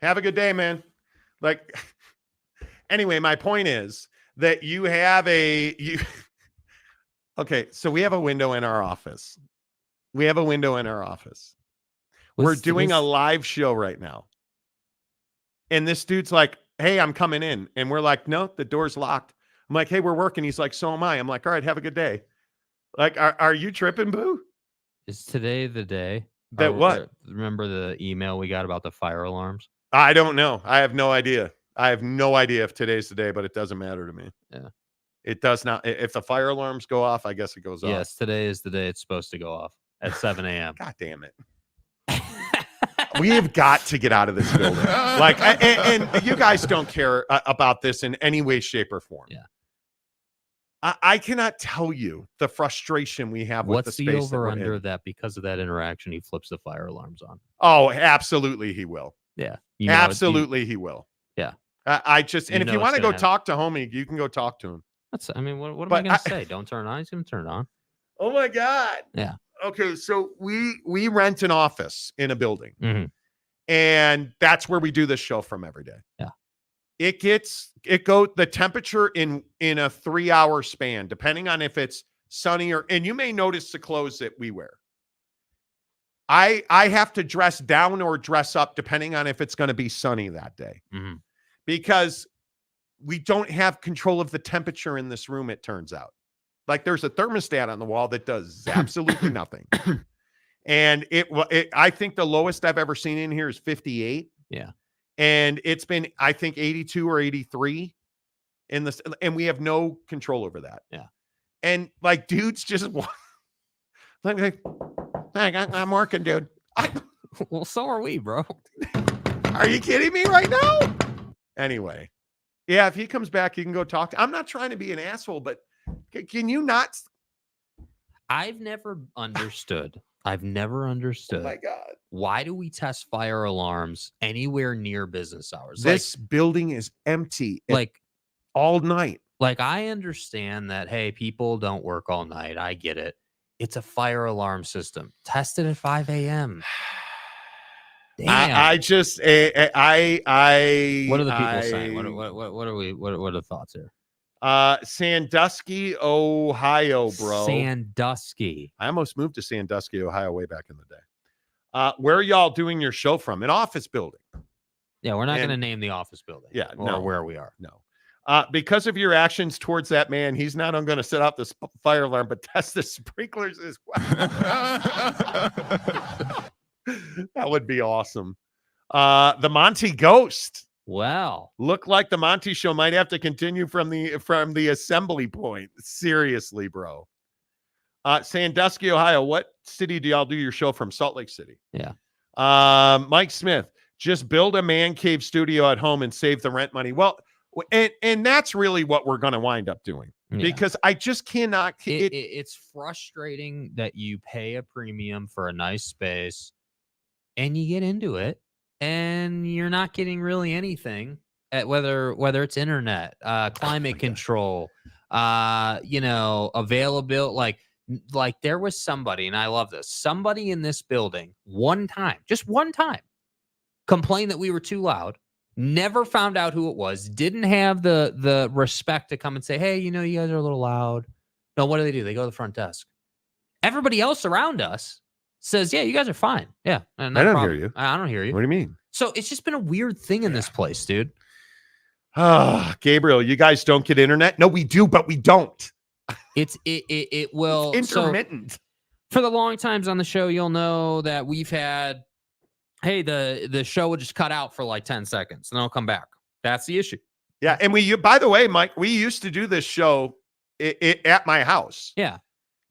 [SPEAKER 3] Have a good day, man. Like, anyway, my point is that you have okay, so we have a window in our office. We're doing a live show right now. And this dude's like, hey, I'm coming in. And we're like, no, the door's locked. I'm like, hey, we're working. He's like, so am I. I'm like, all right, have a good day. Like, are you tripping, Boo?
[SPEAKER 4] Is today the day?
[SPEAKER 3] That what?
[SPEAKER 4] Remember the email we got about the fire alarms?
[SPEAKER 3] I don't know. I have no idea. I have no idea if today's the day, but it doesn't matter to me.
[SPEAKER 4] Yeah.
[SPEAKER 3] It does not. If the fire alarms go off, I guess it goes off.
[SPEAKER 4] Yes, today is the day it's supposed to go off at 7 a.m.
[SPEAKER 3] God damn it. We have got to get out of this building. Like, and you guys don't care about this in any way, shape, or form.
[SPEAKER 4] Yeah.
[SPEAKER 3] I cannot tell you the frustration we have with the space.
[SPEAKER 4] What's the over under that because of that interaction, he flips the fire alarms on?
[SPEAKER 3] Oh, absolutely, he will.
[SPEAKER 4] Yeah.
[SPEAKER 3] Absolutely, he will.
[SPEAKER 4] Yeah.
[SPEAKER 3] I just, and if you want to go talk to homie, you can go talk to him.
[SPEAKER 4] What am I going to say? Don't turn it on. He's going to turn it on.
[SPEAKER 3] Oh my God.
[SPEAKER 4] Yeah.
[SPEAKER 3] Okay, so we rent an office in a building,
[SPEAKER 4] and
[SPEAKER 3] that's where we do this show from every day.
[SPEAKER 4] Yeah,
[SPEAKER 3] the temperature in a 3-hour span, depending on if it's sunny and you may notice the clothes that we wear. I have to dress down or dress up depending on if it's going to be sunny that day.
[SPEAKER 4] Mhm.
[SPEAKER 3] Because we don't have control of the temperature in this room, it turns out. Like there's a thermostat on the wall that does absolutely nothing. And I think the lowest I've ever seen in here is 58.
[SPEAKER 4] Yeah.
[SPEAKER 3] And it's been, I think, 82 or 83 in this, and we have no control over that.
[SPEAKER 4] Yeah.
[SPEAKER 3] And like dudes just like, I'm working, dude.
[SPEAKER 4] Well, so are we, bro.
[SPEAKER 3] Are you kidding me right now? Anyway. Yeah, if he comes back, you can go talk. I'm not trying to be an asshole, but can you not?
[SPEAKER 4] I've never understood. Oh
[SPEAKER 3] my God.
[SPEAKER 4] Why do we test fire alarms anywhere near business hours?
[SPEAKER 3] This building is empty
[SPEAKER 4] like
[SPEAKER 3] all night.
[SPEAKER 4] Like, I understand that, hey, people don't work all night. I get it. It's a fire alarm system. Test it at 5 a.m. Damn.
[SPEAKER 3] I just, I.
[SPEAKER 4] What are the people saying? What are the thoughts here?
[SPEAKER 3] Sandusky, Ohio, bro.
[SPEAKER 4] Sandusky.
[SPEAKER 3] I almost moved to Sandusky, Ohio way back in the day. Where are y'all doing your show from? An office building.
[SPEAKER 4] Yeah, we're not going to name the office building.
[SPEAKER 3] Yeah,
[SPEAKER 4] or where we are.
[SPEAKER 3] No. Because of your actions towards that man, he's not going to set off the fire alarm, but test the sprinklers as well. That would be awesome. The Monty Ghost.
[SPEAKER 4] Wow.
[SPEAKER 3] Look like the Monty Show might have to continue from the assembly point. Seriously, bro. Sandusky, Ohio. What city do y'all do your show from? Salt Lake City.
[SPEAKER 4] Yeah.
[SPEAKER 3] Mike Smith. Just build a man cave studio at home and save the rent money. Well, and that's really what we're going to wind up doing, because I just cannot.
[SPEAKER 4] It's frustrating that you pay a premium for a nice space and you get into it and you're not getting really anything at whether it's internet, climate control, availability. Like there was somebody, and I love this, somebody in this building just one time complained that we were too loud. Never found out who it was. Didn't have the respect to come and say, hey, you guys are a little loud. No, what do? They go to the front desk. Everybody else around us says, yeah, you guys are fine. Yeah.
[SPEAKER 3] I don't hear you.
[SPEAKER 4] I don't hear you.
[SPEAKER 3] What do you mean?
[SPEAKER 4] So it's just been a weird thing in this place, dude.
[SPEAKER 3] Gabriel, you guys don't get internet? No, we do, but we don't.
[SPEAKER 4] It will.
[SPEAKER 3] It's intermittent.
[SPEAKER 4] So for the long times on the show, you'll know that we've had, hey, the show will just cut out for like 10 seconds and then I'll come back. That's the issue.
[SPEAKER 3] Yeah. And by the way, Mike, we used to do this show at my house.
[SPEAKER 4] Yeah.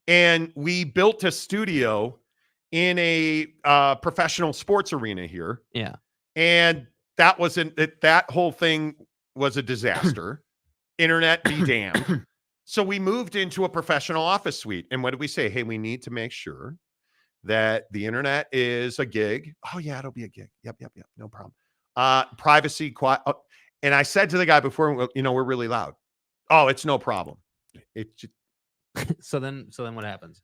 [SPEAKER 3] And we built a studio in a professional sports arena here.
[SPEAKER 4] Yeah.
[SPEAKER 3] And that whole thing was a disaster. Internet be damned. So we moved into a professional office suite. And what did we say? Hey, we need to make sure that the internet is a gig. Oh yeah, it'll be a gig. Yep. No problem. Privacy, quiet. Oh. And I said to the guy before, we're really loud. Oh, it's no problem. It just...
[SPEAKER 4] So then what happens?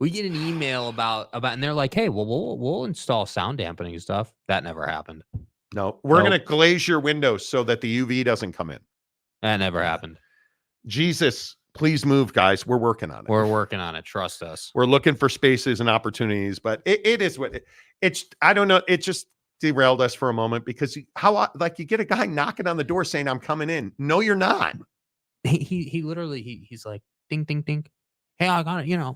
[SPEAKER 4] We get an email about, and they're like, hey, well, we'll install sound dampening stuff. That never happened.
[SPEAKER 3] No, we're going to glaze your windows so that the UV doesn't come in.
[SPEAKER 4] That never happened.
[SPEAKER 3] Jesus, please move, guys. We're working on it.
[SPEAKER 4] We're working on it. Trust us.
[SPEAKER 3] We're looking for spaces and opportunities, but it is what it's. I don't know. It just derailed us for a moment because you get a guy knocking on the door saying, I'm coming in. No, you're not.
[SPEAKER 4] He literally, he's like, ding, ding, ding. Hey, I got it.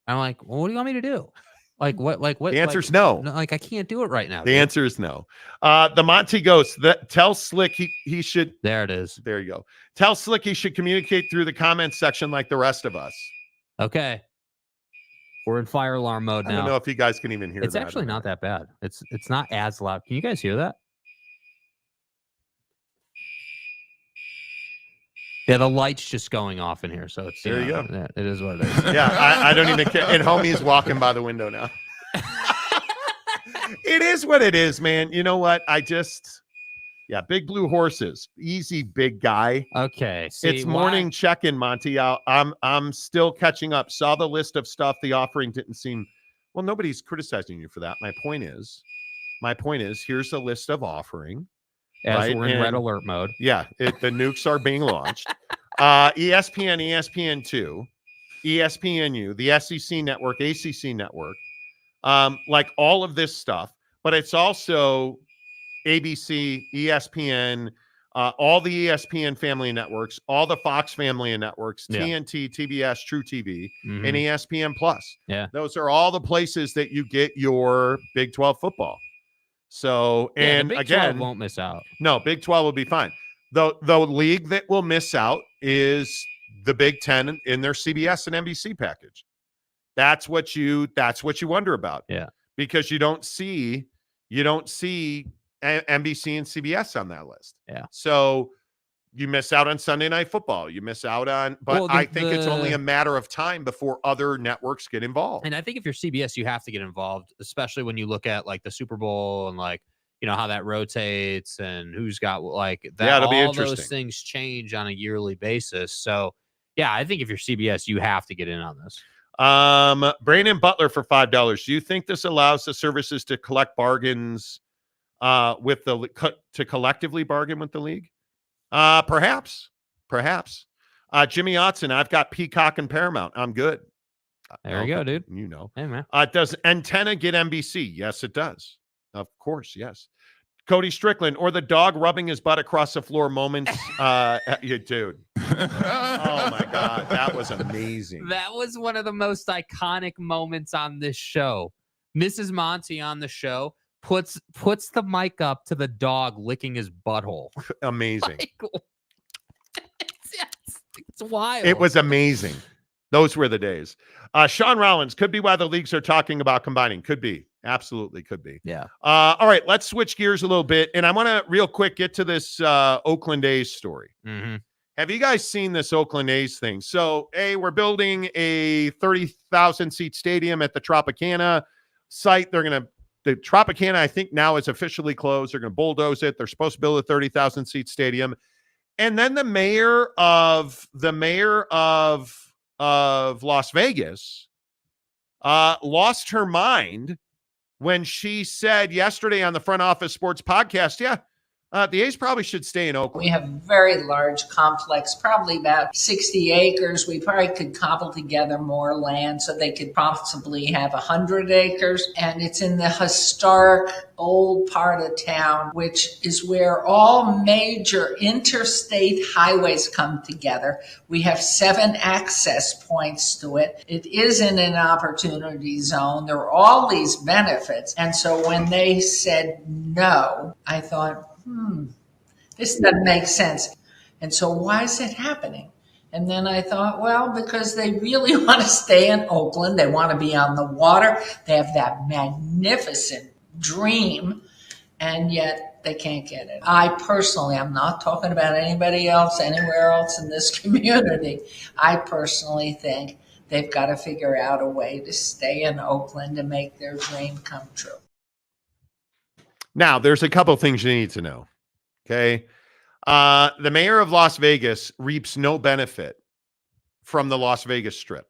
[SPEAKER 4] I'm like, well, what do you want me to do? Like what?
[SPEAKER 3] The answer's no.
[SPEAKER 4] I can't do it right now.
[SPEAKER 3] The answer is no. The Monty Ghost. Tell Slick he should.
[SPEAKER 4] There it is.
[SPEAKER 3] There you go. Tell Slick he should communicate through the comments section like the rest of us.
[SPEAKER 4] Okay. We're in fire alarm mode now.
[SPEAKER 3] I don't know if you guys can even hear.
[SPEAKER 4] It's actually not that bad. It's not as loud. Can you guys hear that? Yeah, the light's just going off in here, so it's
[SPEAKER 3] there. You go.
[SPEAKER 4] It is what it is.
[SPEAKER 3] Yeah, I don't even care. And homie's walking by the window now. It is what it is, man. You know what? Big blue horses, easy, big guy.
[SPEAKER 4] Okay,
[SPEAKER 3] it's morning check-in, Monty. I'm still catching up. Saw the list of stuff. The offering didn't seem. Well, nobody's criticizing you for that. My point is, here's the list of offering.
[SPEAKER 4] As we're in red alert mode.
[SPEAKER 3] Yeah, the nukes are being launched. ESPN, ESPN2, ESPNU, the SEC network, ACC network, like all of this stuff, but it's also ABC, ESPN, all the ESPN family of networks, all the Fox family of networks, TNT, TBS, True TV, and ESPN Plus.
[SPEAKER 4] Yeah.
[SPEAKER 3] Those are all the places that you get your Big 12 football. So, and
[SPEAKER 4] the Big
[SPEAKER 3] again,
[SPEAKER 4] 12 won't miss out.
[SPEAKER 3] No, Big 12 will be fine. The league that will miss out is the Big 10 in their CBS and NBC package. That's what you wonder about.
[SPEAKER 4] Yeah.
[SPEAKER 3] Because you don't see NBC and CBS on that list.
[SPEAKER 4] Yeah.
[SPEAKER 3] So you miss out on Sunday Night Football. You miss out on, but I think it's only a matter of time before other networks get involved.
[SPEAKER 4] And I think if you're CBS, you have to get involved, especially when you look at like the Super Bowl and like, you know, how that rotates and who's got like that.
[SPEAKER 3] Yeah, it'll be
[SPEAKER 4] all
[SPEAKER 3] interesting.
[SPEAKER 4] Those things change on a yearly basis. So yeah, I think if you're CBS, you have to get in on this.
[SPEAKER 3] Brandon Butler for $5. Do you think this allows the services to collect bargains with to collectively bargain with the league? Perhaps. Jimmy Otson, I've got Peacock and Paramount. I'm good.
[SPEAKER 4] There you go, dude.
[SPEAKER 3] You know.
[SPEAKER 4] Hey, man.
[SPEAKER 3] Does Antenna get NBC? Yes, it does. Of course, yes. Cody Strickland, or the dog rubbing his butt across the floor moments. You dude. Oh my God, that was amazing.
[SPEAKER 4] That was one of the most iconic moments on this show. Mrs. Monty on the show puts the mic up to the dog licking his butthole.
[SPEAKER 3] Amazing.
[SPEAKER 4] It's wild.
[SPEAKER 3] It was amazing. Those were the days. Sean Rollins, could be why the leagues are talking about combining. Could be. Absolutely could be.
[SPEAKER 4] Yeah.
[SPEAKER 3] All right, let's switch gears a little bit. And I want to real quick get to this Oakland A's story.
[SPEAKER 4] Mm-hmm.
[SPEAKER 3] Have you guys seen this Oakland A's thing? So, we're building a 30,000 seat stadium at the Tropicana site. The Tropicana, I think now is officially closed. They're going to bulldoze it. They're supposed to build a 30,000 seat stadium. And then the mayor of Las Vegas lost her mind when she said yesterday on the Front Office Sports podcast, the A's probably should stay in Oakland.
[SPEAKER 9] We have a very large complex, probably about 60 acres. We probably could cobble together more land so they could possibly have 100 acres. And it's in the historic old part of town, which is where all major interstate highways come together. We have 7 access points to it. It is in an opportunity zone. There are all these benefits. And so when they said no, I thought, this doesn't make sense. And so why is it happening? And then I thought, well, because they really want to stay in Oakland. They want to be on the water. They have that magnificent dream, and yet they can't get it. I personally, I'm not talking about anybody else, anywhere else in this community. I personally think they've got to figure out a way to stay in Oakland and make their dream come true.
[SPEAKER 3] Now, there's a couple things you need to know, okay? The mayor of Las Vegas reaps no benefit from the Las Vegas Strip.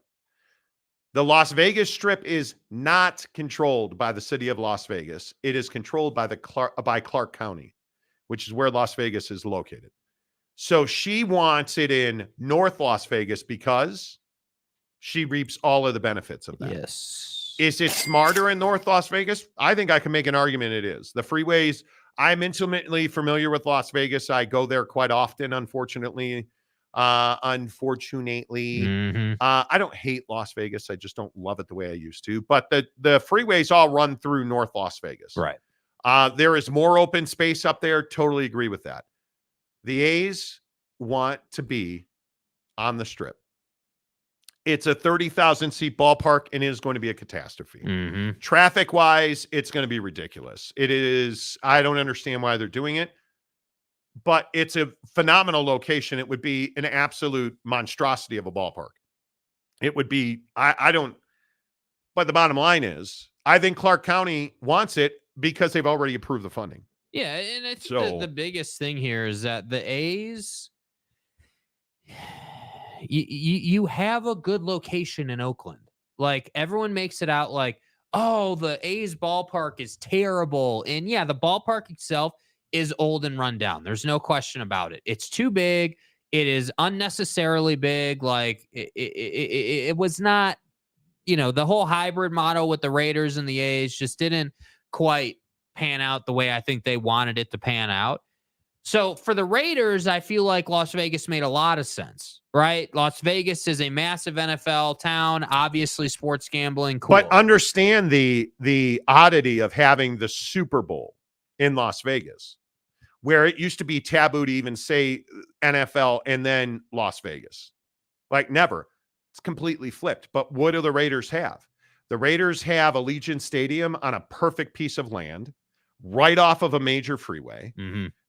[SPEAKER 3] The Las Vegas Strip is not controlled by the city of Las Vegas. It is controlled by Clark County, which is where Las Vegas is located. So she wants it in North Las Vegas because she reaps all of the benefits of that.
[SPEAKER 4] Yes.
[SPEAKER 3] Is it smarter in North Las Vegas? I think I can make an argument it is. The freeways, I'm intimately familiar with Las Vegas. I go there quite often, unfortunately. I don't hate Las Vegas. I just don't love it the way I used to. But the freeways all run through North Las Vegas.
[SPEAKER 4] Right.
[SPEAKER 3] There is more open space up there. Totally agree with that. The A's want to be on the Strip. It's a 30,000 seat ballpark and it is going to be a catastrophe.
[SPEAKER 4] Mm-hmm.
[SPEAKER 3] Traffic wise, it's going to be ridiculous. It is. I don't understand why they're doing it, but it's a phenomenal location. It would be an absolute monstrosity of a ballpark. It would be, I don't, but the bottom line is, I think Clark County wants it because they've already approved the funding.
[SPEAKER 4] Yeah. And I think the biggest thing here is that the A's, you have a good location in Oakland. Like everyone makes it out like, oh, the A's ballpark is terrible. And yeah, the ballpark itself is old and run down. There's no question about it. It's too big. It is unnecessarily big. Like it was not the whole hybrid model with the Raiders and the A's just didn't quite pan out the way I think they wanted it to pan out. So for the Raiders, I feel like Las Vegas made a lot of sense, right? Las Vegas is a massive NFL town, obviously sports gambling, cool.
[SPEAKER 3] But understand the oddity of having the Super Bowl in Las Vegas, where it used to be taboo to even say NFL and then Las Vegas. Like never. It's completely flipped. But what do the Raiders have? The Raiders have Allegiant Stadium on a perfect piece of land right off of a major freeway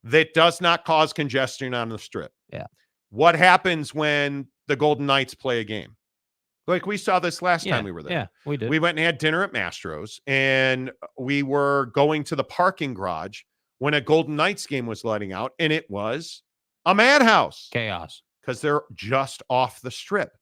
[SPEAKER 3] that does not cause congestion on the Strip.
[SPEAKER 4] Yeah.
[SPEAKER 3] What happens when the Golden Knights play a game? Like we saw this last time we were there.
[SPEAKER 4] Yeah, we did.
[SPEAKER 3] We went and had dinner at Mastro's, and we were going to the parking garage when a Golden Knights game was letting out, and it was a madhouse.
[SPEAKER 4] Chaos.
[SPEAKER 3] Because they're just off the Strip.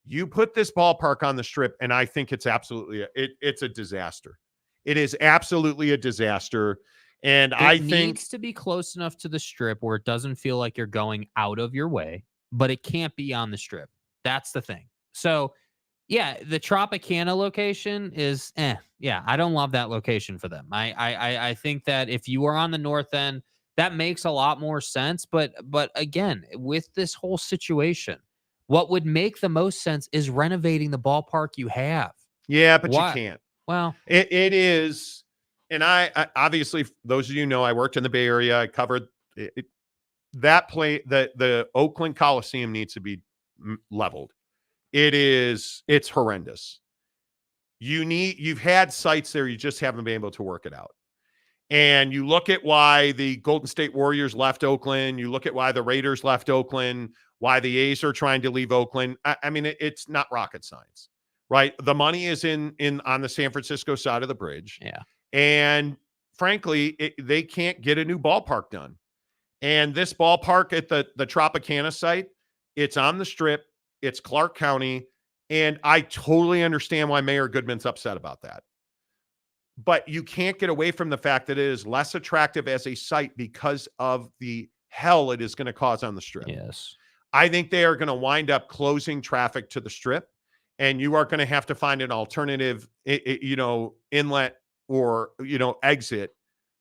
[SPEAKER 3] You put this ballpark on the Strip, and I think it's absolutely it's a disaster. It is absolutely a disaster. And I think
[SPEAKER 4] it needs to be close enough to the Strip where it doesn't feel like you're going out of your way, but it can't be on the Strip. That's the thing. So, yeah, the Tropicana location is yeah, I don't love that location for them. I think that if you are on the north end, that makes a lot more sense. But again, with this whole situation, what would make the most sense is renovating the ballpark you have.
[SPEAKER 3] Yeah, but you can't.
[SPEAKER 4] Well,
[SPEAKER 3] it is, and I obviously, those of you know, I worked in the Bay Area. I covered that play. The Oakland Coliseum needs to be leveled. It's horrendous. You've had sites there, you just haven't been able to work it out. And you look at why the Golden State Warriors left Oakland. You look at why the Raiders left Oakland, why the A's are trying to leave Oakland. I mean, it's not rocket science. Right. The money is in on the San Francisco side of the bridge.
[SPEAKER 4] Yeah.
[SPEAKER 3] And frankly, they can't get a new ballpark done. And this ballpark at the Tropicana site, it's on the Strip. It's Clark County. And I totally understand why Mayor Goodman's upset about that. But you can't get away from the fact that it is less attractive as a site because of the hell it is going to cause on the Strip.
[SPEAKER 4] Yes.
[SPEAKER 3] I think they are going to wind up closing traffic to the Strip. And you are going to have to find an alternative, inlet or, exit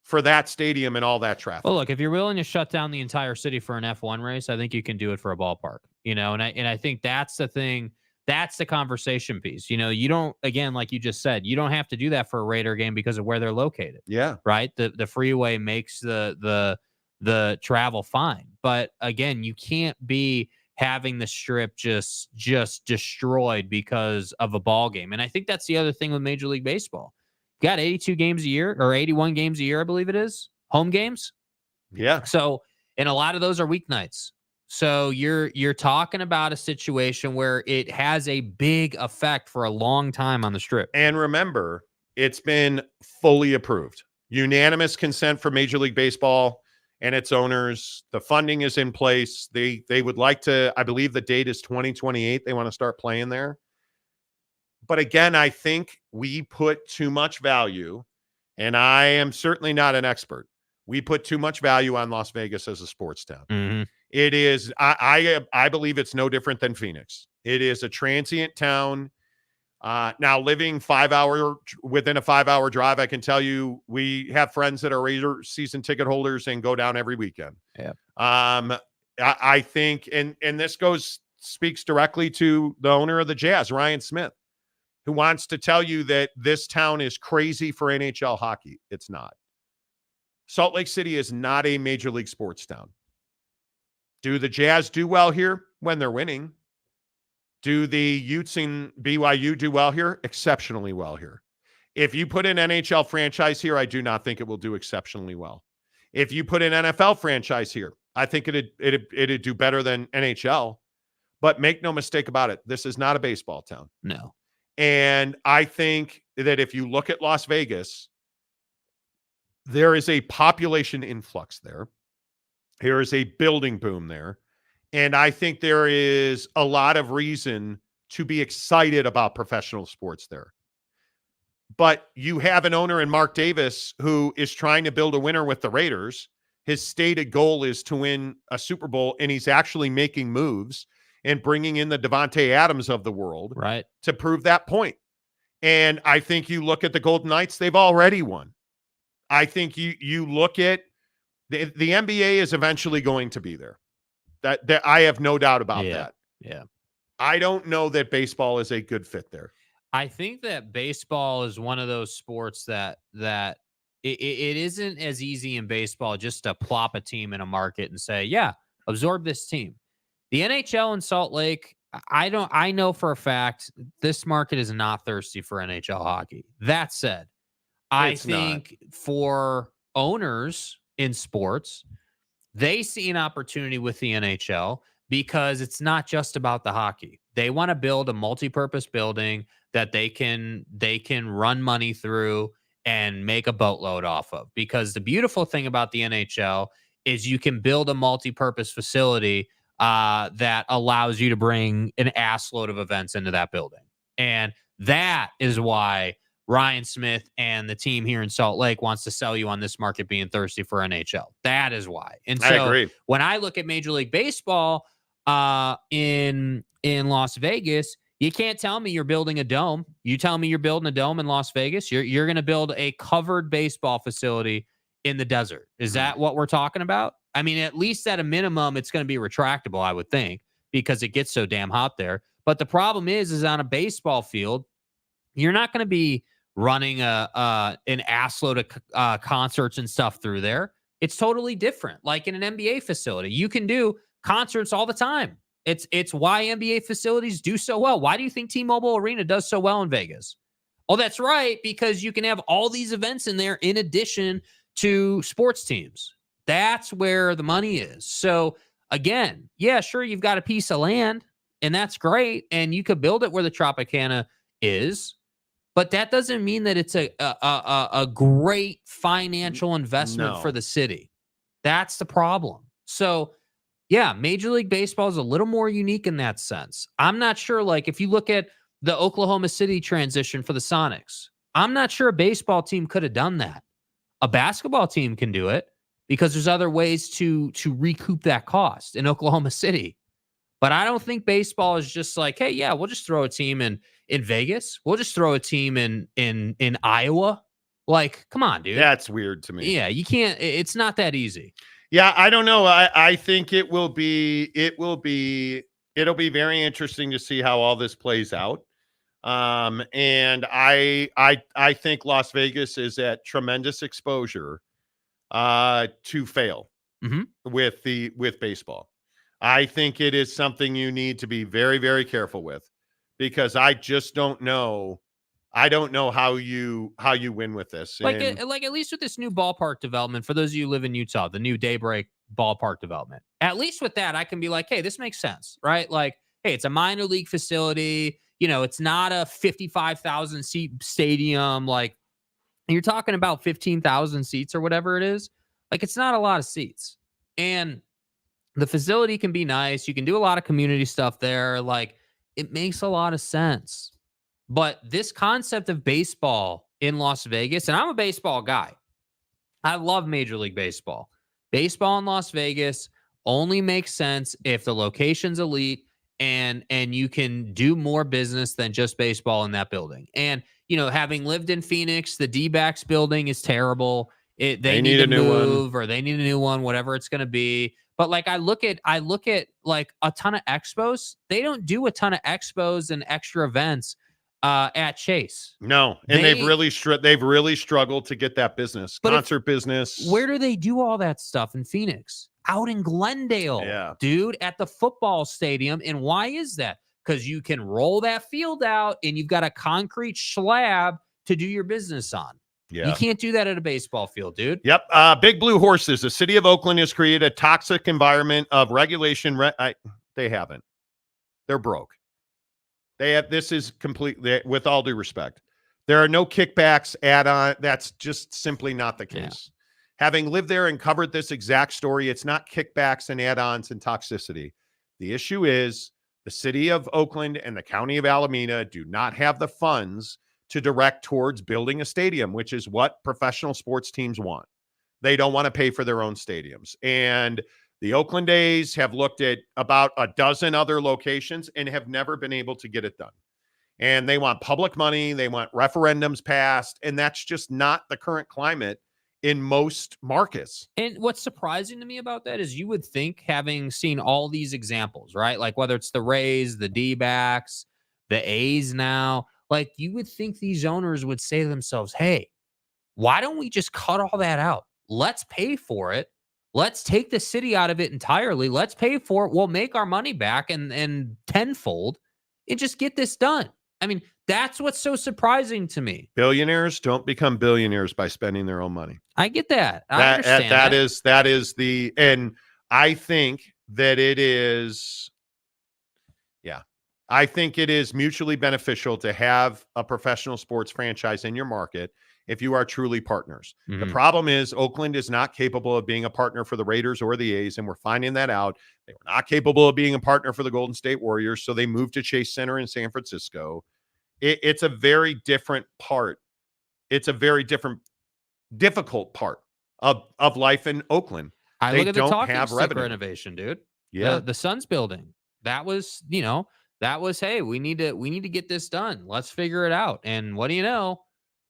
[SPEAKER 3] for that stadium and all that traffic.
[SPEAKER 4] Well, look, if you're willing to shut down the entire city for an F1 race, I think you can do it for a ballpark, and I think that's the thing. That's the conversation piece. You don't, again, like you just said, you don't have to do that for a Raider game because of where they're located.
[SPEAKER 3] Yeah.
[SPEAKER 4] Right. The freeway makes the travel fine. But again, you can't be having the Strip just destroyed because of a ball game. And I think that's the other thing with Major League Baseball. You got 82 games a year or 81 games a year, I believe it is. Home games.
[SPEAKER 3] Yeah.
[SPEAKER 4] So, and a lot of those are weeknights. So you're talking about a situation where it has a big effect for a long time on the Strip.
[SPEAKER 3] And remember, it's been fully approved. Unanimous consent for Major League Baseball and its owners. The funding is in place. They would like to, I believe the date is 2028. They want to start playing there. But again, I think we put too much value, and I am certainly not an expert. We put too much value on Las Vegas as a sports town.
[SPEAKER 4] Mm-hmm.
[SPEAKER 3] It is, I believe it's no different than Phoenix. It is a transient town. Now living within a 5-hour drive, I can tell you we have friends that are Raider season ticket holders and go down every weekend.
[SPEAKER 4] Yeah.
[SPEAKER 3] I think, and this speaks directly to the owner of the Jazz, Ryan Smith, who wants to tell you that this town is crazy for NHL hockey. It's not. Salt Lake City is not a major league sports town. Do the Jazz do well here? When they're winning. Do the Utes and BYU do well here? Exceptionally well here. If you put an NHL franchise here, I do not think it will do exceptionally well. If you put an NFL franchise here, I think it'd do better than NHL. But make no mistake about it, this is not a baseball town.
[SPEAKER 4] No.
[SPEAKER 3] And I think that if you look at Las Vegas, there is a population influx there. There is a building boom there. And I think there is a lot of reason to be excited about professional sports there. But you have an owner in Mark Davis who is trying to build a winner with the Raiders. His stated goal is to win a Super Bowl, and he's actually making moves. and bringing in the Devontae Adams of the world
[SPEAKER 4] Right.
[SPEAKER 3] to prove that point. And I think you look at the Golden Knights, they've already won. I think you look at the NBA is eventually going to be there. That I have no doubt about that.
[SPEAKER 4] Yeah.
[SPEAKER 3] I don't know that baseball is a good fit there.
[SPEAKER 4] I think that baseball is one of those sports that it isn't as easy in baseball just to plop a team in a market and say, yeah, absorb this team. The NHL in Salt Lake, I know for a fact this market is not thirsty for NHL hockey. That said, I think for owners in sports, they see an opportunity with the NHL because it's not just about the hockey. They want to build a multi-purpose building that they can run money through and make a boatload off of. Because the beautiful thing about the NHL is you can build a multi-purpose facility that allows you to bring an ass load of events into that building. And that is why Ryan Smith and the team here in Salt Lake wants to sell you on this market being thirsty for NHL. That is why. And so
[SPEAKER 3] I agree.
[SPEAKER 4] When I look at Major League Baseball in Las Vegas, you can't tell me you're building a dome. You tell me you're building a dome in Las Vegas. You're going to build a covered baseball facility in the desert. Is that what we're talking about? I mean, at least at a minimum, it's going to be retractable, I would think, because it gets so damn hot there. But the problem is on a baseball field, you're not going to be running an assload of concerts and stuff through there. It's totally different. Like in an NBA facility, you can do concerts all the time. It's why NBA facilities do so well. Why do you think T-Mobile Arena does so well in Vegas? Oh, that's right, because you can have all these events in there in addition to sports teams. That's where the money is. So again, yeah, sure, you've got a piece of land, and that's great, and you could build it where the Tropicana is, but that doesn't mean that it's a great financial investment for the city. That's the problem. So yeah, Major League Baseball is a little more unique in that sense. I'm not sure, like, if you look at the Oklahoma City transition for the Sonics, I'm not sure a baseball team could have done that. A basketball team can do it because there's other ways to recoup that cost in Oklahoma City. But I don't think baseball is just like, hey, yeah, we'll just throw a team in Vegas. We'll just throw a team in Iowa. Like, come on, dude.
[SPEAKER 3] That's weird to me.
[SPEAKER 4] Yeah, you can't. It's not that easy.
[SPEAKER 3] Yeah, I don't know. I think it'll be very interesting to see how all this plays out. And I think Las Vegas is at tremendous exposure to fail with baseball. I think it is something you need to be very, very careful with, because I just don't know. I don't know how you win with this.
[SPEAKER 4] Like at least with this new ballpark development, for those of you who live in Utah, the new Daybreak ballpark development, at least with that, I can be like, hey, this makes sense, right? Like, hey, it's a minor league facility. You know, it's not a 55,000 seat stadium. Like, you're talking about 15,000 seats or whatever it is. Like, it's not a lot of seats. And the facility can be nice. You can do a lot of community stuff there. Like, it makes a lot of sense. But this concept of baseball in Las Vegas, and I'm a baseball guy. I love Major League Baseball. Baseball in Las Vegas only makes sense if the location's elite and you can do more business than just baseball in that building. And, you know, having lived in Phoenix, the D-backs building is terrible. They need to move, or they need a new one, whatever it's going to be. But like I look at like a ton of expos. They don't do a ton of expos and extra events at Chase.
[SPEAKER 3] No, and they've really struggled to get that business, concert business.
[SPEAKER 4] Where do they do all that stuff in Phoenix? Out in Glendale, dude, at the football stadium. And why is that? Because you can roll that field out and you've got a concrete slab to do your business on. Yeah. You can't do that at a baseball field, dude.
[SPEAKER 3] Yep. Big Blue Horses. The city of Oakland has created a toxic environment of regulation. They haven't. They're broke. This is completely, with all due respect, there are no kickbacks, add-on. That's just simply not the case. Yeah. Having lived there and covered this exact story, it's not kickbacks and add-ons and toxicity. The issue is the city of Oakland and the county of Alameda do not have the funds to direct towards building a stadium, which is what professional sports teams want. They don't want to pay for their own stadiums. And The Oakland A's have looked at about a dozen other locations and have never been able to get it done. And they want public money. They want referendums passed. And that's just not the current climate in most markets.
[SPEAKER 4] And what's surprising to me about that is you would think, having seen all these examples, right? Like whether it's the Rays, the D-backs, the A's now, like you would think these owners would say to themselves, hey, why don't we just cut all that out? Let's pay for it. Let's take the city out of it entirely. Let's pay for it. We'll make our money back and tenfold and just get this done. I mean, that's what's so surprising to me.
[SPEAKER 3] Billionaires don't become billionaires by spending their own money.
[SPEAKER 4] I get that. I understand
[SPEAKER 3] that is the, and I think that it is, I think it is mutually beneficial to have a professional sports franchise in your market if you are truly partners. The problem is Oakland is not capable of being a partner for the Raiders or the A's, and we're finding that out. They were not capable of being a partner for the Golden State Warriors, so they moved to Chase Center in San Francisco. It's a very different part. It's a very difficult part of life in Oakland.
[SPEAKER 4] I
[SPEAKER 3] they
[SPEAKER 4] look at the
[SPEAKER 3] don't
[SPEAKER 4] talking
[SPEAKER 3] have
[SPEAKER 4] stick
[SPEAKER 3] revenue.
[SPEAKER 4] renovation, dude.
[SPEAKER 3] Yeah,
[SPEAKER 4] the Suns building. That was, hey, we need to get this done. Let's figure it out. And what do you know?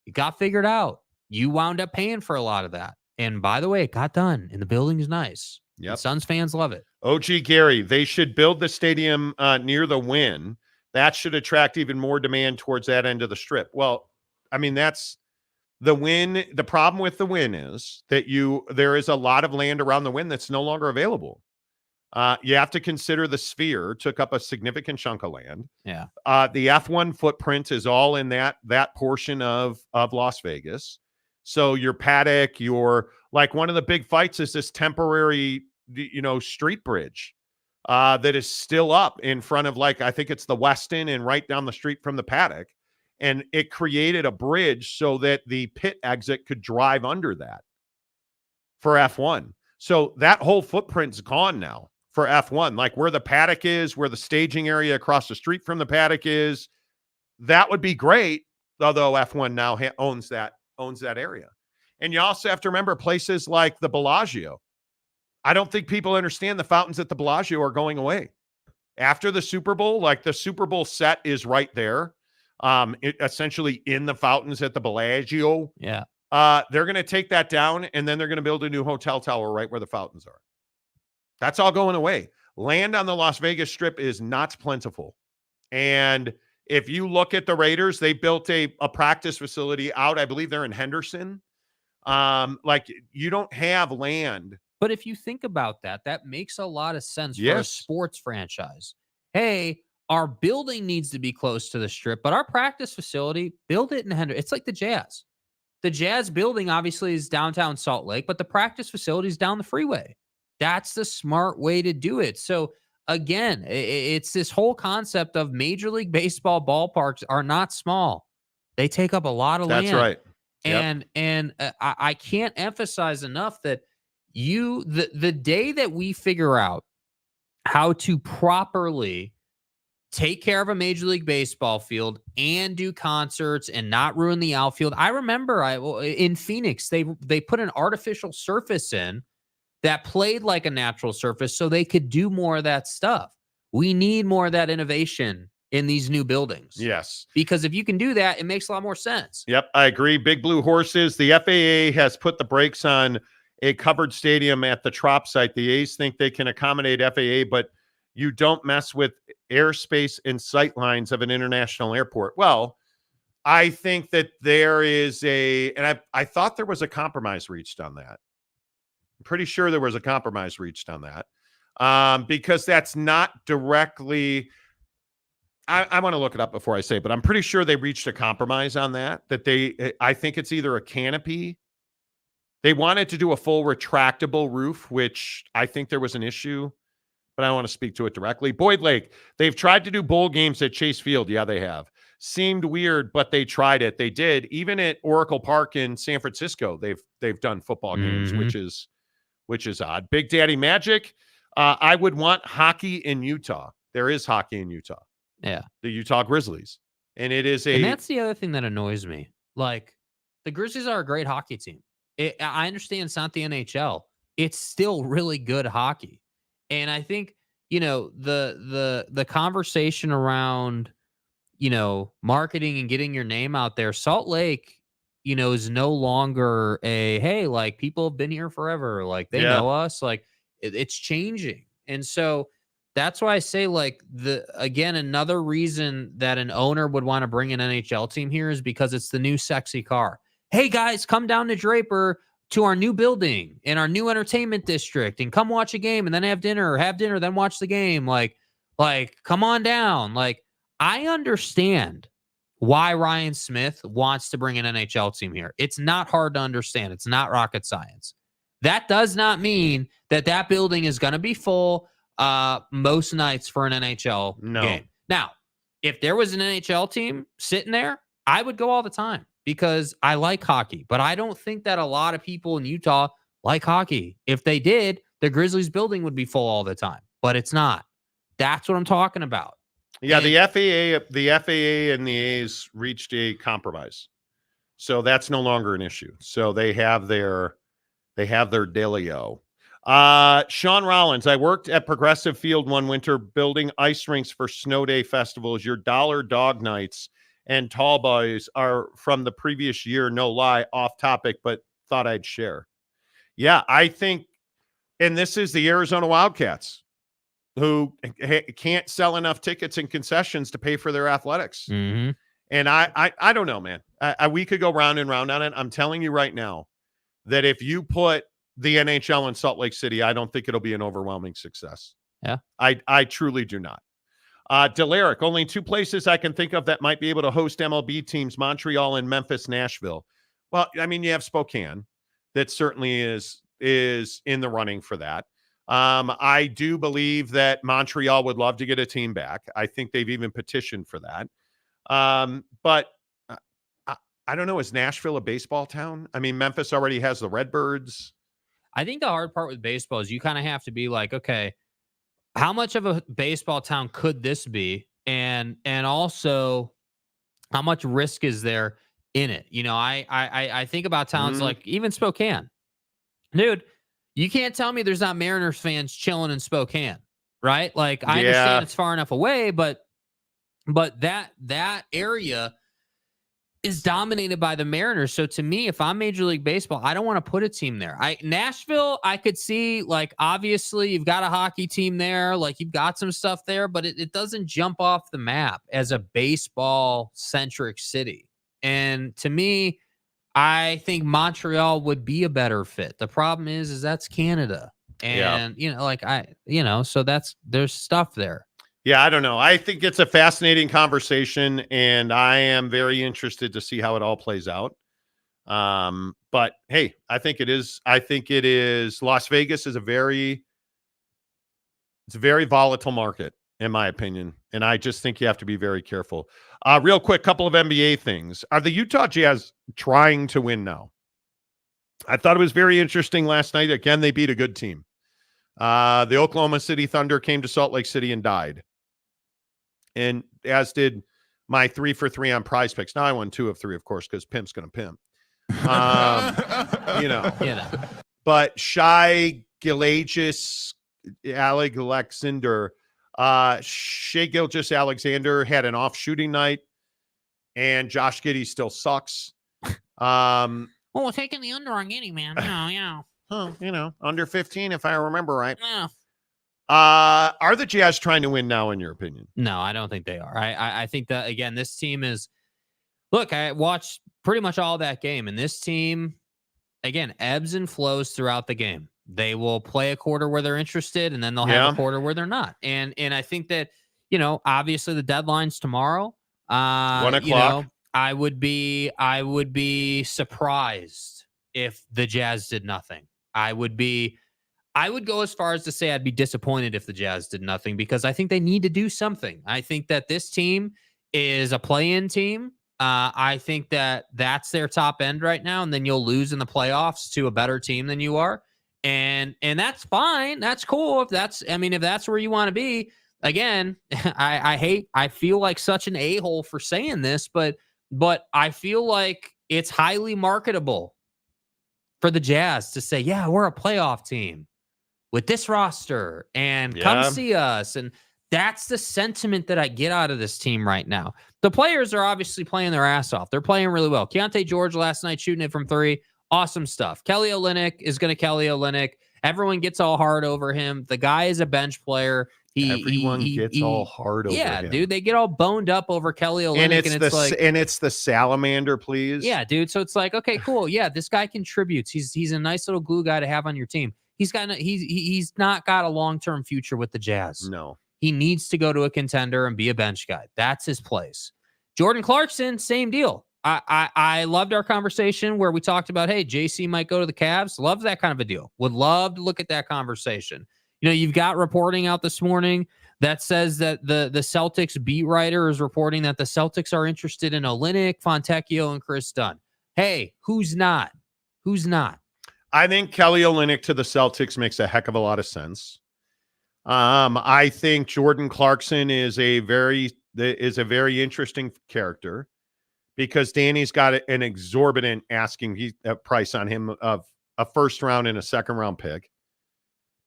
[SPEAKER 4] It got figured out. You wound up paying for a lot of that. And by the way, it got done, and the building is nice. Yep. Suns fans love it.
[SPEAKER 3] OG Gary, they should build the stadium near the Wynn. That should attract even more demand towards that end of the strip. Well, I mean, that's the Wynn. The problem with the Wynn is that there is a lot of land around the Wynn that's no longer available. You have to consider the Sphere took up a significant chunk of land.
[SPEAKER 4] Yeah.
[SPEAKER 3] The F1 footprint is all in that portion of Las Vegas. So your paddock, like one of the big fights is this temporary, street bridge that is still up in front of, like, I think it's the Westin and right down the street from the paddock. And it created a bridge so that the pit exit could drive under that for F1. So that whole footprint's gone now for F1, like where the paddock is, where the staging area across the street from the paddock is. That would be great, although F1 now owns that area. And you also have to remember places like the Bellagio. I don't think people understand the fountains at the Bellagio are going away. After the Super Bowl, like the Super Bowl set is right there, essentially in the fountains at the Bellagio.
[SPEAKER 4] Yeah.
[SPEAKER 3] They're going to take that down, and then they're going to build a new hotel tower right where the fountains are. That's all going away. Land on the Las Vegas Strip is not plentiful. And if you look at the Raiders, they built a practice facility out. I believe they're in Henderson. Like, you don't have land.
[SPEAKER 4] But if you think about that, that makes a lot of sense for a sports franchise. Hey, our building needs to be close to the Strip, but our practice facility, build it in Henderson. It's like the Jazz. The Jazz building obviously is downtown Salt Lake, but the practice facility is down the freeway. That's the smart way to do it. So again, it's this whole concept of Major League Baseball ballparks are not small. They take up a lot of land.
[SPEAKER 3] That's right. Yep.
[SPEAKER 4] And I can't emphasize enough that the day that we figure out how to properly take care of a Major League Baseball field and do concerts and not ruin the outfield. I remember in Phoenix, they put an artificial surface in that played like a natural surface so they could do more of that stuff. We need more of that innovation in these new buildings.
[SPEAKER 3] Yes.
[SPEAKER 4] Because if you can do that, it makes a lot more sense.
[SPEAKER 3] Yep, I agree. Big Blue Horses. The FAA has put the brakes on a covered stadium at the Trop site. The A's think they can accommodate FAA, but you don't mess with airspace and sight lines of an international airport. Well, I think that there is and I thought there was a compromise reached on that. I'm pretty sure there was a compromise reached on that because that's not directly, I want to look it up before I say, but I'm pretty sure they reached a compromise on that I think it's either a canopy. They wanted to do a full retractable roof, which I think there was an issue, but I don't want to speak to it directly. Boyd Lake, they've tried to do bowl games at Chase Field. Yeah, they have. Seemed weird, but they tried it. They did. Even at Oracle Park in San Francisco, they've done football games, which is odd. Big Daddy Magic, I would want hockey in Utah. There is hockey in Utah.
[SPEAKER 4] Yeah.
[SPEAKER 3] The Utah Grizzlies. And it is
[SPEAKER 4] and that's the other thing that annoys me. Like, the Grizzlies are a great hockey team. I understand it's not the NHL. It's still really good hockey. And I think, the conversation around, marketing and getting your name out there, Salt Lake, is no longer hey, like people have been here forever. Like they know us, like it's changing. And so that's why I say, like, another reason that an owner would want to bring an NHL team here is because it's the new sexy car. Hey guys, come down to Draper to our new building in our new entertainment district and come watch a game and then have dinner, then watch the game. Like come on down. Like, I understand why Ryan Smith wants to bring an NHL team here. It's not hard to understand. It's not rocket science. That does not mean that building is going to be full most nights for an NHL game. Now, if there was an NHL team sitting there, I would go all the time because I like hockey. But I don't think that a lot of people in Utah like hockey. If they did, the Grizzlies building would be full all the time. But it's not. That's what I'm talking about.
[SPEAKER 3] Yeah, the FAA and the A's reached a compromise, so that's no longer an issue. So they have their dealio. Sean Rollins, I worked at Progressive Field one winter building ice rinks for snow day festivals. Your dollar dog nights and tall boys are from the previous year. No lie, off topic, but thought I'd share. Yeah, I think, and this is the Arizona Wildcats, who can't sell enough tickets and concessions to pay for their athletics.
[SPEAKER 4] Mm-hmm.
[SPEAKER 3] And I don't know, man. We could go round and round on it. I'm telling you right now that if you put the NHL in Salt Lake City, I don't think it'll be an overwhelming success.
[SPEAKER 4] Yeah.
[SPEAKER 3] I truly do not. Delaric, only two places I can think of that might be able to host MLB teams, Montreal and Memphis, Nashville. Well, I mean, you have Spokane. That certainly is in the running for that. I do believe that Montreal would love to get a team back. I think they've even petitioned for that. But I don't know. Is Nashville a baseball town? I mean, Memphis already has the Redbirds.
[SPEAKER 4] I think the hard part with baseball is you kind of have to be like, okay, how much of a baseball town could this be? And also how much risk is there in it? I think about towns like even Spokane. Dude, you can't tell me there's not Mariners fans chilling in Spokane, right? Like, I understand it's far enough away, but that area is dominated by the Mariners. So to me, if I'm Major League Baseball, I don't want to put a team there. Nashville, I could see, like, obviously you've got a hockey team there, like you've got some stuff there, but it doesn't jump off the map as a baseball centric city. And to me, I think Montreal would be a better fit. The problem is that's Canada. And, so there's stuff there.
[SPEAKER 3] Yeah, I don't know. I think it's a fascinating conversation, and I am very interested to see how it all plays out. But hey, I think it is. Las Vegas is it's a very volatile market, in my opinion, and I just think you have to be very careful. Real quick, couple of NBA things. Are the Utah Jazz trying to win now? I thought it was very interesting last night. Again, they beat a good team. The Oklahoma City Thunder came to Salt Lake City and died. And as did my 3 for 3 on Prize Picks. Now I won 2 of 3, of course, because pimp's going to pimp. But Shai Gilgeous-Alexander, Shai Gilgeous-Alexander had an off shooting night, and Josh Giddey still sucks.
[SPEAKER 4] Taking the under on Giddey, man.
[SPEAKER 3] Under 15, if I remember right.
[SPEAKER 4] Yeah.
[SPEAKER 3] Are the Jazz trying to win now, in your opinion?
[SPEAKER 4] No, I don't think they are. I think that, again, this team is, look, I watched pretty much all that game, and this team, again, ebbs and flows throughout the game. They will play a quarter where they're interested, and then they'll have a quarter where they're not. And I think that, obviously the deadline's tomorrow.
[SPEAKER 3] 1 o'clock.
[SPEAKER 4] I would be surprised if the Jazz did nothing. I would go as far as to say I'd be disappointed if the Jazz did nothing, because I think they need to do something. I think that this team is a play-in team. I think that that's their top end right now, and then you'll lose in the playoffs to a better team than you are. And that's fine. That's cool. If that's where you want to be. Again, I feel like such an a-hole for saying this, but I feel like it's highly marketable for the Jazz to say, yeah, we're a playoff team. with this roster and come see us. And that's the sentiment that I get out of this team right now. The players are obviously playing their ass off. They're playing really well. Keontae George last night shooting it from 3. Awesome stuff. Kelly Olynyk is going to Kelly Olynyk. Everyone gets all hard over him. The guy is a bench player.
[SPEAKER 3] Everyone gets all hard over him.
[SPEAKER 4] Yeah, dude. They get all boned up over Kelly Olynyk.
[SPEAKER 3] And it's the salamander, please.
[SPEAKER 4] Yeah, dude. So it's like, okay, cool. Yeah, this guy contributes. He's a nice little glue guy to have on your team. He's not got a long-term future with the Jazz.
[SPEAKER 3] No.
[SPEAKER 4] He needs to go to a contender and be a bench guy. That's his place. Jordan Clarkson, same deal. I loved our conversation where we talked about, hey, JC might go to the Cavs. Love that kind of a deal. Would love to look at that conversation. You've got reporting out this morning that says that the Celtics beat writer is reporting that the Celtics are interested in Olynyk, Fontecchio, and Chris Dunn. Hey, who's not? Who's not?
[SPEAKER 3] I think Kelly Olynyk to the Celtics makes a heck of a lot of sense. I think Jordan Clarkson is a very interesting character because Danny's got an exorbitant asking price on him of a first round and a second round pick.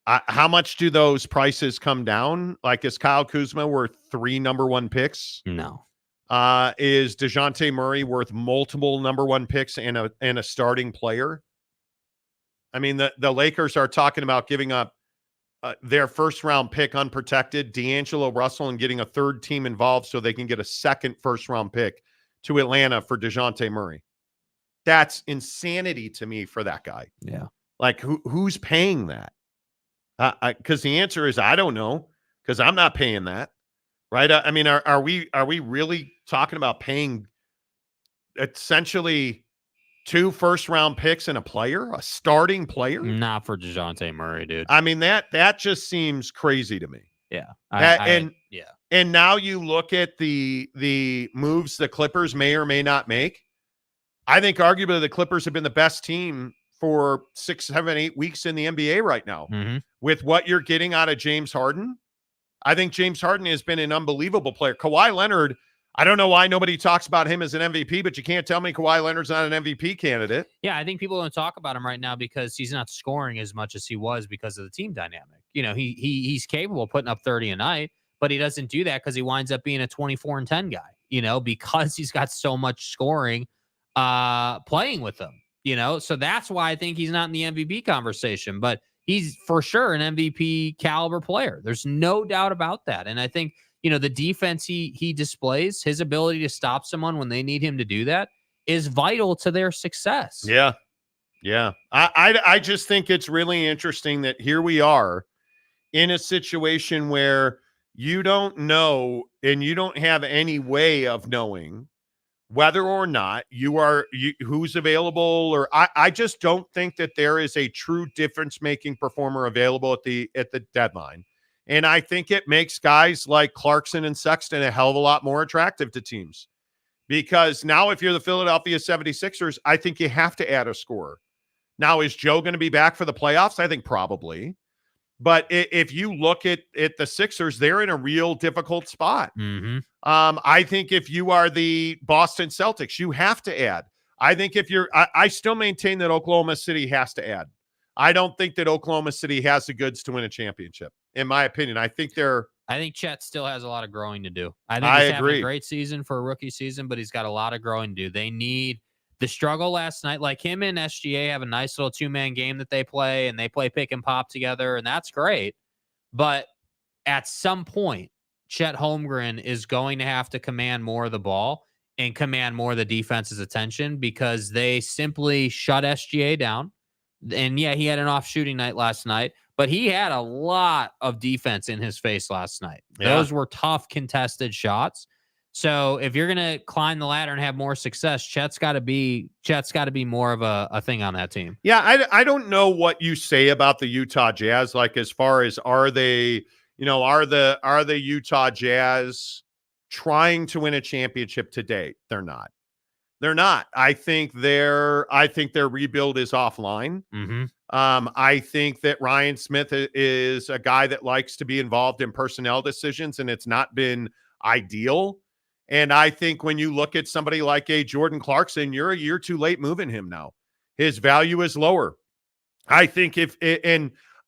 [SPEAKER 3] How much do those prices come down? Like, is Kyle Kuzma worth 3 number 1 picks?
[SPEAKER 4] No.
[SPEAKER 3] Is DeJounte Murray worth multiple number 1 picks and a starting player? I mean, the Lakers are talking about giving up their first round pick unprotected, D'Angelo Russell, and getting a third team involved so they can get a second first round pick to Atlanta for DeJounte Murray. That's insanity to me for that guy.
[SPEAKER 4] Yeah.
[SPEAKER 3] Like, who's paying that? Because the answer is I don't know, because I'm not paying that, right? I mean, are we really talking about paying essentially 2 first-round picks and a player, a starting player?
[SPEAKER 4] Not for DeJounte Murray, dude.
[SPEAKER 3] I mean, that just seems crazy to me.
[SPEAKER 4] Yeah.
[SPEAKER 3] And now you look at the moves the Clippers may or may not make. I think arguably the Clippers have been the best team for 6, 7, 8 weeks in the NBA right now.
[SPEAKER 4] Mm-hmm.
[SPEAKER 3] With what you're getting out of James Harden. I think James Harden has been an unbelievable player. Kawhi Leonard, I don't know why nobody talks about him as an MVP, but you can't tell me Kawhi Leonard's not an MVP candidate.
[SPEAKER 4] Yeah, I think people don't talk about him right now because he's not scoring as much as he was because of the team dynamic. He's capable of putting up 30 a night, but he doesn't do that because he winds up being a 24-10 guy, because he's got so much scoring playing with them. So that's why I think he's not in the MVP conversation, but he's for sure an MVP caliber player. There's no doubt about that. And I think, the defense he displays, his ability to stop someone when they need him to do that is vital to their success.
[SPEAKER 3] Yeah. Yeah. I just think it's really interesting that here we are in a situation where you don't know and you don't have any way of knowing whether or not who's available, or I just don't think that there is a true difference-making performer available at the deadline. And I think it makes guys like Clarkson and Sexton a hell of a lot more attractive to teams. Because now if you're the Philadelphia 76ers, I think you have to add a scorer. Now, is Joe going to be back for the playoffs? I think probably. But if you look at the Sixers, they're in a real difficult spot.
[SPEAKER 4] Mm-hmm.
[SPEAKER 3] I think if you are the Boston Celtics, you have to add. I think I still maintain that Oklahoma City has to add. I don't think that Oklahoma City has the goods to win a championship, in my opinion. I think
[SPEAKER 4] Chet still has a lot of growing to do. I think he's having a great season for a rookie season, but he's got a lot of growing to do. They need the struggle last night. Like, him and SGA have a nice little 2-man game that they play, and they play pick and pop together, and that's great. But at some point, Chet Holmgren is going to have to command more of the ball and command more of the defense's attention because they simply shut SGA down. And yeah, he had an off shooting night last night, but he had a lot of defense in his face last night. Yeah. Those were tough contested shots. So if you're going to climb the ladder and have more success, Chet's got to be more of a thing on that team.
[SPEAKER 3] Yeah. I don't know what you say about the Utah Jazz. Like, as far as are the Utah Jazz trying to win a championship today? They're not. I think their rebuild is offline.
[SPEAKER 4] Mm-hmm.
[SPEAKER 3] I think that Ryan Smith is a guy that likes to be involved in personnel decisions, and it's not been ideal. And I think when you look at somebody like a Jordan Clarkson, you're a year too late moving him now. His value is lower. I think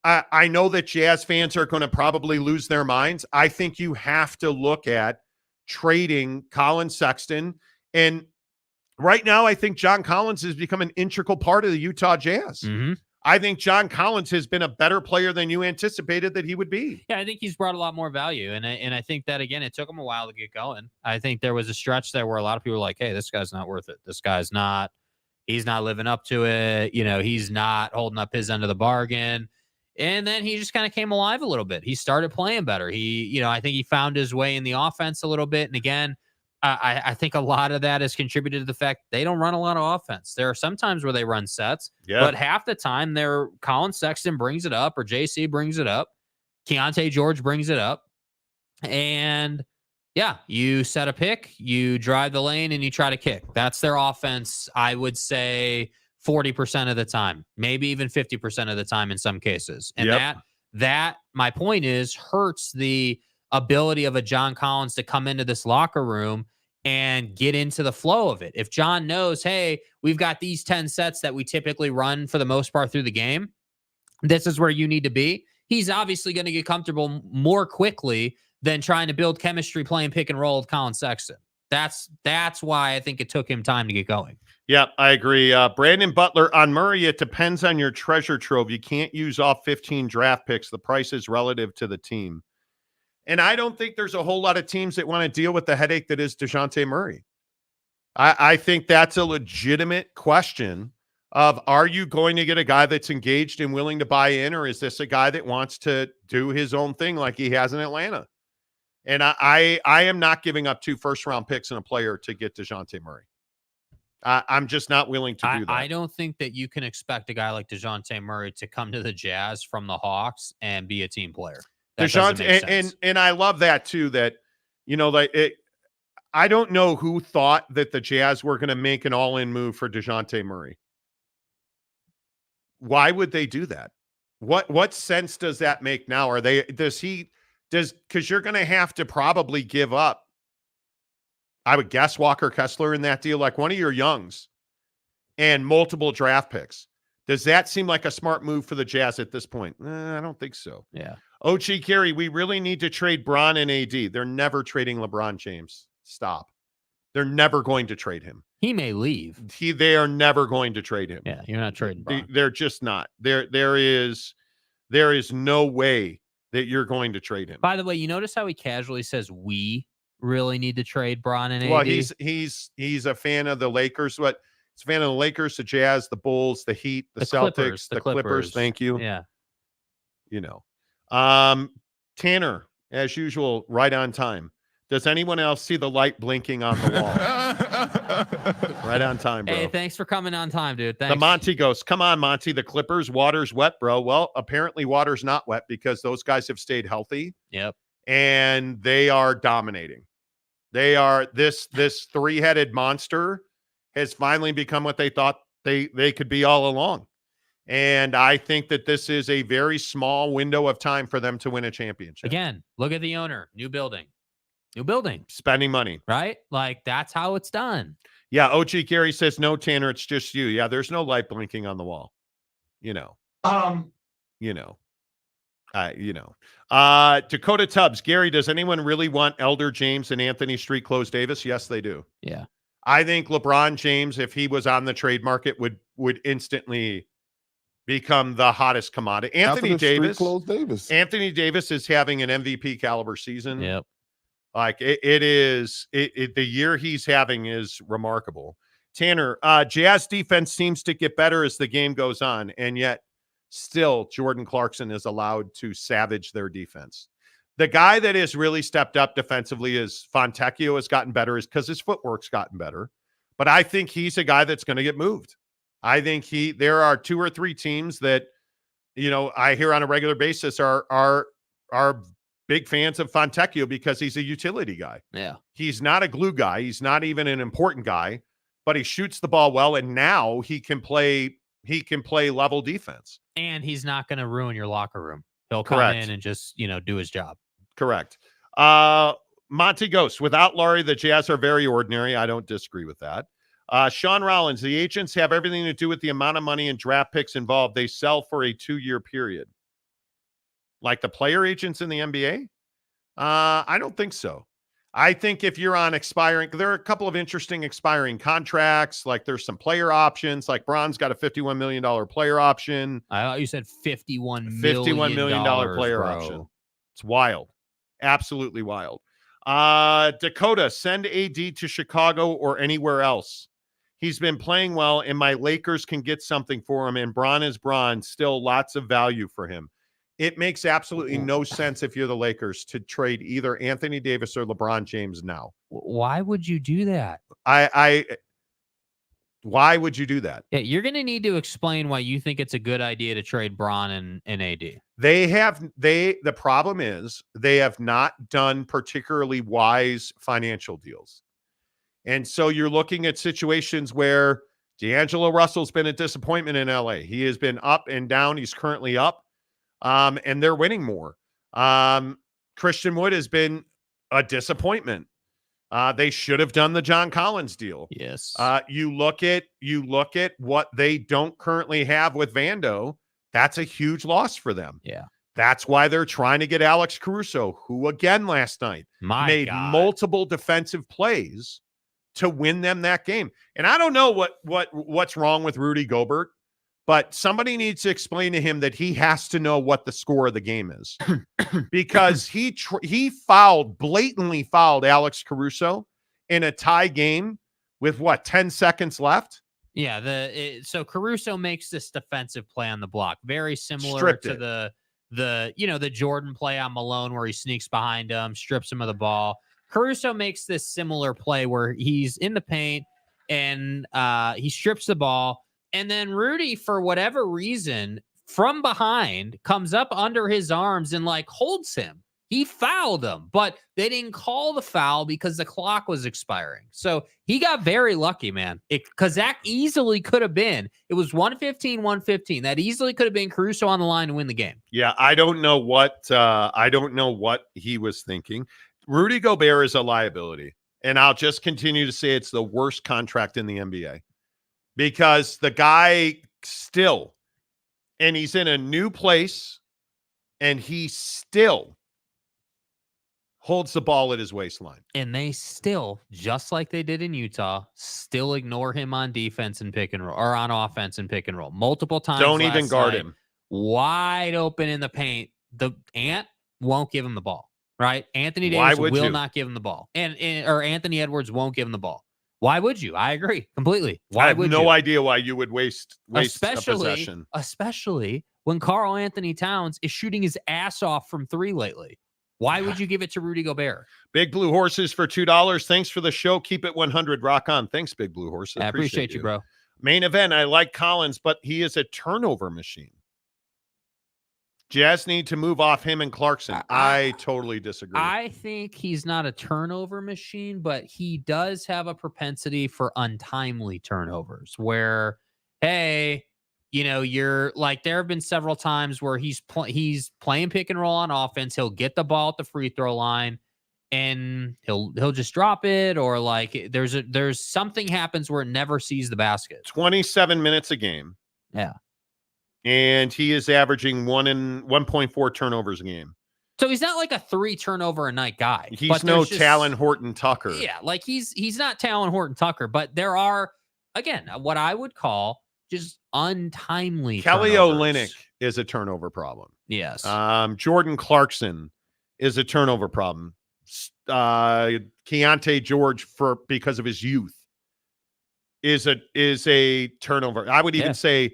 [SPEAKER 3] I know that Jazz fans are going to probably lose their minds. I think you have to look at trading Colin Sexton. And right now, I think John Collins has become an integral part of the Utah Jazz.
[SPEAKER 4] Mm-hmm.
[SPEAKER 3] I think John Collins has been a better player than you anticipated that he would be.
[SPEAKER 4] Yeah, I think he's brought a lot more value. And I think that, again, it took him a while to get going. I think there was a stretch there where a lot of people were like, hey, this guy's not worth it. This guy's not, he's not living up to it. He's not holding up his end of the bargain. And then he just kind of came alive a little bit. He started playing better. I think he found his way in the offense a little bit. And again, I think a lot of that has contributed to the fact they don't run a lot of offense. There are some times where they run sets, but half the time Colin Sexton brings it up or JC brings it up. Keontae George brings it up. And yeah, you set a pick, you drive the lane, and you try to kick. That's their offense, I would say, 40% of the time, maybe even 50% of the time in some cases. And that my point is, hurts the ability of a John Collins to come into this locker room and get into the flow of it. If John knows, hey, we've got these 10 sets that we typically run for the most part through the game, this is where you need to be. He's obviously going to get comfortable more quickly than trying to build chemistry playing pick and roll with Colin Sexton. That's why I think it took him time to get going.
[SPEAKER 3] Yeah, I agree. Brandon Butler, on Murray, it depends on your treasure trove. You can't use off 15 draft picks. The price is relative to the team. And I don't think there's a whole lot of teams that want to deal with the headache that is DeJounte Murray. I think that's a legitimate question of, are you going to get a guy that's engaged and willing to buy in, or is this a guy that wants to do his own thing like he has in Atlanta? And I am not giving up 2 first-round picks and a player to get DeJounte Murray. I'm just not willing to do that.
[SPEAKER 4] I don't think that you can expect a guy like DeJounte Murray to come to the Jazz from the Hawks and be a team player.
[SPEAKER 3] DeJounte, and I love that too, that, I don't know who thought that the Jazz were going to make an all-in move for DeJounte Murray. Why would they do that? What sense does that make now? Because you're going to have to probably give up, I would guess, Walker Kessler in that deal, like one of your youngs, and multiple draft picks. Does that seem like a smart move for the Jazz at this point? I don't think so.
[SPEAKER 4] Yeah.
[SPEAKER 3] Ochi Carey, we really need to trade Bron and AD. They're never trading LeBron James. Stop. They're never going to trade him.
[SPEAKER 4] He may leave.
[SPEAKER 3] They are never going to trade him.
[SPEAKER 4] Yeah, you're not trading Bron.
[SPEAKER 3] They're just not. There is no way that you're going to trade him.
[SPEAKER 4] By the way, you notice how he casually says we really need to trade Bron and AD?
[SPEAKER 3] Well, he's a fan of the Lakers. He's a fan of the Lakers, the Jazz, the Bulls, the Heat, the Celtics, the Clippers. Thank you.
[SPEAKER 4] Yeah.
[SPEAKER 3] Tanner, as usual, right on time. Does anyone else see the light blinking on the wall? Right on time, bro.
[SPEAKER 4] Hey, thanks for coming on time, dude. Thanks.
[SPEAKER 3] The Monty Ghost. Come on, Monty. The Clippers, water's wet, bro. Well, apparently water's not wet because those guys have stayed healthy.
[SPEAKER 4] Yep.
[SPEAKER 3] And they are dominating. They are this 3-headed monster has finally become what they thought they could be all along. And I think that this is a very small window of time for them to win a championship.
[SPEAKER 4] Again, look at the owner. New building.
[SPEAKER 3] Spending money.
[SPEAKER 4] Right? Like, that's how it's done.
[SPEAKER 3] Yeah, O.G. Gary says, no, Tanner, it's just you. Yeah, there's no light blinking on the wall. Dakota Tubbs, Gary, does anyone really want Elder James and Anthony Street Clothes Davis? Yes, they do.
[SPEAKER 4] Yeah.
[SPEAKER 3] I think LeBron James, if he was on the trade market, would instantly become the hottest commodity. Anthony Davis is having an MVP caliber season.
[SPEAKER 4] Yep.
[SPEAKER 3] Like the year he's having is remarkable. Tanner, Jazz defense seems to get better as the game goes on, and yet still Jordan Clarkson is allowed to savage their defense. The guy that has really stepped up defensively is Fontecchio has gotten better because his footwork's gotten better. But I think he's a guy that's going to get moved. I think there are 2 or 3 teams that, I hear on a regular basis are big fans of Fontecchio because he's a utility guy.
[SPEAKER 4] Yeah.
[SPEAKER 3] He's not a glue guy. He's not even an important guy, but he shoots the ball well. And now he can play level defense.
[SPEAKER 4] And he's not going to ruin your locker room. He'll come in and just, do his job.
[SPEAKER 3] Correct. Monty Ghost, without Laurie, the Jazz are very ordinary. I don't disagree with that. Sean Rollins, the agents have everything to do with the amount of money and draft picks involved. They sell for a 2-year period. like the player agents in the NBA? I don't think so. I think if you're on expiring, there are a couple of interesting expiring contracts. Like there's some player options. Like Bron's got a $51 million player option.
[SPEAKER 4] I thought you said $51
[SPEAKER 3] million player
[SPEAKER 4] bro.
[SPEAKER 3] option. It's wild. Absolutely wild. Dakota, send AD to Chicago or anywhere else. He's been playing well, and my Lakers can get something for him, and Bron is Bron. Still lots of value for him. It makes absolutely no sense if you're the Lakers to trade either Anthony Davis or LeBron James now.
[SPEAKER 4] Why would you do that?
[SPEAKER 3] Why would you do that?
[SPEAKER 4] Yeah, you're going to need to explain why you think it's a good idea to trade Bron and AD.
[SPEAKER 3] The problem is they have not done particularly wise financial deals. And so you're looking at situations where D'Angelo Russell's been a disappointment in LA. He has been up and down. He's currently up. And they're winning more. Christian Wood has been a disappointment. They should have done the John Collins deal.
[SPEAKER 4] Yes.
[SPEAKER 3] You look at what they don't currently have with Vando. That's a huge loss for them.
[SPEAKER 4] Yeah.
[SPEAKER 3] That's why they're trying to get Alex Caruso, who again last night made multiple defensive plays to win them that game. And I don't know what's wrong with Rudy Gobert. But somebody needs to explain to him that he has to know what the score of the game is because he blatantly fouled Alex Caruso in a tie game with 10 seconds left.
[SPEAKER 4] Yeah. So Caruso makes this defensive play on the block, very similar to the Jordan play on Malone where he sneaks behind him, strips him of the ball. Caruso makes this similar play where he's in the paint and he strips the ball. And then Rudy, for whatever reason, from behind, comes up under his arms and holds him. He fouled him, but they didn't call the foul because the clock was expiring. So he got very lucky, man. Because that easily could have been. It was 115. That easily could have been Caruso on the line to win the game.
[SPEAKER 3] Yeah, I don't know what he was thinking. Rudy Gobert is a liability, and I'll just continue to say it's the worst contract in the NBA. Because the guy still, and he's in a new place, and he still holds the ball at his waistline.
[SPEAKER 4] And they still, just like they did in Utah, still ignore him on defense and pick and roll, or on offense and pick and roll. Multiple times.
[SPEAKER 3] Don't even guard him.
[SPEAKER 4] Wide open in the paint. The Ant won't give him the ball, right? Anthony Davis will not give him the ball. Or Anthony Edwards won't give him the ball. Why would you? I agree completely.
[SPEAKER 3] I have no idea why you would waste a possession.
[SPEAKER 4] Especially when Karl Anthony Towns is shooting his ass off from three lately. Why would you give it to Rudy Gobert?
[SPEAKER 3] Big Blue Horses for $2. Thanks for the show. Keep it 100. Rock on. Thanks, Big Blue Horses.
[SPEAKER 4] I appreciate you, bro.
[SPEAKER 3] Main event. I like Collins, but he is a turnover machine. Jazz need to move off him and Clarkson. I totally disagree.
[SPEAKER 4] I think he's not a turnover machine, but he does have a propensity for untimely turnovers where, hey, you're there have been several times where he's playing pick and roll on offense. He'll get the ball at the free throw line and he'll just drop it, or there's something happens where it never sees the basket.
[SPEAKER 3] 27 minutes a game.
[SPEAKER 4] Yeah.
[SPEAKER 3] And he is averaging 1.4 turnovers a game.
[SPEAKER 4] So he's not like a 3 turnover a night guy.
[SPEAKER 3] He's no Talon Horton Tucker.
[SPEAKER 4] Yeah, he's not Talon Horton Tucker, but there are, again, what I would call just untimely
[SPEAKER 3] Kelly
[SPEAKER 4] turnovers.
[SPEAKER 3] Olynyk is a turnover problem.
[SPEAKER 4] Yes.
[SPEAKER 3] Jordan Clarkson is a turnover problem. Keontae George, because of his youth, is a turnover. I would even say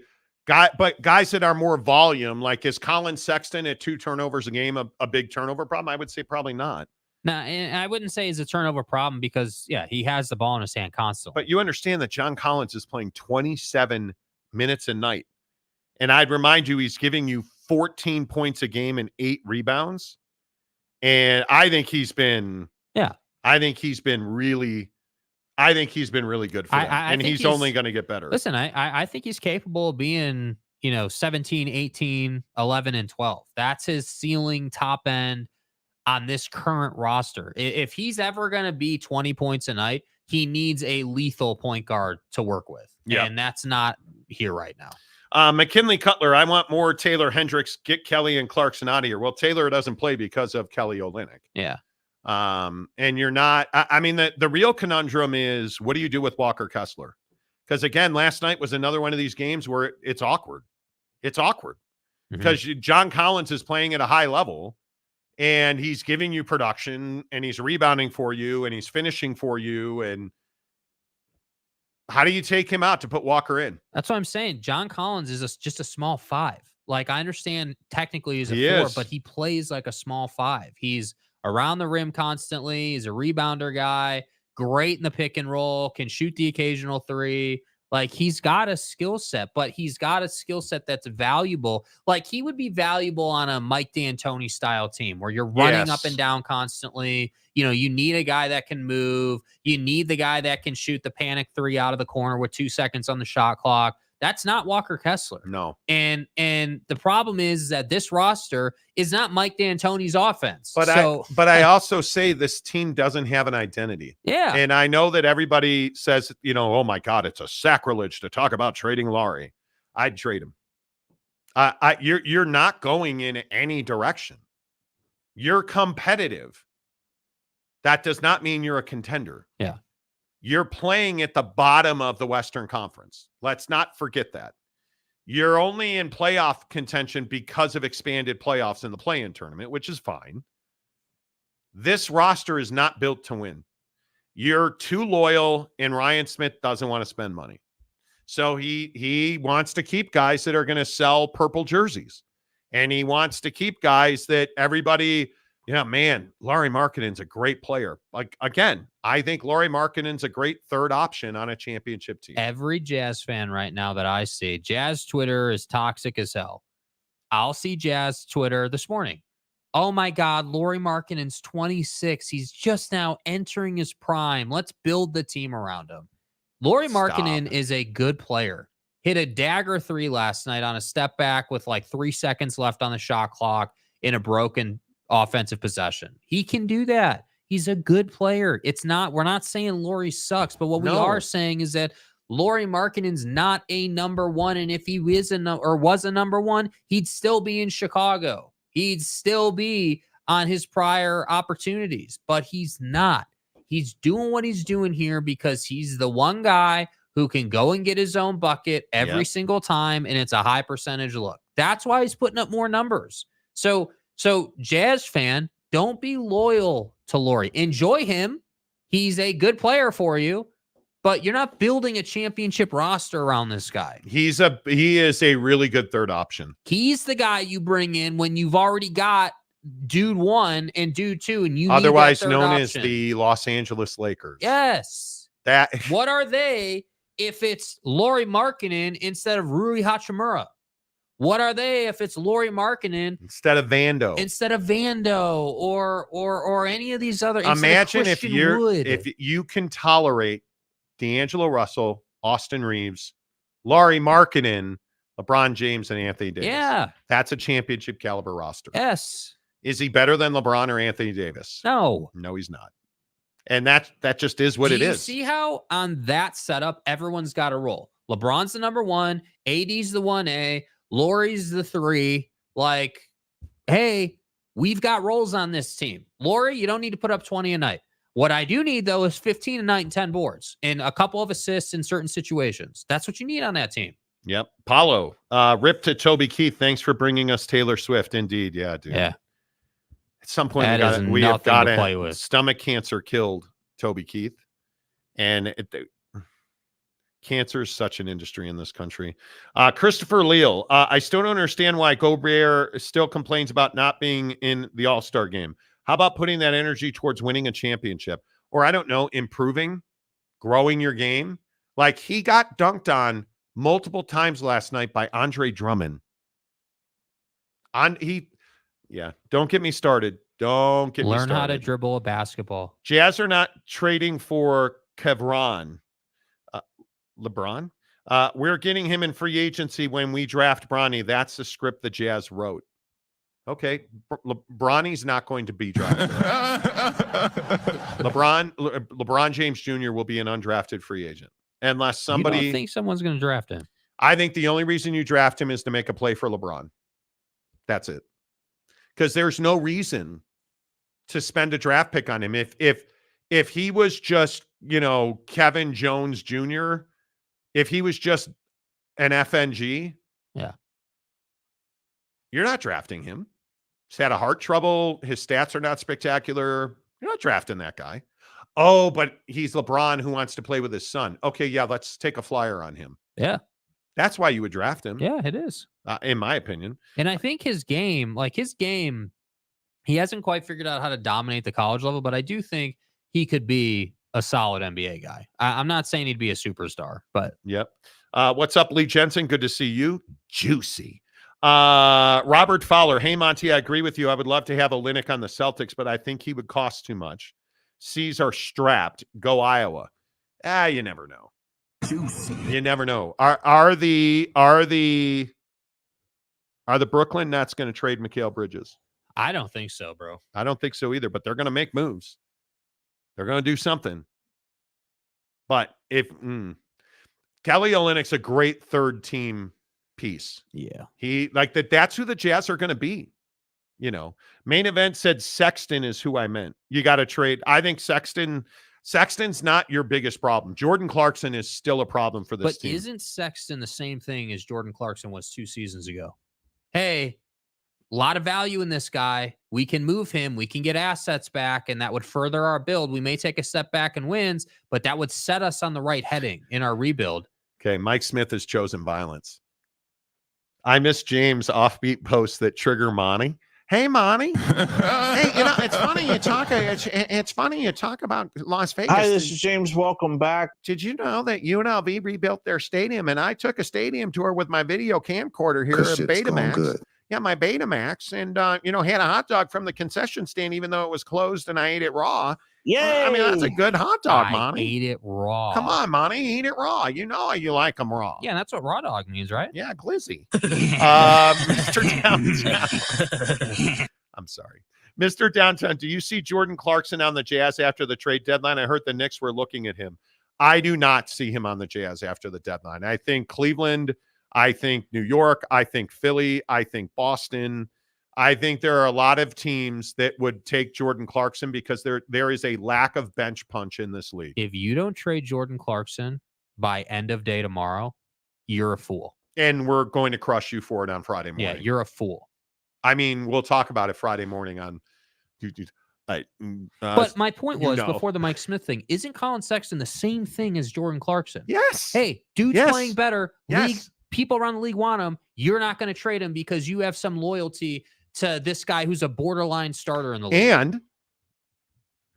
[SPEAKER 3] guys that are more volume, like is Colin Sexton at 2 turnovers a game a big turnover problem? I would say probably not.
[SPEAKER 4] No, and I wouldn't say it's a turnover problem because, he has the ball in his hand constantly.
[SPEAKER 3] But you understand that John Collins is playing 27 minutes a night. And I'd remind you, he's giving you 14 points a game and 8 rebounds. And I think he's been really good for them. And he's only going to get better.
[SPEAKER 4] Listen, I think he's capable of being, 17, 18, 11, and 12. That's his ceiling, top end on this current roster. If he's ever going to be 20 points a night, he needs a lethal point guard to work with.
[SPEAKER 3] Yeah.
[SPEAKER 4] And that's not here right now.
[SPEAKER 3] McKinley Cutler, I want more Taylor Hendricks. Get Kelly and Clarkson out of here. Well, Taylor doesn't play because of Kelly Olynyk.
[SPEAKER 4] Yeah.
[SPEAKER 3] And you're not. I mean, the real conundrum is, what do you do with Walker Kessler? Because again, last night was another one of these games where it's awkward. It's awkward because John Collins is playing at a high level, and he's giving you production, and he's rebounding for you, and he's finishing for you, and how do you take him out to put Walker in?
[SPEAKER 4] That's what I'm saying. John Collins is just a small 5. Like, I understand technically he's a 4, but he plays like a small 5. He's around the rim constantly. He's a rebounder guy, great in the pick and roll, can shoot the occasional 3. Like, he's got a skill set, but he's got a skill set that's valuable. Like, he would be valuable on a Mike D'Antoni style team where you're running up and down constantly. You know, you need a guy that can move. You need the guy that can shoot the panic 3 out of the corner with 2 seconds on the shot clock. That's not Walker Kessler.
[SPEAKER 3] No.
[SPEAKER 4] And the problem is that this roster is not Mike D'Antoni's offense.
[SPEAKER 3] But I also say this team doesn't have an identity.
[SPEAKER 4] Yeah.
[SPEAKER 3] And I know that everybody says, you know, oh my God, it's a sacrilege to talk about trading Laurie. I'd trade him. You're not going in any direction. You're competitive. That does not mean you're a contender.
[SPEAKER 4] Yeah.
[SPEAKER 3] You're playing at the bottom of the Western Conference. Let's not forget that. You're only in playoff contention because of expanded playoffs in the play-in tournament, which is fine. This roster is not built to win. You're too loyal, and Ryan Smith doesn't want to spend money. So he wants to keep guys that are going to sell purple jerseys. And he wants to keep guys that everybody... Yeah, man, Lauri Markkanen's a great player. Like, again, I think Lauri Markkanen's a great third option on a championship team.
[SPEAKER 4] Every Jazz fan right now that I see, Jazz Twitter is toxic as hell. I'll see Jazz Twitter this morning. Oh my God, Lauri Markkanen's 26. He's just now entering his prime. Let's build the team around him. Lauri Markkanen is a good player. Hit a dagger 3 last night on a step back with like 3 seconds left on the shot clock in a broken offensive possession. He can do that. He's a good player. We're not saying Lauri sucks, but what we are saying is that Lauri Markkanen's not a number 1. And if he is was a number 1, he'd still be in Chicago. He'd still be on his prior opportunities, but he's not. He's doing what he's doing here because he's the one guy who can go and get his own bucket every single time. And it's a high percentage look. That's why he's putting up more numbers. So Jazz fan, don't be loyal to Lauri. Enjoy him. He's a good player for you, but you're not building a championship roster around this guy.
[SPEAKER 3] He is a really good third option.
[SPEAKER 4] He's the guy you bring in when you've already got dude 1 and dude 2, and you
[SPEAKER 3] otherwise
[SPEAKER 4] need that third
[SPEAKER 3] known
[SPEAKER 4] option.
[SPEAKER 3] As the Los Angeles Lakers.
[SPEAKER 4] Yes. What are they if it's Lauri Markkanen instead of Rui Hachimura? What are they if it's Lauri Markkanen
[SPEAKER 3] instead of Vando?
[SPEAKER 4] Or any of these other.
[SPEAKER 3] Imagine if you can tolerate D'Angelo Russell, Austin Reeves, Lauri Markkanen, LeBron James, and Anthony Davis.
[SPEAKER 4] Yeah,
[SPEAKER 3] that's a championship caliber roster.
[SPEAKER 4] Yes.
[SPEAKER 3] Is he better than LeBron or Anthony Davis?
[SPEAKER 4] No,
[SPEAKER 3] he's not. And that just is what it is.
[SPEAKER 4] Do you see how on that setup everyone's got a role? LeBron's the number 1, AD's the 1A. Lauri's the 3. Like, hey, we've got roles on this team. Lauri, you don't need to put up 20 a night. What I do need, though, is 15 a night and 10 boards and a couple of assists in certain situations. That's what you need on that team.
[SPEAKER 3] Yep. Paulo, rip to Toby Keith. Thanks for bringing us Taylor Swift. Indeed. Yeah, dude.
[SPEAKER 4] Yeah.
[SPEAKER 3] At some point, we have got to stomach cancer killed Toby Keith. And cancer is such an industry in this country. Christopher Leal, I still don't understand why Gobert still complains about not being in the All-Star game. How about putting that energy towards winning a championship? Or, I don't know, improving, growing your game? Like, he got dunked on multiple times last night by Andre Drummond. Don't get me started. Learn
[SPEAKER 4] how to dribble a basketball.
[SPEAKER 3] Jazz are not trading for LeBron. We're getting him in free agency when we draft Bronny. That's the script the Jazz wrote. Okay, Bronny's not going to be drafted. LeBron James Jr. will be an undrafted free agent unless somebody.
[SPEAKER 4] You don't think someone's going to draft him?
[SPEAKER 3] I think the only reason you draft him is to make a play for LeBron. That's it. Because there's no reason to spend a draft pick on him. If he was just, Kevin Jones Jr., if he was just an FNG,
[SPEAKER 4] yeah,
[SPEAKER 3] you're not drafting him. He's had a heart trouble. His stats are not spectacular. You're not drafting that guy. Oh, but he's LeBron who wants to play with his son. Okay, yeah, let's take a flyer on him.
[SPEAKER 4] Yeah.
[SPEAKER 3] That's why you would draft him.
[SPEAKER 4] Yeah, it is.
[SPEAKER 3] In my opinion.
[SPEAKER 4] And I think his game, he hasn't quite figured out how to dominate the college level, but I do think he could be a solid NBA guy. I'm not saying he'd be a superstar, but.
[SPEAKER 3] Yep. What's up, Lee Jensen? Good to see you. Juicy. Robert Fowler. Hey, Monty, I agree with you. I would love to have Olynyk on the Celtics, but I think he would cost too much. C's are strapped. Go Iowa. You never know.
[SPEAKER 8] Juicy.
[SPEAKER 3] You never know. Are the Brooklyn Nets going to trade Mikal Bridges?
[SPEAKER 4] I don't think so, bro.
[SPEAKER 3] I don't think so either, but they're going to make moves. They're going to do something. But if Kelly Olynyk's a great third team piece.
[SPEAKER 4] Yeah.
[SPEAKER 3] That's who the Jazz are going to be. Main event said Sexton is who I meant. You got to trade. I think Sexton's not your biggest problem. Jordan Clarkson is still a problem for this team.
[SPEAKER 4] But isn't Sexton the same thing as Jordan Clarkson was 2 seasons ago? Hey, a lot of value in this guy. We can move him. We can get assets back, and that would further our build. We may take a step back in wins, but that would set us on the right heading in our rebuild.
[SPEAKER 3] Okay, Mike Smith has chosen violence. I miss James' offbeat posts that trigger Monty. Hey, Monty. Hey, it's funny you talk. It's funny you talk about Las Vegas.
[SPEAKER 10] Hi, this is James. Welcome back.
[SPEAKER 3] Did you know that UNLV rebuilt their stadium, and I took a stadium tour with my video camcorder here at Betamax. Good. Yeah, my Betamax, and had a hot dog from the concession stand, even though it was closed, and I ate it raw.
[SPEAKER 10] Yeah,
[SPEAKER 3] that's a good hot dog, Monty.
[SPEAKER 4] I ate it raw.
[SPEAKER 3] Come on, Monty, eat it raw. You know you like them raw.
[SPEAKER 4] Yeah, that's what raw dog means, right?
[SPEAKER 3] Yeah, glizzy. Mr. Downtown. I'm sorry. Mr. Downtown, do you see Jordan Clarkson on the Jazz after the trade deadline? I heard the Knicks were looking at him. I do not see him on the Jazz after the deadline. I think Cleveland, I think New York, I think Philly, I think Boston. I think there are a lot of teams that would take Jordan Clarkson because there is a lack of bench punch in this league.
[SPEAKER 4] If you don't trade Jordan Clarkson by end of day tomorrow, you're a fool.
[SPEAKER 3] And we're going to crush you for it on Friday morning.
[SPEAKER 4] Yeah, you're a fool.
[SPEAKER 3] I mean, we'll talk about it Friday morning on
[SPEAKER 4] but my point was, before the Mike Smith thing, isn't Colin Sexton the same thing as Jordan Clarkson?
[SPEAKER 3] Yes.
[SPEAKER 4] Hey, dude's playing better.
[SPEAKER 3] Yes.
[SPEAKER 4] People around the league want him. You're not going to trade him because you have some loyalty to this guy who's a borderline starter in the league.
[SPEAKER 3] And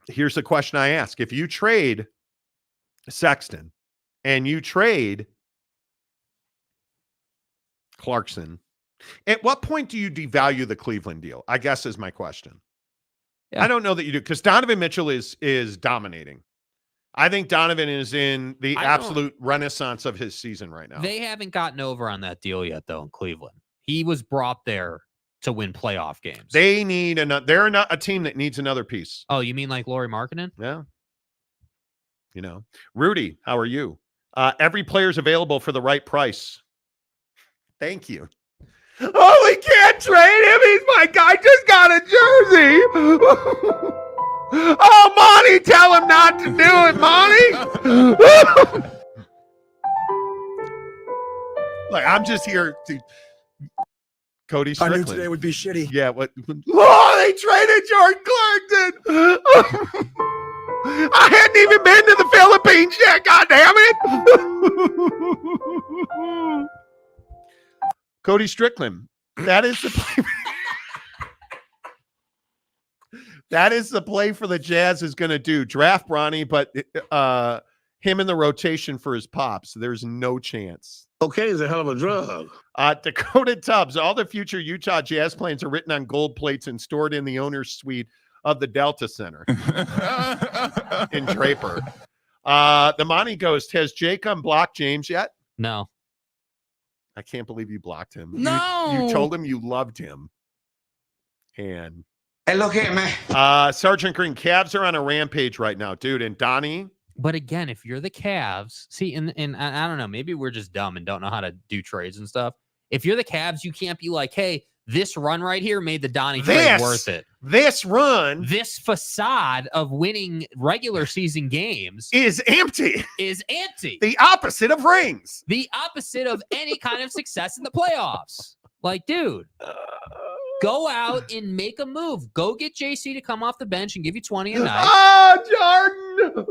[SPEAKER 3] here's the question I ask. If you trade Sexton and you trade Clarkson, at what point do you devalue the Cleveland deal? I guess is my question. Yeah. I don't know that you do, because Donovan Mitchell is dominating. I think Donovan is in the absolute renaissance of his season right now.
[SPEAKER 4] They haven't gotten over on that deal yet, though, in Cleveland. He was brought there to win playoff games.
[SPEAKER 3] They need another. They're not a team that needs another piece.
[SPEAKER 4] Oh, you mean like Lauri Markkanen?
[SPEAKER 3] Yeah. Rudy, how are you? Every player's available for the right price. Thank you. Oh, we can't trade him. He's my guy. Just got a jersey. Oh, Monty, tell him not to do it, Monty. Look, I'm just here to. Cody Strickland.
[SPEAKER 7] I knew today would be shitty.
[SPEAKER 3] Yeah. What? Oh, they traded Jordan Clarkson. I hadn't even been to the Philippines yet. God damn it. Cody Strickland. That is the play. That is the play for the Jazz is going to do. Draft Bronny, but him in the rotation for his pops. There's no chance.
[SPEAKER 10] Okay, is a hell of a drug.
[SPEAKER 3] Dakota Tubbs. All the future Utah Jazz plans are written on gold plates and stored in the owner's suite of the Delta Center in Draper. The Monty Ghost. Has Jake unblocked James yet?
[SPEAKER 4] No.
[SPEAKER 3] I can't believe you blocked him.
[SPEAKER 4] No.
[SPEAKER 3] You told him you loved him. And
[SPEAKER 8] hey, look at me.
[SPEAKER 3] Sergeant Green, Cavs are on a rampage right now, dude. And Donnie,
[SPEAKER 4] But again, if you're the Cavs, see, and I don't know, maybe we're just dumb and don't know how to do trades and stuff. If you're the Cavs, you can't be like, hey, this run right here made the Donnie trade worth it.
[SPEAKER 3] This run,
[SPEAKER 4] this facade of winning regular season games
[SPEAKER 3] is empty.
[SPEAKER 4] The
[SPEAKER 3] opposite of rings.
[SPEAKER 4] The opposite of any kind of success in the playoffs. Like, dude, go out and make a move. Go get JC to come off the bench and give you 20 a night.
[SPEAKER 3] Oh, Jordan!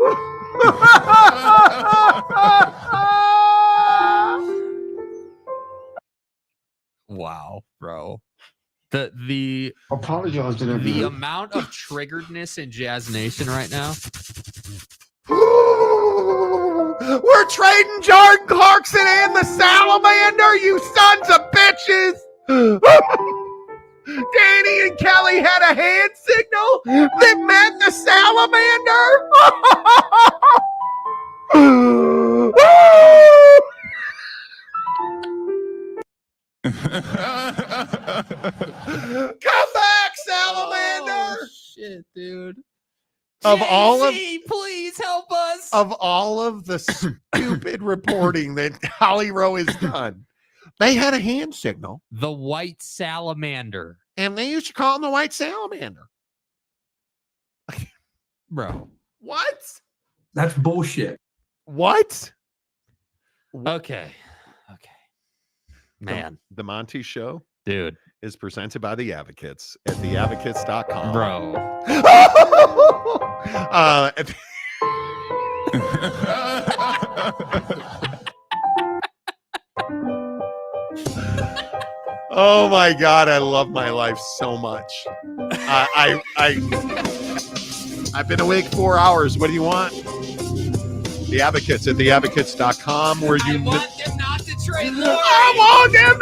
[SPEAKER 4] Wow, bro. The
[SPEAKER 8] apologize to them.
[SPEAKER 4] The amount of triggeredness in Jazz Nation right now.
[SPEAKER 3] We're trading Jordan Clarkson and the Salamander, you sons of bitches! Danny and Kelly had a hand signal that meant the Salamander. Come back, Salamander!
[SPEAKER 4] Oh, shit, dude.
[SPEAKER 3] Of
[SPEAKER 4] JC,
[SPEAKER 3] all of,
[SPEAKER 4] please help us.
[SPEAKER 3] Of all of the stupid reporting that Holly Rowe has done, they had a hand signal.
[SPEAKER 4] The white salamander.
[SPEAKER 3] And they used to call him the white salamander.
[SPEAKER 4] Bro.
[SPEAKER 3] What?
[SPEAKER 7] That's bullshit.
[SPEAKER 3] What?
[SPEAKER 4] Okay. Man.
[SPEAKER 3] The Monty Show,
[SPEAKER 4] dude,
[SPEAKER 3] is presented by the Advocates at theadvocates.com.
[SPEAKER 4] Bro.
[SPEAKER 3] Oh my God, I love my life so much. I've been awake 4 hours. What do you want? The Advocates at theadvocates.com, where you
[SPEAKER 4] I want them not to trade Lori.
[SPEAKER 3] I want them